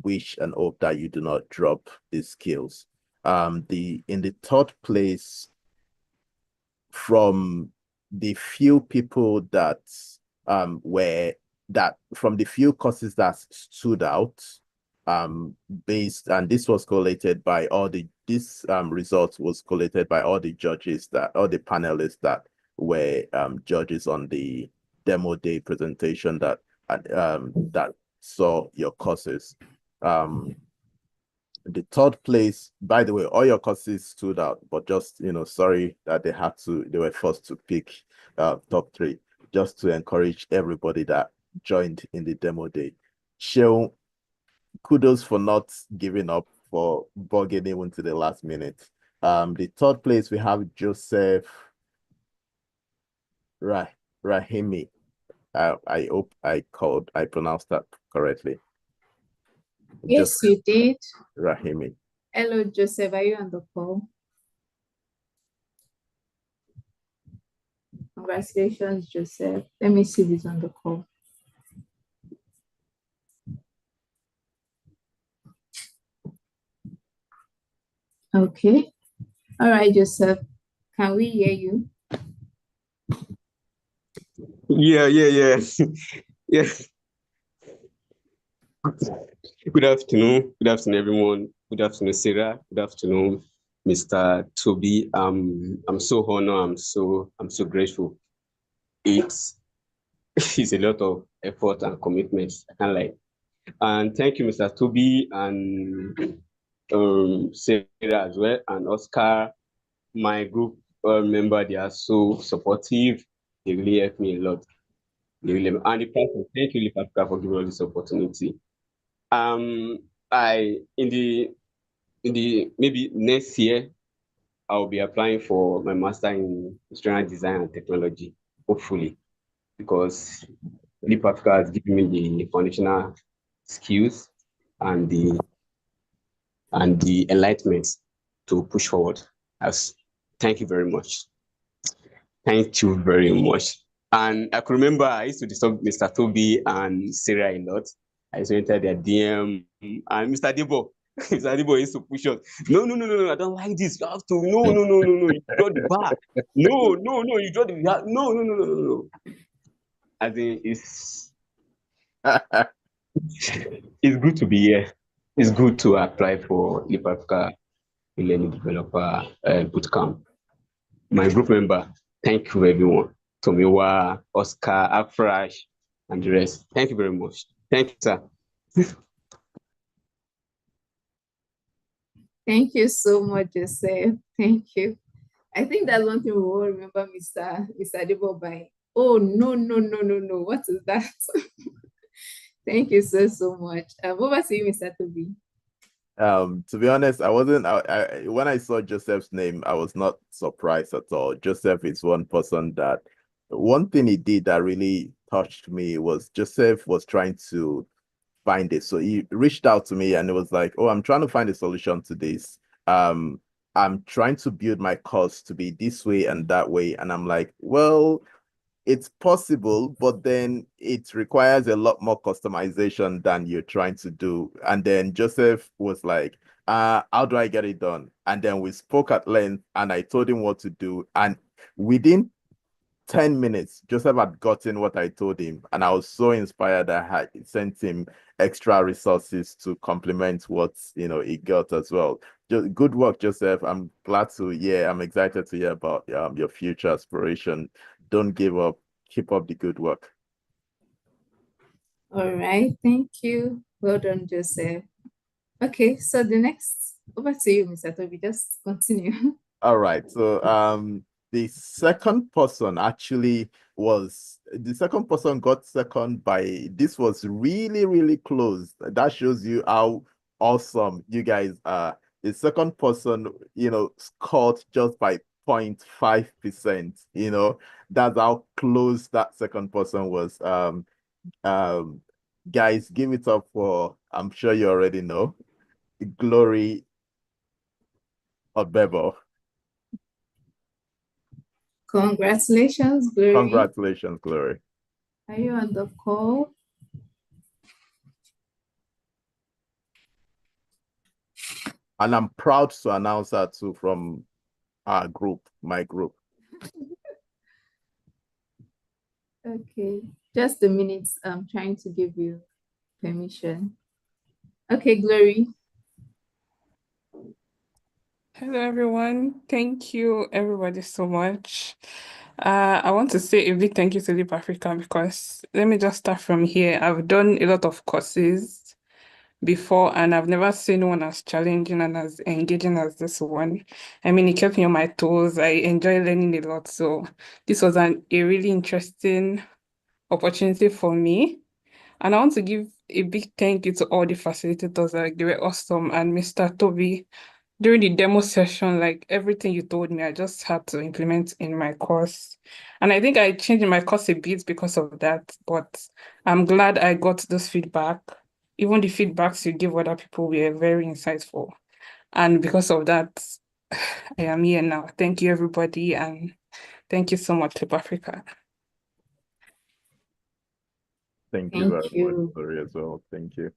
wish and hope that you do not drop these skills. In the third place, from the few people that from the few courses that stood out, based, and this was collated by all the results was collated by all the judges, that all the panelists that were judges on the demo day presentation that saw your courses. The third place, by the way, all your courses stood out, but just, sorry that they were forced to pick top three, just to encourage everybody that joined in the demo day. Show kudos for not giving up, for bugging even to the last minute. The third place, we have Joseph Rahimi. I hope I pronounced that correctly. Yes, you did. Rahimi. Hello, Joseph. Are you on the call? Congratulations, Joseph. Let me see who's on the call. Okay. All right, Joseph. Can we hear you? Yeah. Yeah. Good afternoon. Good afternoon, everyone. Good afternoon, Sarah. Good afternoon, Mr. Toby. I'm so honored. I'm so grateful. It's a lot of effort and commitment. I can't lie. And thank you, Mr. Toby, and Sarah as well, and Oscar, my group member. They are so supportive. They really help me a lot. And the person, thank you, Leaf Africa, for giving us this opportunity. In the maybe next year, I'll be applying for my master in industrial design and technology, hopefully, because Leap Africa has given me the foundational skills and the enlightenment to push forward. Thank you very much. Thank you very much. And I could remember I used to disturb Mr. Toby and Sarah a lot. I used to enter their DM, and Mr. Debo, Mr. Debo used to push us. No, I don't like this. You have to, no, you draw the bar. No, you draw the bar. No. I think it's good to be here. It's good to apply for Leap Africa Learning Developer Bootcamp. My group member, thank you everyone. Tomiwa, Oscar, Afrash, and the rest. Thank you very much. Thank you, sir. Thank you so much, Joseph. Thank you. I think that's one thing we all remember Mr. Debo by. Oh, no. What is that? Thank you so much. Over to you, Mr. Toby. To be honest, I wasn't. When I saw Joseph's name, I was not surprised at all. Joseph is one person that one thing he did that really touched me was Joseph was trying to find it. So he reached out to me and it was like, oh, I'm trying to find a solution to this. I'm trying to build my course to be this way and that way. And I'm like, well, it's possible, but then it requires a lot more customization than you're trying to do. And then Joseph was like, how do I get it done? And then we spoke at length and I told him what to do. And within 10 minutes, Joseph had gotten what I told him, and I was so inspired that I had sent him extra resources to complement what he got as well. Just good work, Joseph. I'm glad to hear. I'm excited to hear about your future aspiration. Don't give up. Keep up the good work. All right, thank you. Well done, Joseph. Okay, so the next, over to you, Mr. Toby. Just continue. All right. So the second person got second by, this was really, really close. That shows you how awesome you guys are. The second person, scored just by 0.5%. That's how close that second person was. Guys, give it up for, I'm sure you already know, Glory Obebo. Congratulations, Glory. Congratulations, Glory. Are you on the call? And I'm proud to announce that too from our group, my group. Okay, just a minute. I'm trying to give you permission. Okay, Glory. Hello, everyone. Thank you, everybody, so much. I want to say a big thank you to Leap Africa because let me just start from here. I've done a lot of courses before, and I've never seen one as challenging and as engaging as this one. I mean, it kept me on my toes. I enjoy learning a lot. So this was a really interesting opportunity for me. And I want to give a big thank you to all the facilitators. Like, they were awesome. And Mr. Toby, during the demo session, like everything you told me, I just had to implement in my course. And I think I changed my course a bit because of that, but I'm glad I got this feedback. Even the feedbacks you give other people were very insightful. And because of that, I am here now. Thank you, everybody. And thank you so much, Leap Africa. Thank you very much, Glory, as well. Thank you.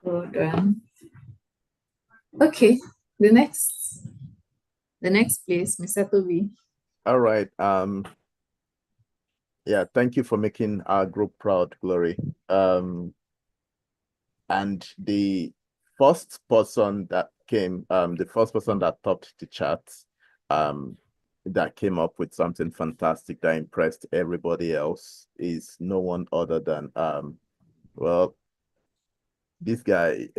Well done. Okay, the next place, Mr. Toby. All right. Yeah, thank you for making our group proud, Glory. And the first person that came, the first person that topped the chat, that came up with something fantastic that impressed everybody else is no one other than well, this guy,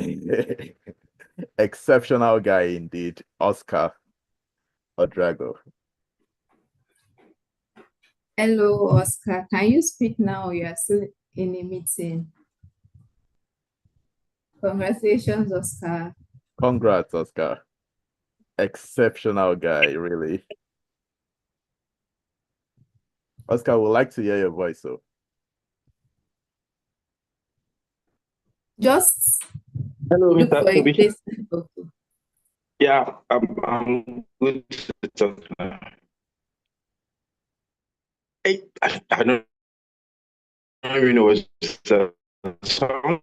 exceptional guy indeed, Oscar Odrago. Hello, Oscar. Can you speak now? You are still in a meeting. Congratulations, Oscar. Congrats, Oscar. Exceptional guy, really. Oscar, would like to hear your voice, so. Just hello, look Mr. for a Toby. place. Okay. Yeah, I'm good to talk now. I don't even know what's the song.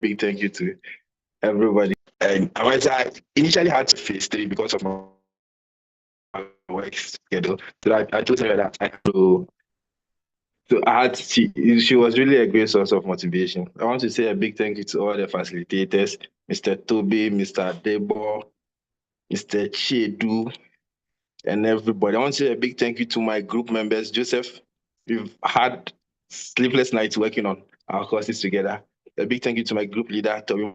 Big thank you to everybody. And I initially had to face 3 because of my work schedule. So I told her that I had to. So she was really a great source of motivation. I want to say a big thank you to all the facilitators, Mr. Toby, Mr. Debo, Mr. Chedu, and everybody. I want to say a big thank you to my group members, Joseph. We've had sleepless nights working on our courses together. A big thank you to my group leader, Toby,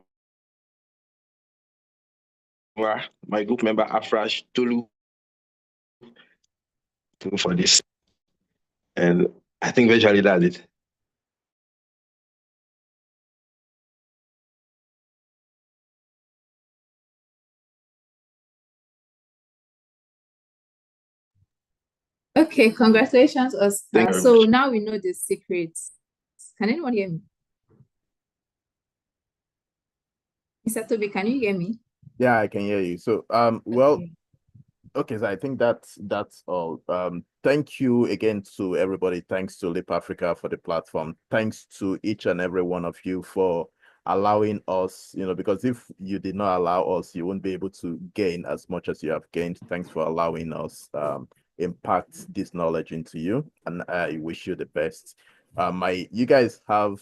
my group member, Afrash Tolu, for this. And I think virtually that's it. Okay, congratulations, Oscar. So now we know the secrets. Can anyone hear me? Mr. Toby, can you hear me? Yeah, I can hear you. So well, okay, so I think that's all. Thank you again to everybody. Thanks to Leap Africa for the platform. Thanks to each and every one of you for allowing us, because if you did not allow us, you wouldn't be able to gain as much as you have gained. Thanks for allowing us impact this knowledge into you, and I wish you the best. You guys have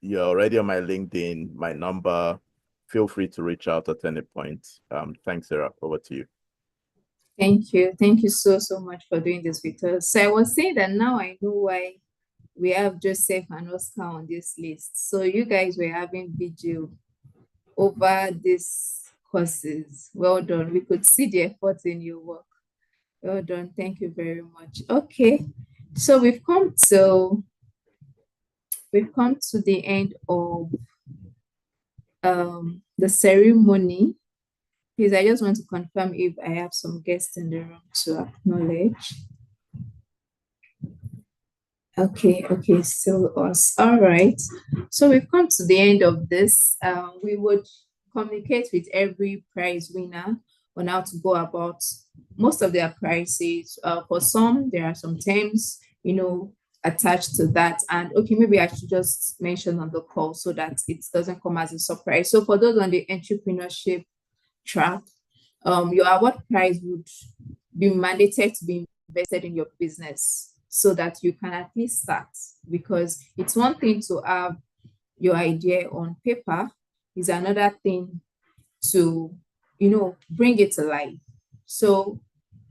you're already on my LinkedIn, my number. Feel free to reach out at any point. Thanks, Sarah. Over to you. Thank you. Thank you so much for doing this with us. So I was saying that now I know why we have Joseph and Oscar on this list. So you guys were having vigil over these courses. Well done. We could see the effort in your work. Well done. Thank you very much. Okay. So we've come to the end of the ceremony. Please, I just want to confirm if I have some guests in the room to acknowledge. Okay, still us. All right. So we've come to the end of this. We would communicate with every prize winner on how to go about most of their prizes. For some, there are some terms, attached to that. And okay, maybe I should just mention on the call so that it doesn't come as a surprise. So for those on the entrepreneurship track, your award prize would be mandated to be invested in your business so that you can at least start, because it's one thing to have your idea on paper, is another thing to bring it to life. So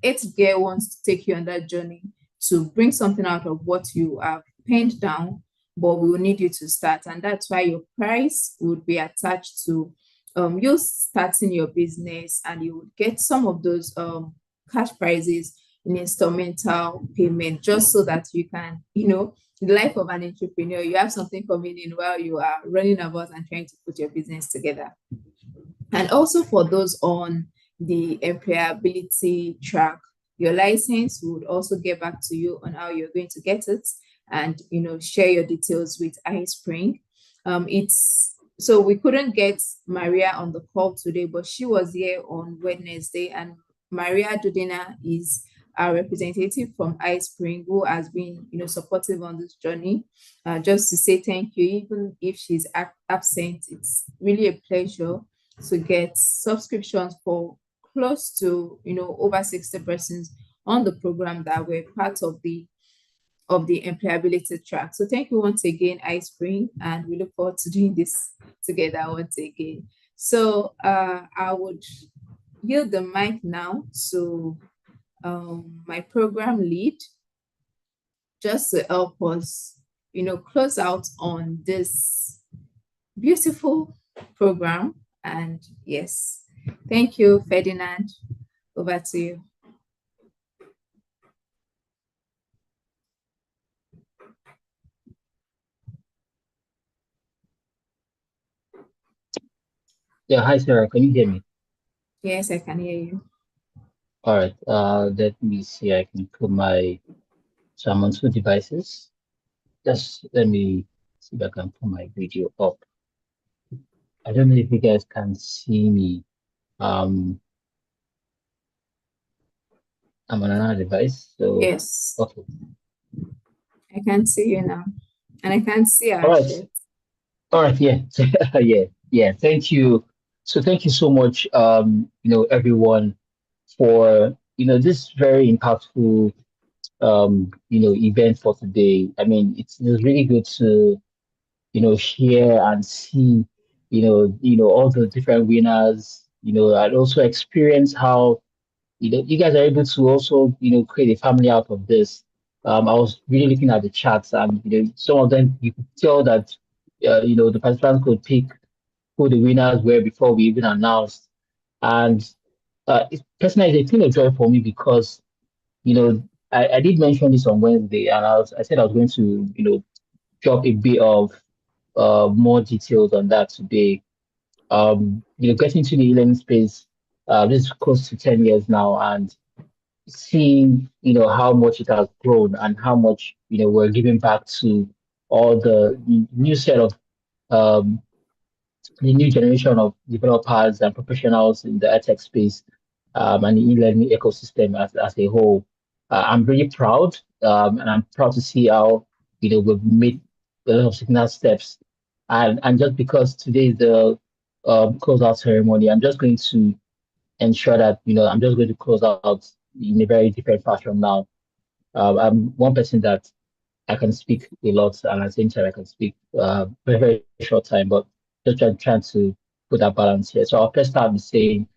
8th Gear wants to take you on that journey to bring something out of what you have penned down, but we will need you to start, and that's why your price would be attached to you starting your business, and you would get some of those cash prizes in instrumental payment, just so that you can, in the life of an entrepreneur, you have something coming in while you are running about and trying to put your business together. And also for those on the employability track, your license would also get back to you on how you're going to get it, and share your details with iSpring. So we couldn't get Maria on the call today, but she was here on Wednesday, and Maria Dudina is our representative from iSpring, who has been supportive on this journey. Just to say thank you, even if she's absent, it's really a pleasure to get subscriptions for close to over 60 persons on the program that were part of the employability track. So thank you once again, iSpring, and we look forward to doing this together once again. So I would yield the mic now to my program lead, just to help us, close out on this beautiful program. And yes, thank you, Ferdinand. Over to you. Yeah, hi Sarah, can you hear me? Yes, I can hear you. All right, let me see. I can put so I'm on 2 devices. Just let me see if I can put my video up. I don't know if you guys can see me. I'm on another device, so yes. Okay. I can see you now, and I can see our All right. chat. All right, yeah. yeah. Thank you. So thank you so much, everyone, for this very impactful event for today. I mean, it's really good to hear and see all the different winners, and also experience how you guys are able to also create a family out of this. I was really looking at the charts, and some of them you could tell that the participants could pick who the winners were before we even announced. And personally, it's a thing of joy for me because I did mention this on Wednesday, and I said I was going to drop a bit of more details on that today. Getting into the e-learning space, this is close to 10 years now, and seeing how much it has grown and how much we're giving back to all the new set of um, the new generation of developers and professionals in the edtech space, and the e-learning ecosystem as a whole. I'm really proud, and I'm proud to see how we've made a lot of significant steps And just because today is the closeout ceremony, I'm just going to ensure that I'm just going to close out in a very different fashion now. I'm one person that I can speak a lot, and at the same time I can speak very very short time, but just trying to put that balance here. So I'll first start with saying,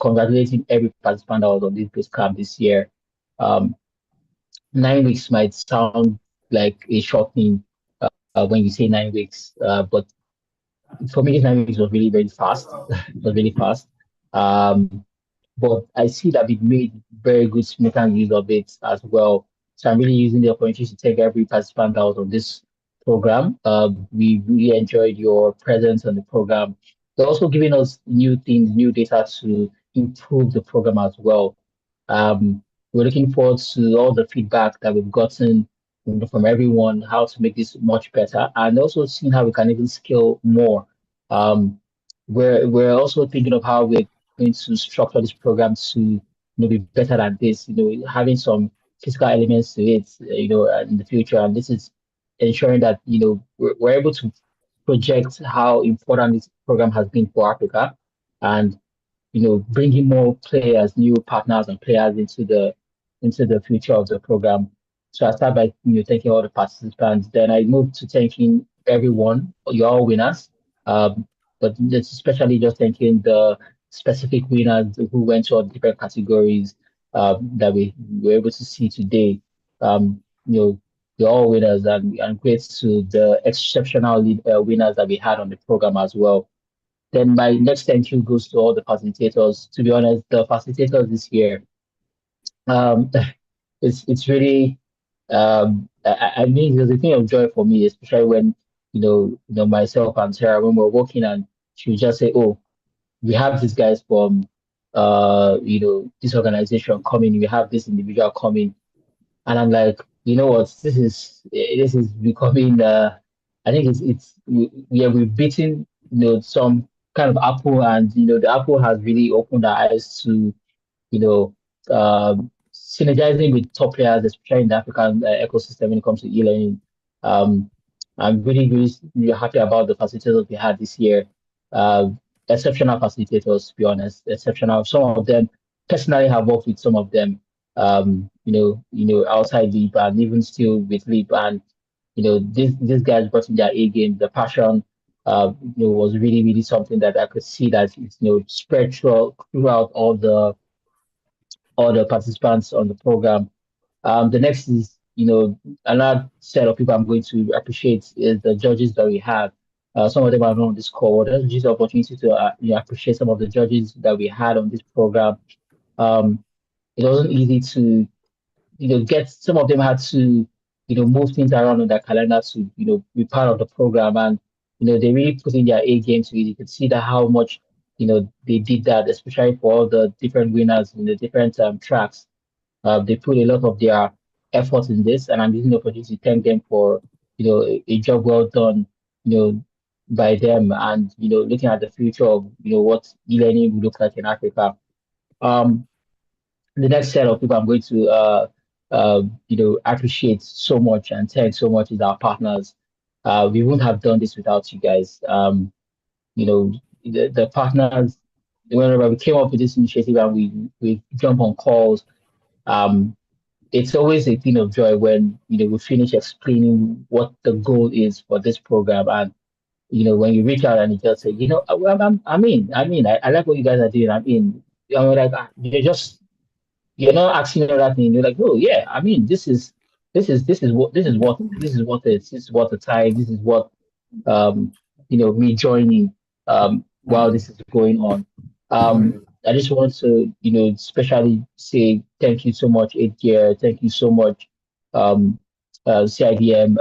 congratulating every participant that was on this base camp this year. Um, 9 weeks might sound like a short thing when you say 9 weeks, but for me, 9 weeks was really very fast. It was really fast. Um, but I see that we've made very good simultaneous use of it as well. So I'm really using the opportunity to thank every participant that was on this program. We really enjoyed your presence on the program. They're also giving us new things, new data to improve the program as well. We're looking forward to all the feedback that we've gotten from everyone, how to make this much better, and also seeing how we can even scale more. Um, we're also thinking of how we're going to structure this program to be better than this. Having some physical elements to it. In the future, and this is ensuring that we're able to project how important this program has been for Africa, and bringing more players, new partners and players into the future of the program. So I start by thanking all the participants. Then I move to thanking everyone. You're all winners. But it's especially just thanking the specific winners who went to all the different categories that we were able to see today. You're all winners, and great to the exceptional winners that we had on the program as well. Then my next thank you goes to all the facilitators. To be honest, the facilitators this year, um, it's really I mean it was a thing of joy for me, especially when myself and Sarah, when we're working, and she would just say, "Oh, we have these guys from this organization coming, we have this individual coming," and I'm like, you know what, this is becoming I think we've beaten some kind of apple, and the apple has really opened our eyes to you know, synergizing with top players, especially in the African ecosystem when it comes to e-learning. Um, I'm really, really, really happy about the facilitators we had this year. Uh, Exceptional facilitators, to be honest, exceptional. Some of them personally have worked with some of them, outside LEAP and even still with LEAP. And these guys brought in their A game, the passion. Was really, really something that I could see that it's spread throughout all the participants on the program. The next is, another set of people I'm going to appreciate is the judges that we have. Some of them are not on this call. That's just the opportunity to appreciate some of the judges that we had on this program. It wasn't easy to get some of them had to move things around on their calendar to be part of the program, and they really put in their A game to it. You could see that how much they did that, especially for all the different winners in the different tracks. They put a lot of their effort in this, and I'm using the opportunity to thank them for a job well done, you know, by them, and looking at the future of what e-learning will look like in Africa. Um, the next set of people I'm going to appreciate so much and thank so much is our partners. We wouldn't have done this without you guys. You know, the partners, whenever we came up with this initiative and we jump on calls, um, it's always a thing of joy when we finish explaining what the goal is for this program, and when you reach out and you just say, I like what you guys are doing. I'm like, you're not asking another thing. You're like, oh yeah, this is what the time, this is what me joining while this is going on. I just want to, especially say thank you so much, 8 year, thank you so much, CIDM,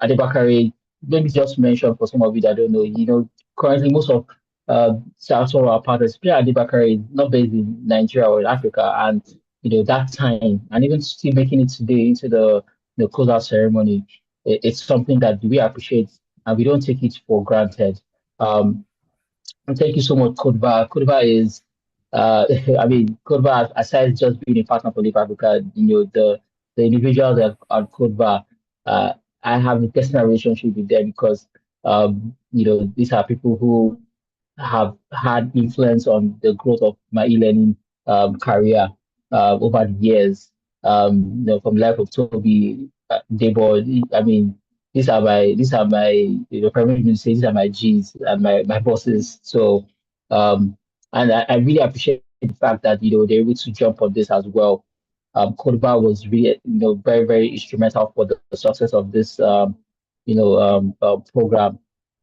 Adebakare. Let me just mention for some of you that don't know, currently most of South our partners, especially Adebakare, is not based in Nigeria or in Africa, and that time, and even still making it today into the closeout ceremony, it's something that we appreciate and we don't take it for granted. Um, and thank you so much, Kodva. Kodva is, Kodva, aside just being a partner for Live Africa, the individuals at Kodva, I have a personal relationship with them because These are people who have had influence on the growth of my e-learning career over the years. From life of Toby, Debo. I mean, these are my primarily say these are my G's and my bosses. So, and I really appreciate the fact that they're able to jump on this as well. Kodaba was really very very instrumental for the success of this program,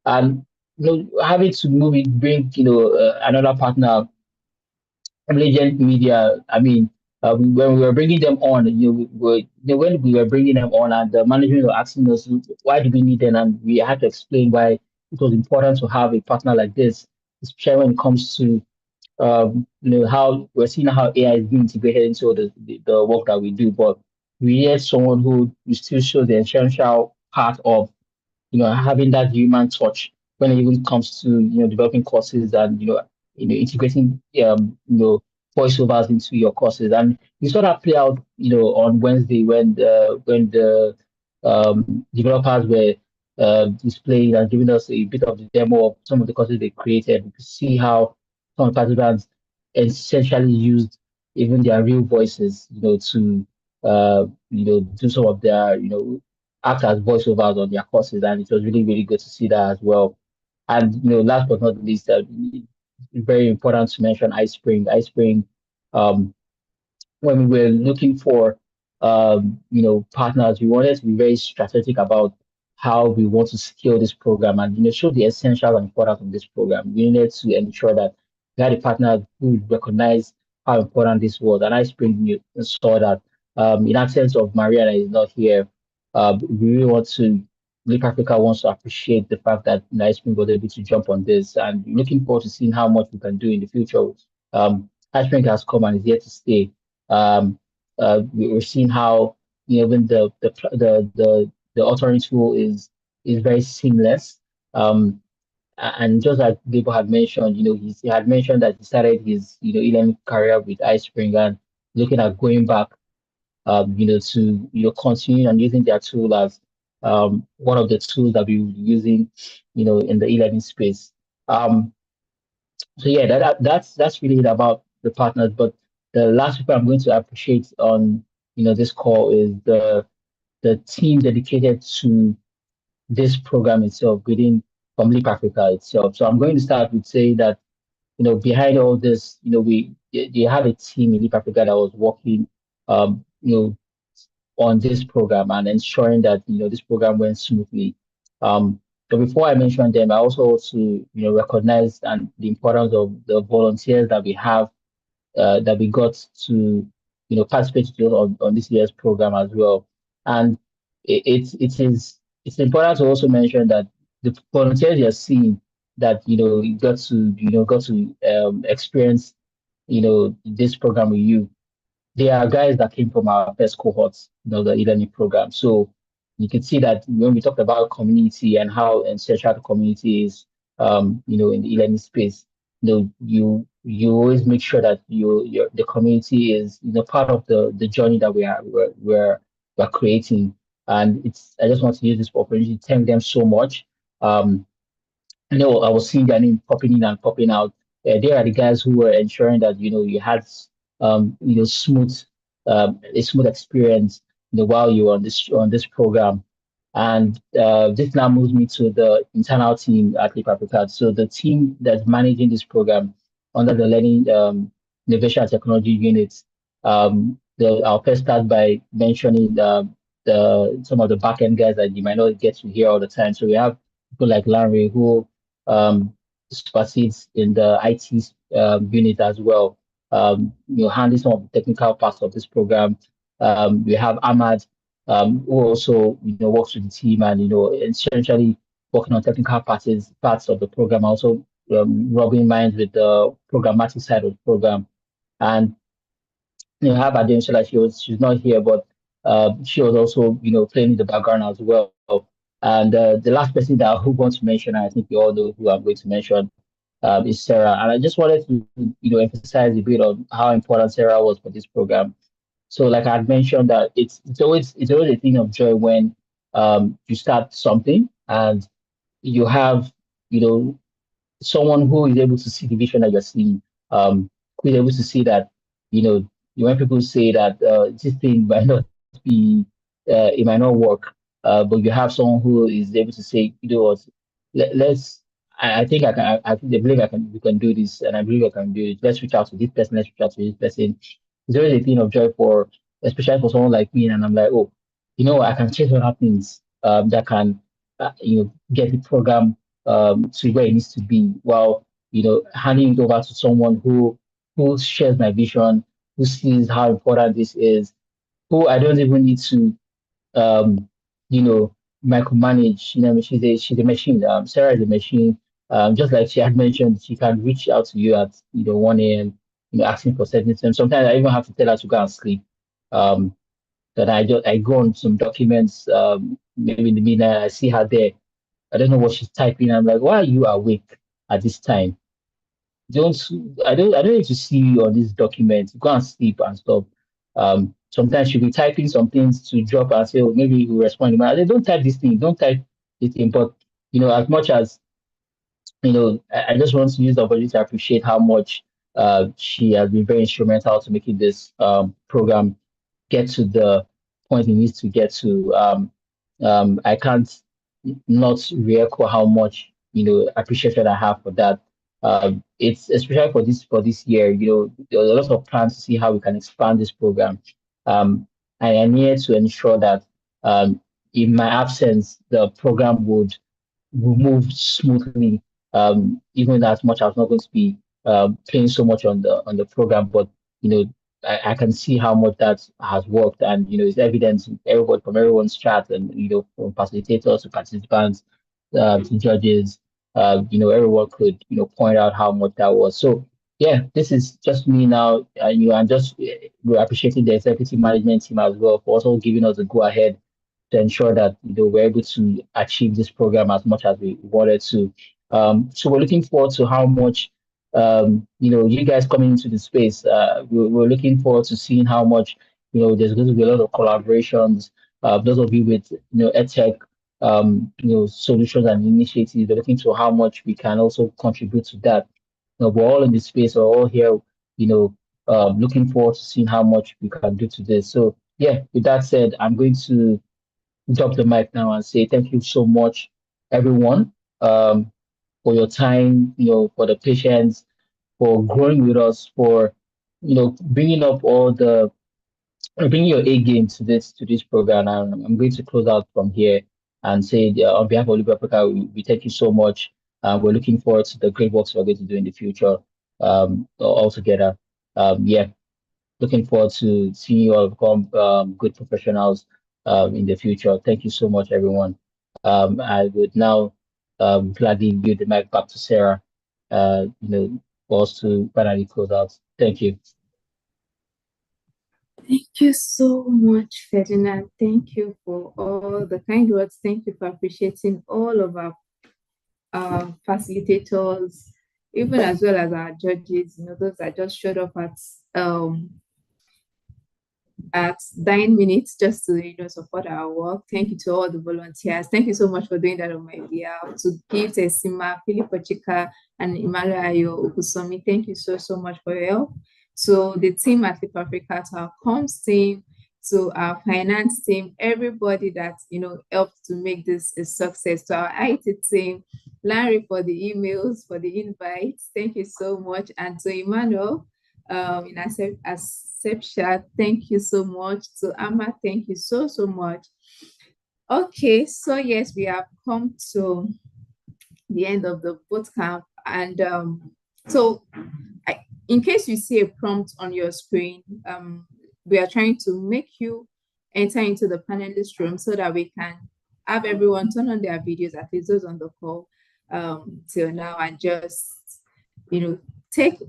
and having to bring another partner, Legend Media. I mean, when we were bringing them on, when we were bringing them on, and the management were asking us why do we need them, and we had to explain why it was important to have a partner like this, especially when it comes to how we're seeing how AI is being integrated into the work that we do, but we need someone who still shows the essential part of having that human touch when it even comes to developing courses and integrating voiceovers into your courses. And we saw that play out on Wednesday when the developers were displaying and giving us a bit of the demo of some of the courses they created. We could see how some of the participants essentially used even their real voices to do some of their act as voiceovers on their courses, and it was really, really good to see that as well. And last but not least, very important to mention iSpring. iSpring, um, when we were looking for partners, we wanted to be very strategic about how we want to scale this program and show the essential and importance of this program. We needed to ensure that we had a partner who would recognize how important this was. And saw that in absence of Mariana is not here, we really want to Leap Africa wants to appreciate the fact that iSpring was able to jump on this, and looking forward to seeing how much we can do in the future. iSpring has come and is here to stay. Um, we're seeing how even the authoring tool is very seamless. And just like Gable had mentioned, he had mentioned that he started his e-learning career with iSpring and looking at going back, to continue and using their tool as one of the tools that we're using, in the e-learning space. So yeah, that's really it about the partners. But the last people I'm going to appreciate on this call is the team dedicated to this program itself within from Leap Africa itself. So I'm going to start with saying that behind all this, they have a team in Leap Africa that was working on this program and ensuring that this program went smoothly. But before I mention them, I also want to recognize and the importance of the volunteers that we have that we got to participate on this year's program as well. And it's important to also mention that the volunteers you're seeing that you got to experience this program with you, they are guys that came from our first cohorts, the e-learning program. So you can see that when we talked about community and how essential the community is, in the e-learning space, you always make sure that the community is part of the journey that we're creating. And I just want to use this opportunity to thank them so much. I know I was seeing their name popping in and popping out. They are the guys who were ensuring that you had smooth a smooth experience while you were on this program. And this now moves me to the internal team at Leap Africa. So the team that's managing this program under the Learning Innovation and Technology unit. I'll first start by mentioning some of the backend guys that you might not get to hear all the time. So we have people like Larry who supersedes in the IT unit as well. Handling some of the technical parts of this program. We have Ahmad, who also works with the team and essentially working on technical parts of the program. Also, rubbing minds with the programmatic side of the program, and have Adem like she's not here, but she was also playing in the background as well. And the last person that I want to mention, I think we all know who I'm going to mention, is Sarah. And I just wanted to emphasize a bit on how important Sarah was for this program. So like I had mentioned that it's always a thing of joy when you start something and you have, someone who is able to see the vision that you're seeing, who is able to see that, when people say that this thing might not be, it might not work, but you have someone who is able to say, what, let's, I think I believe we can do this, and I believe I can do it. Let's reach out to this person, let's reach out to this person. It's always a thing of joy for, especially for someone like me, and I'm like, oh, I can change what happens, that can, get the program to where it needs to be, while handing it over to someone who shares my vision, who sees how important this is, who I don't even need to um you know micromanage. She's a machine. Sarah is a machine. Just like she had mentioned, she can reach out to you at 1 a.m. asking for certain things. Sometimes I even have to tell her to go and sleep. um that I go on some documents, maybe in the midnight, I see her there. I don't know what she's typing. I'm like, why are you awake at this time? Don't I don't need to see you on this document. Go and sleep and stuff. Sometimes she'll be typing some things to drop and say, oh, maybe you will respond. I say, don't type this thing, don't type this thing. But as much as I just want to use the opportunity to appreciate how much she has been very instrumental to making this program get to the point it needs to get to. I can't not re-echo how much appreciation I have for that. It's especially for this year. There are a lot of plans to see how we can expand this program. I am here to ensure that in my absence, the program would move smoothly. Even as much as not going to be playing so much on the program, but you know, I can see how much that has worked, and it's evident in everybody from everyone's chat, and from facilitators to participants, to judges. Everyone could point out how much that was. So yeah, this is just me now. And just we're appreciating the executive management team as well for also giving us a go ahead to ensure that we're able to achieve this program as much as we wanted to. So we're looking forward to how much you guys coming into the space. We're looking forward to seeing how much there's going to be a lot of collaborations. Those of you with edtech solutions and initiatives. We're looking to how much we can also contribute to that. We're all in this space. We're all here. Looking forward to seeing how much we can do to this. So yeah, with that said, I'm going to drop the mic now and say thank you so much, everyone, for your time, for the patience, for growing with us, for bringing up all the bringing your A game to this program. And I'm going to close out from here and say on behalf of Libre Africa, we thank you so much. We're looking forward to the great works we're going to do in the future, all together. Yeah, looking forward to seeing you all become good professionals in the future. Thank you so much, everyone. I would now gladly give the mic back to Sarah, for us to finally close out. Thank you. Thank you so much, Ferdinand. Thank you for all the kind words. Thank you for appreciating all of our facilitators, even as well as our judges, those that just showed up at 9 minutes just to support our work. Thank you to all the volunteers. Thank you so much for doing that on my behalf. To give Tesima, Philip Ochika, and Emmanuel Ayo Okusomi, thank you so much for your help. So the team at Libre Africa, to our comms team, to our finance team, everybody that helped to make this a success, to our IT team, Larry for the emails, for the invites, thank you so much, and to Emmanuel in Acceptia, thank you so much. To Amma, thank you so much. Okay, so yes, we have come to the end of the bootcamp, and in case you see a prompt on your screen, we are trying to make you enter into the panelist room so that we can have everyone turn on their videos, at least those on the call till now, and just take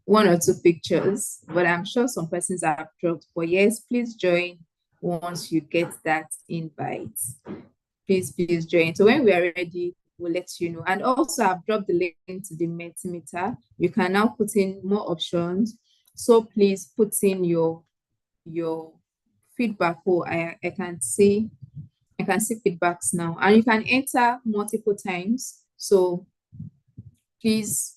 one or two pictures. But I'm sure some persons have dropped. But yes, please join once you get that invite. Please join. So when we are ready, we'll let you know. And also, I've dropped the link to the Mentimeter. You can now put in more options. So please put in your feedback. Oh, I I can see feedbacks now, and you can enter multiple times. So please,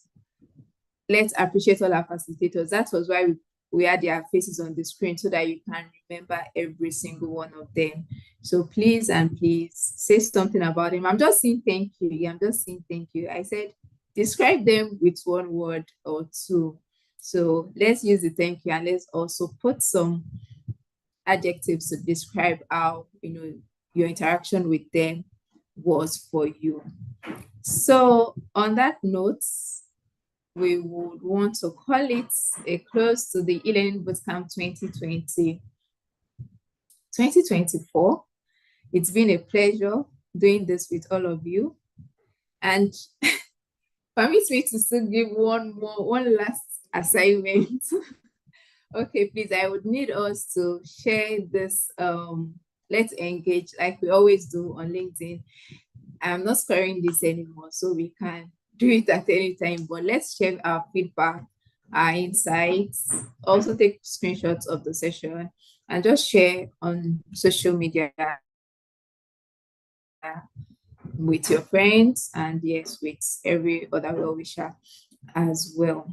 let's appreciate all our facilitators. That was why we had their faces on the screen so that you can remember every single one of them. So please and please say something about them. I'm just saying thank you. Yeah, I'm just saying thank you. I said describe them with one word or two. So let's use the thank you, and let's also put some adjectives to describe how your interaction with them was for you. So on that note, we would want to call it a close to the e-learning bootcamp 2024. It's been a pleasure doing this with all of you, and permit me to still give one last assignment. Okay, please, I would need us to share this. Let's engage like we always do on LinkedIn. I'm not squaring this anymore, so we can do it at any time, but let's share our feedback, our insights, also take screenshots of the session and just share on social media with your friends and yes, with every other well-wisher as well.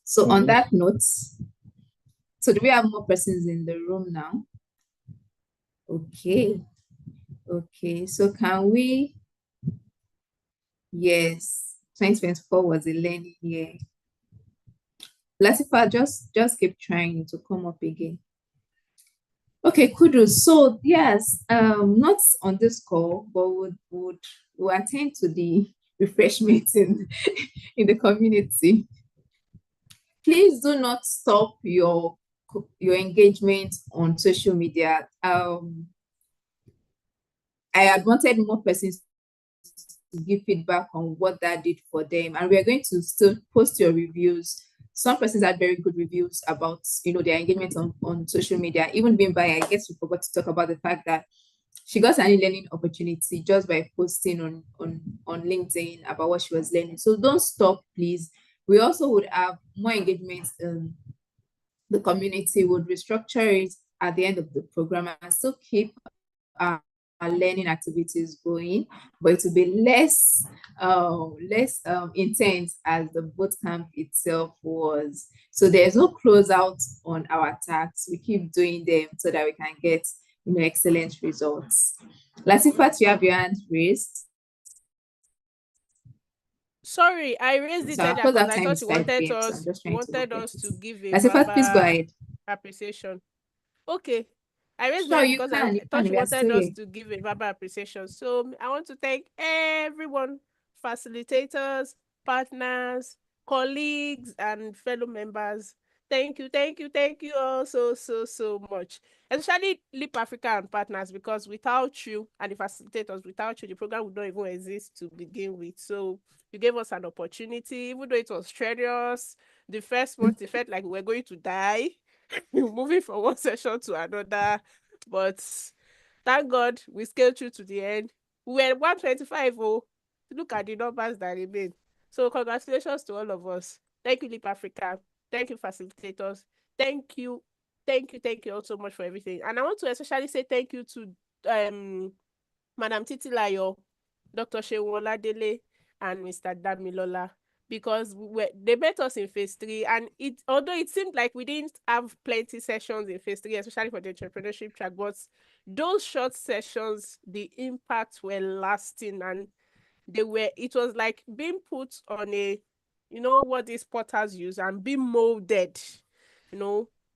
So on that note, so do we have more persons in the room now? Okay. Okay, so can we, yes, 2024 was a learning year. Latifa, just keep trying to come up again. Okay, kudos. So yes, not on this call, but would attend to the refreshments in the community. Please do not stop your engagement on social media. I had wanted more persons to give feedback on what that did for them, and we are going to still post your reviews. Some persons had very good reviews about their engagement on social media. Even being by, I guess we forgot to talk about the fact that she got an e-learning opportunity just by posting on LinkedIn about what she was learning. So don't stop, please. We also would have more engagement. The community would restructure it at the end of the program and still keep our learning activities going, but it will be less intense as the bootcamp itself was. So there's no closeout on our tasks. We keep doing them so that we can get excellent results. Latifa, you have your hand raised. Sorry, I raised it So because I thought you wanted us to give a Latifa, please go ahead. Appreciation. Okay. I raised Sure, my you because can. I thought you wanted us here. to give a verbal appreciation. So I want to thank everyone, facilitators, partners, colleagues, and fellow members. Thank you all so much. Especially Leap Africa and partners, because without you and the facilitators, without you, the program would not even exist to begin with. So you gave us an opportunity, even though it was strenuous. The first month, it felt like we were going to die. Moving from one session to another, but thank God we scaled through to the end. We were 125. Oh, look at the numbers that remain. So congratulations to all of us. Thank you, Leap Africa. Thank you, facilitators. Thank you all so much for everything. And I want to especially say thank you to Madam Titilayo, Dr. Shehu Oladele, and Mr. Damilola, because they met us in phase 3, and although it seemed like we didn't have plenty sessions in phase 3, especially for the entrepreneurship track, but those short sessions, the impacts were lasting, and it was like being put on a, what these potters use, and being molded,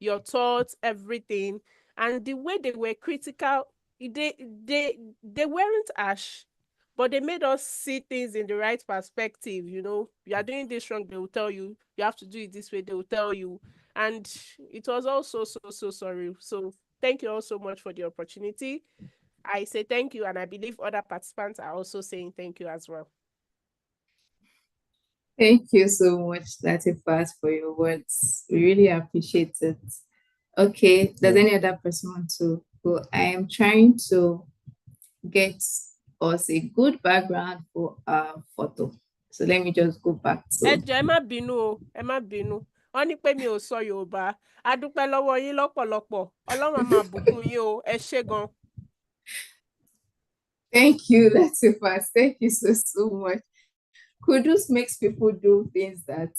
your thoughts, everything, and the way they were critical, they weren't harsh, but they made us see things in the right perspective. You are doing this wrong, they will tell you. You have to do it this way, they will tell you. And it was also so sorry. So thank you all so much for the opportunity. I say thank you, and I believe other participants are also saying thank you as well. Thank you so much, Latifat, for your words. We really appreciate it. Okay, does any other person want to go? I am trying to get us a good background for our photo. So let me just go back to. Ẹ má bínú. Wọ́n ní pé mi ò sọ Yorùbá. A dúpẹ́ lọ́wọ́ yín lọ́pọ̀lọpọ̀. Ọlọ́run á máa bùkún yín o. Ẹ ṣé gan. Thank you, Latifah. Thank you so much. Kudus makes people do things that